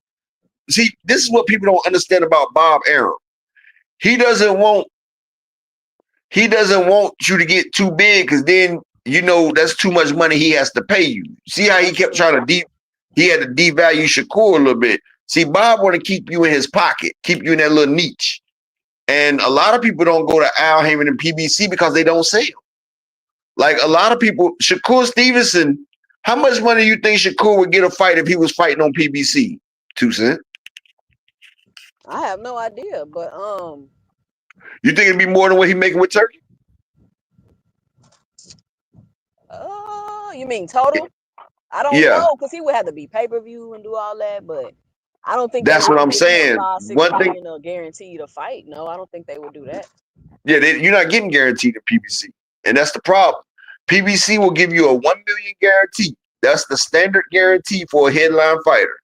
See, this is what people don't understand about Bob Arum. He doesn't want you to get too big, because then that's too much money he has to pay you. See how he kept trying to he had to devalue Shakur a little bit. See, Bob want to keep you in his pocket, keep you in that little niche. And a lot of people don't go to Al Haymon and PBC because they don't sell. Like a lot of people, Shakur Stevenson, how much money do you think Shakur would get a fight if he was fighting on PBC? 2 Cent? I have no idea, but you think it'd be more than what he making with Turkey? You mean total? I don't know, because he would have to be pay-per-view and do all that, but I don't think that's what I'm saying. One thing, guaranteed a fight. No, I don't think they would do that. Yeah, you're not getting guaranteed at PBC, and that's the problem. PBC will give you a $1 million guarantee. That's the standard guarantee for a headline fighter,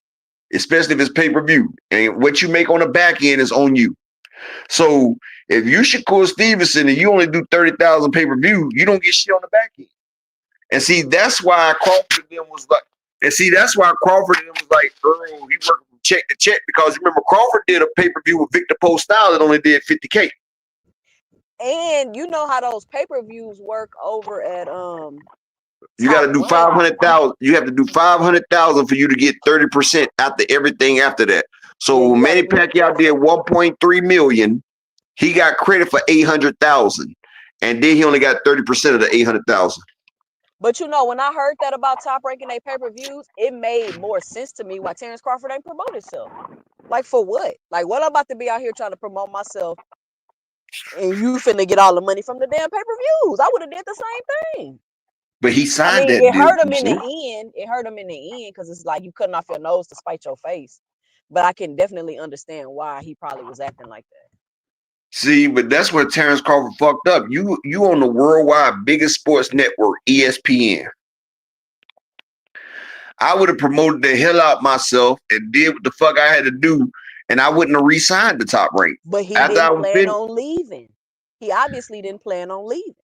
especially if it's pay-per-view. And what you make on the back end is on you. So if you Shakur Stevenson and you only do 30,000 pay-per-view, you don't get shit on the back end. And see, that's why Crawford and them was like, Earl, he worked from check to check, because remember Crawford did a pay-per-view with Victor Postile that only did 50K. And you know how those pay-per-views work over at you got to do 500,000. You have to do 500,000 for you to get 30% after everything after that. So Manny Pacquiao did 1.3 million. He got credit for 800,000, and then he only got 30% of the 800,000. But you know, when I heard that about Top Rank and their pay-per-views, it made more sense to me why Terrence Crawford ain't promote himself. Like, for what? Like, what I'm about to be out here trying to promote myself, and you finna get all the money from the damn pay-per-views? I would have did the same thing. But he signed that it deal. hurt him in the end. It hurt him in the end because it's like you cutting off your nose to spite your face. But I can definitely understand why he probably was acting like that. See, but that's where Terrence Crawford fucked up. You on the worldwide biggest sports network, ESPN. I would have promoted the hell out myself and did what the fuck I had to do, and I wouldn't have re-signed the Top Rank. But he didn't plan on leaving. He obviously didn't plan on leaving.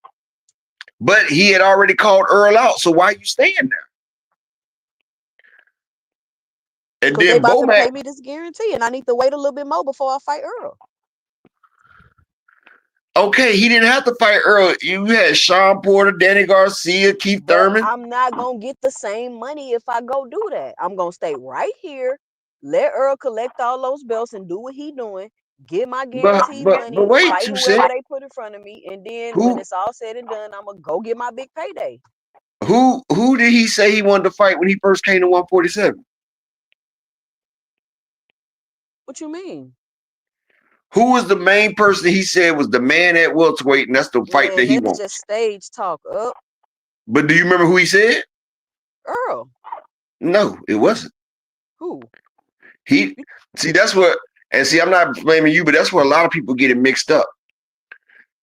But he had already called Earl out, so why are you staying there? And then they about to pay me this guarantee, and I need to wait a little bit more before I fight Earl. Okay, he didn't have to fight Earl. You had Sean Porter, Danny Garcia, Keith Thurman. I'm not going to get the same money if I go do that. I'm going to stay right here, let Earl collect all those belts and do what he doing, get my guaranteed money, but wait, fight you whoever said, they put in front of me, and then when it's all said and done, I'm going to go get my big payday. Who did he say he wanted to fight when he first came to 147? What you mean? Who was the main person he said was the man at welterweight, and that's the fight that he wants? Just stage talk up. But do you remember who he said? Earl. No, it wasn't. Who? That's what, and see, I'm not blaming you, but that's where a lot of people get it mixed up.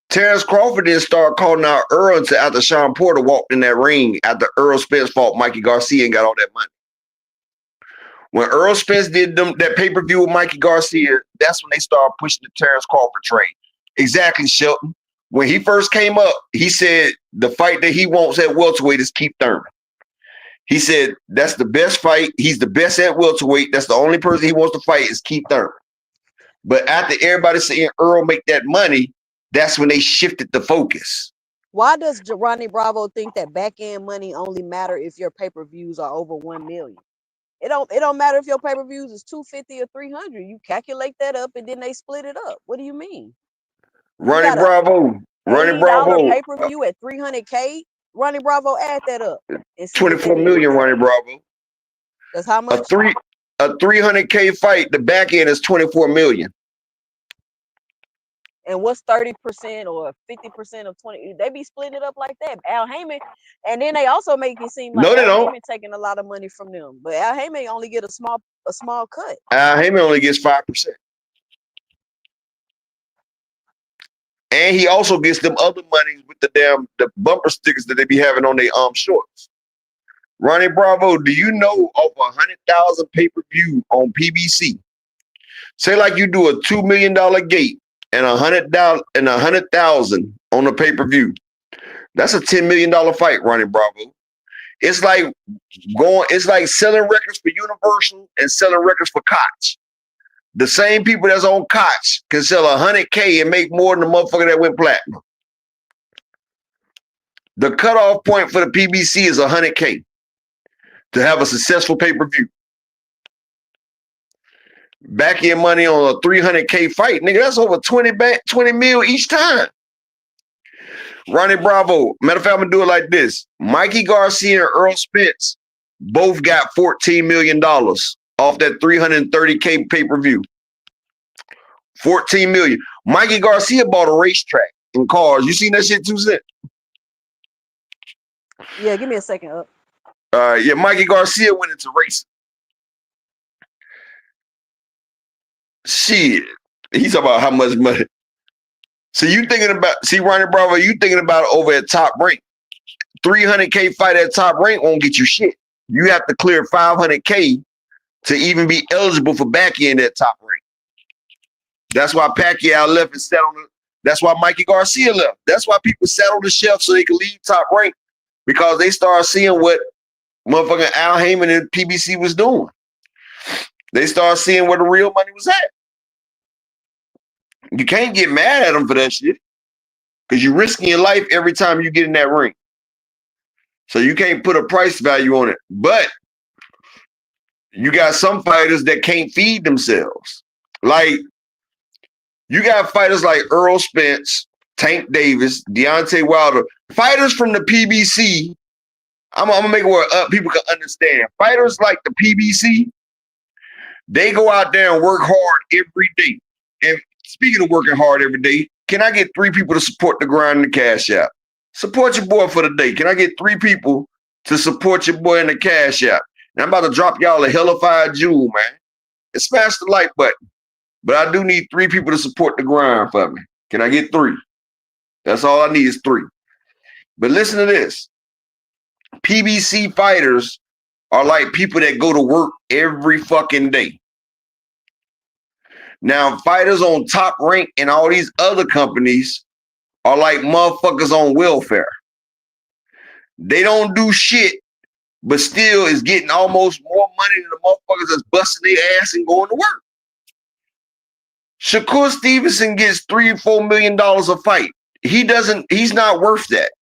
Terrence Crawford didn't start calling out Earl until after Sean Porter walked in that ring after Earl Spence fought Mikey Garcia and got all that money. When Earl Spence did that pay-per-view with Mikey Garcia, that's when they started pushing the Terrence Crawford trade. Exactly, Shelton. When he first came up, he said the fight that he wants at welterweight is Keith Thurman. He said that's the best fight. He's the best at welterweight. That's the only person he wants to fight is Keith Thurman. But after everybody saying Earl make that money, that's when they shifted the focus. Why does Ronnie Bravo think that back-end money only matter if your pay-per-views are over 1 million? It don't matter if your pay-per-views is 250 or 300. You calculate that up and then they split it up. What do you mean? Ronnie Bravo pay-per-view at 300K. Ronnie Bravo, add that up. 24 million, Ronnie Bravo. That's how much? A 300K fight, the back end is 24 million. And what's 30% or 50% of 20? They be splitting it up like that. Al Heyman, and then they also make it seem like Al Heyman taking a lot of money from them. But Al Heyman only get a small cut. Al Heyman only gets 5%. And he also gets them other monies with the bumper stickers that they be having on their shorts. Ronnie Bravo, do you know over 100,000 pay-per-view on PBC? Say like you do a $2 million gate and 100,000 on a pay-per-view. That's a $10 million fight, Ronnie Bravo. It's like selling records for Universal and selling records for Koch. The same people that's on Koch can sell 100K and make more than the motherfucker that went platinum. The cutoff point for the PBC is 100K to have a successful pay-per-view. Back in money on a 300K fight, nigga, that's over 20 mil each time. Ronnie Bravo, matter of fact, I'm gonna do it like this. Mikey Garcia and Earl Spence both got $14 million off that 330K pay-per-view. 14 million. Mikey Garcia bought a racetrack and cars. You seen that shit too, Sid? Yeah, give me a second up. Yeah, Mikey Garcia went into racing. Shit. He's talking about how much money. So Ronnie Bravo, you thinking about it over at Top Rank. 300K fight at Top Rank won't get you shit. You have to clear 500K to even be eligible for back end at Top Rank. That's why Pacquiao left and sat on the. That's why Mikey Garcia left. That's why people sat on the shelf so they could leave Top Rank, because they started seeing what motherfucking Al Heyman and PBC was doing. They started seeing where the real money was at. You can't get mad at them for that shit, because you're risking your life every time you get in that ring. So you can't put a price value on it. But you got some fighters that can't feed themselves. Like You got fighters like Earl Spence, Tank Davis, Deontay Wilder, fighters from the PBC. I'm gonna make it where people can understand. Fighters like the PBC, they go out there and work hard every day. And speaking of working hard every day, can I get 3 people to support the grind and the cash app? Support your boy for the day. Can I get 3 people to support your boy in the cash app? And I'm about to drop y'all a hellified jewel, man. And smash the like button. But I do need 3 people to support the grind for me. Can I get 3? That's all I need is 3. But listen to this. PBC fighters are like people that go to work every fucking day. Now, fighters on Top Rank and all these other companies are like motherfuckers on welfare. They don't do shit, but still is getting almost more money than the motherfuckers that's busting their ass and going to work. Shakur Stevenson gets $3 or $4 million a fight. He's not worth that.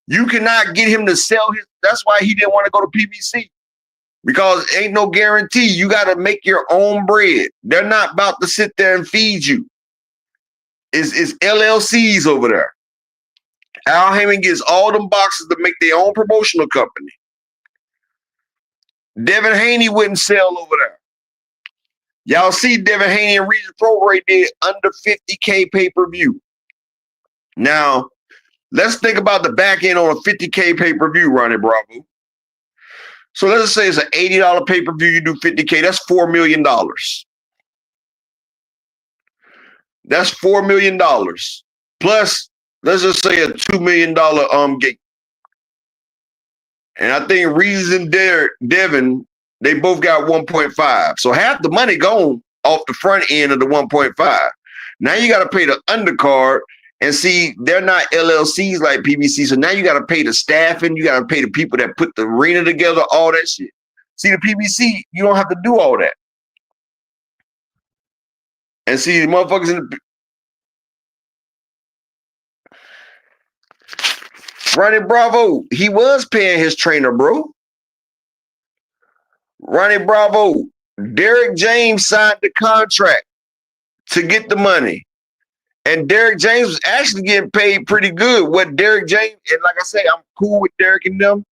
You cannot get him to sell his. That's why he didn't want to go to PBC. Because ain't no guarantee. You got to make your own bread. They're not about to sit there and feed you. It's LLCs over there. Al Heyman gets all them boxes to make their own promotional company. Devin Haney wouldn't sell over there. Y'all see Devin Haney and Regis Prograis did under 50K pay-per-view. Now, let's think about the back end on a 50K pay-per-view, Ronnie Bravo. So let's just say it's an $80 pay-per-view, you do 50K, that's $4 million. That's $4 million. Plus, let's just say a $2 million gate. And I think Regis and Devin, they both got 1.5. So half the money gone off the front end of the 1.5. Now you got to pay the undercard. And see, they're not LLCs like PBC. So now you got to pay the staffing. You got to pay the people that put the arena together, all that shit. See, the PBC, you don't have to do all that. And see, the motherfuckers in the... Ronnie Bravo, he was paying his trainer, bro. Ronnie Bravo, Derek James signed the contract to get the money. And Derek James was actually getting paid pretty good. What Derek James, and like I say, I'm cool with Derek and them,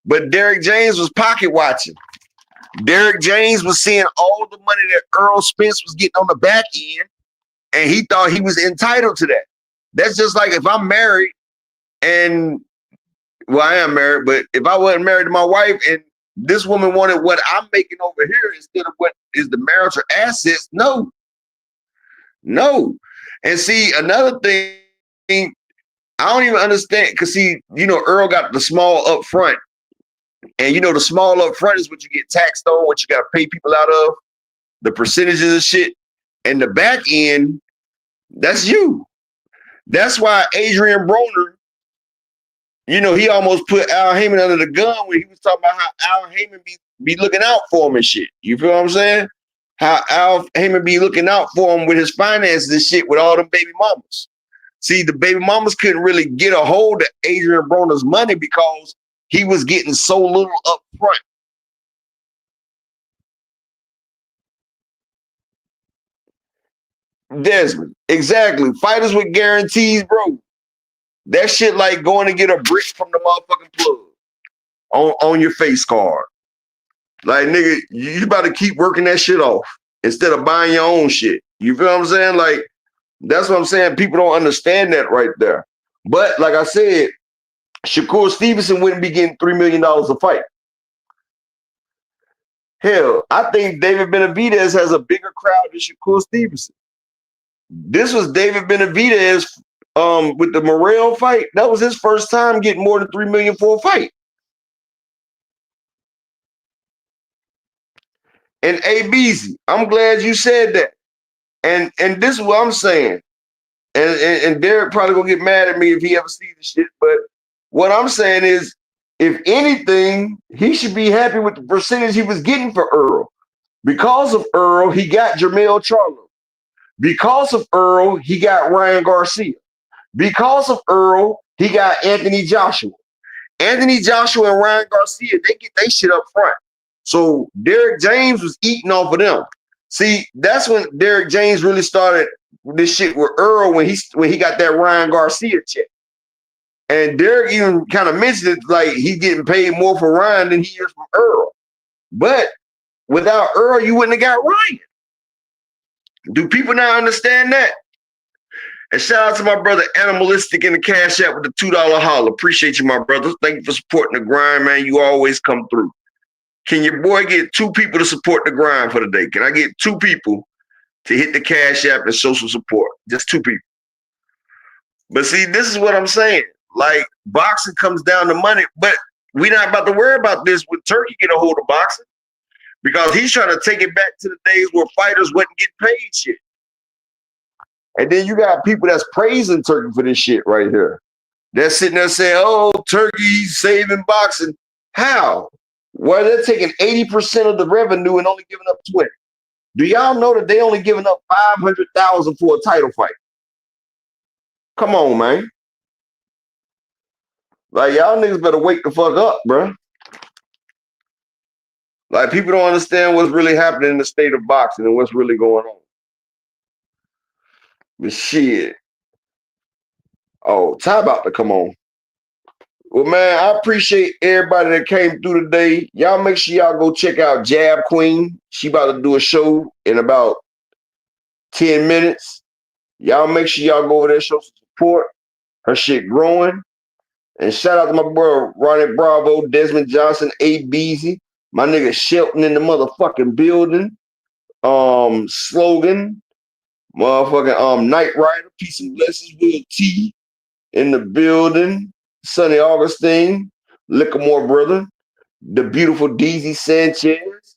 but Derek James was pocket watching. Derek James was seeing all the money that Earl Spence was getting on the back end, and he thought he was entitled to that. That's just like if I'm married and, well, I am married, but if I wasn't married to my wife and this woman wanted what I'm making over here instead of what is the marital assets, no. And see, another thing, I don't even understand, because see, you know, Earl got the small up front. And you know, the small up front is what you get taxed on, what you got to pay people out of, the percentages of shit. And the back end, that's you. That's why Adrian Broner, you know, he almost put Al Heyman under the gun when he was talking about how Al Heyman be looking out for him and shit. You feel what I'm saying? How Al Heyman be looking out for him with his finances and shit with all them baby mamas. See, the baby mamas couldn't really get a hold of Adrian Broner's money because he was getting so little up front. Desmond, exactly. Fighters with guarantees, bro. That shit like going to get a brick from the motherfucking plug on your face card. Like, nigga, you about to keep working that shit off instead of buying your own shit. You feel what I'm saying? Like, that's what I'm saying. People don't understand that right there. But like I said, Shakur Stevenson wouldn't be getting $3 million a fight. Hell, I think David Benavidez has a bigger crowd than Shakur Stevenson. This was David Benavidez with the Morrell fight. That was his first time getting more than $3 million for a fight. And ABC, I'm glad you said that. And this is what I'm saying. And Derek probably gonna get mad at me if he ever sees this shit. But what I'm saying is, if anything, he should be happy with the percentage he was getting for Earl. Because of Earl, he got Jermell Charlo. Because of Earl, he got Ryan Garcia. Because of Earl, he got Anthony Joshua. Anthony Joshua and Ryan Garcia, they get their shit up front. So Derek James was eating off of them. See, that's when Derek James really started this shit with Earl when he got that Ryan Garcia check. And Derek even kind of mentioned it, like he's getting paid more for Ryan than he is from Earl. But without Earl, you wouldn't have got Ryan. Do people now understand that? And shout out to my brother Animalistic in the Cash App with the $2 holler. Appreciate you, my brother. Thank you for supporting the grind, man. You always come through. Can your boy get 2 people to support the grind for the day? Can I get 2 people to hit the Cash App and show some support? Just 2 people. But see, this is what I'm saying. Like, boxing comes down to money, but we're not about to worry about this when Turkey get a hold of boxing, because he's trying to take it back to the days where fighters wasn't getting paid shit. And then you got people that's praising Turkey for this shit right here. They're sitting there saying, oh, Turkey's saving boxing. How? Well, they're taking 80% of the revenue and only giving up 20. Do y'all know that they only giving up $500,000 for a title fight? Come on, man. Like, y'all niggas better wake the fuck up, bro. Like, people don't understand what's really happening in the state of boxing and what's really going on. But shit. Oh, Ty about to come on. Well, man, I appreciate everybody that came through today. Y'all make sure y'all go check out Jab Queen. She about to do a show in about 10 minutes. Y'all make sure y'all go over there, show some support. Her shit growing. And shout out to my boy Ronnie Bravo, Desmond Johnson, A. Beasy, my nigga Shelton in the motherfucking building. Slogan, motherfucking Knight Rider, peace and blessings, Will T in the building. Sonny Augustine, Liquormore brother, the beautiful Deezy Sanchez.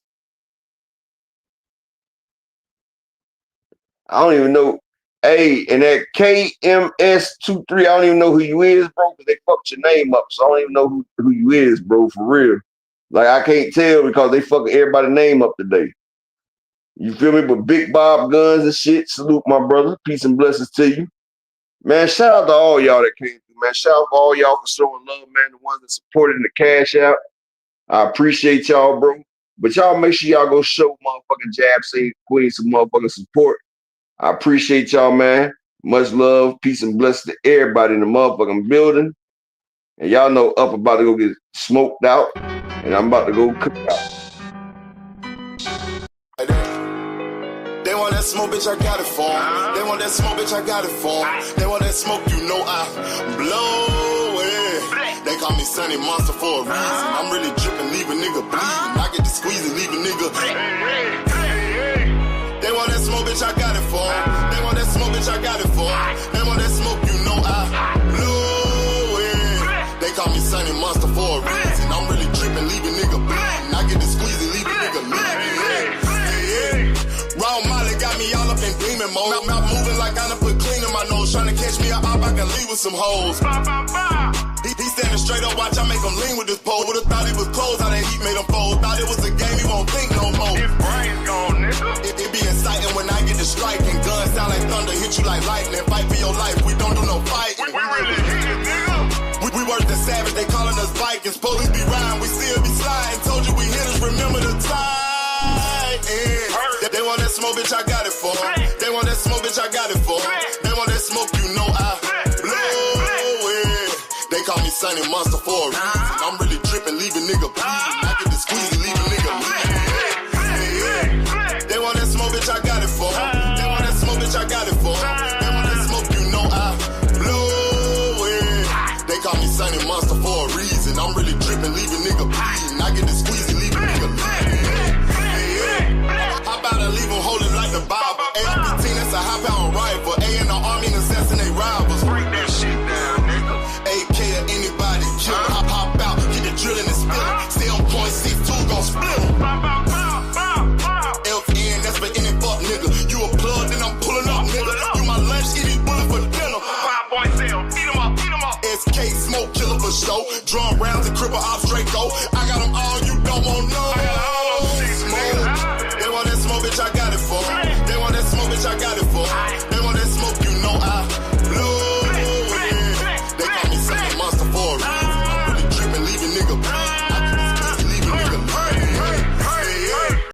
I don't even know. Hey, and that KMS23, I don't even know who you is, bro, because they fucked your name up. So I don't even know who you is, bro, for real. Like, I can't tell because they fucking everybody's name up today. You feel me? But Big Bob Guns and shit, salute my brother. Peace and blessings to you. Man, shout out to all y'all that came through, man. Shout out to all y'all for showing love, man. The ones that supported the Cash App. I appreciate y'all, bro. But y'all make sure y'all go show motherfucking Jab Queen some motherfucking support. I appreciate y'all, man. Much love, peace, and blessings to everybody in the motherfucking building. And y'all know Up about to go get smoked out, and I'm about to go cook out. They want that smoke, bitch, I got it for 'em. They want that smoke, bitch, I got it for 'em. They want that smoke, you know I blow it. They call me Sunny Monster for a reason. I'm really dripping, leave a nigga bleeding. I get to squeeze and leave a nigga. They want that smoke, bitch, I got it for 'em. They want that smoke, bitch, I got it for 'em. They want that smoke, you know I blow it. They call me Sunny Monster for a reason. I'm really dripping, leave a nigga bleeding. I get to squeeze and leave a nigga bleeding. Raw Molly got me all up in demon mode. Mouth moving like I done put clean in my nose. Trying to catch me up, I can leave with some hoes. He standing straight up, watch I make him lean with this pole. Would've thought he was close, how that heat made him fold. Thought it was a game, he won't think no more. His brain's gone, nigga. It be exciting when I get to striking. Guns sound like thunder, hit you like lightning. Fight for your life, we don't do no fighting. We really hit it, nigga. We worse than savage, they calling us Vikings. Police be riding, we still be sliding. Told you we hitters, remember the time. They want that smoke, bitch, I got it for 'em. They want that smoke, bitch, I got it for 'em. They want that smoke, you know I blow it. They call me Sunny Monster for a reason. I'm really dripping, leave a nigga bleeding. I get to squeeze and leave a nigga bleeding. They want that smoke, bitch, I got it for 'em. They want that smoke, bitch, I got it for 'em. They want that smoke, you know I blow it. They call me Sunny Monster for a reason. I'm really dripping, leave a nigga bleeding. I get to squeeze and leave a nigga bleeding. How about I leave them holding like the Bible? AR-15, that's a high-pound rifle. A in the army and assassinate rivals. Break that shit down, nigga. AK to anybody, kill him. Hop out, get the drilling and spilling. Stay on point, 6-2, gon' split him. LN, that's for any fuck nigga. You a plug, then I'm pulling up, nigga. You my lunch, eat these bullets for dinner. 5 boys sell, eat them up, eat them up. SK, smoke killer for show. Drum rounds and cripple ops, Draco. I got them all, you don't want no.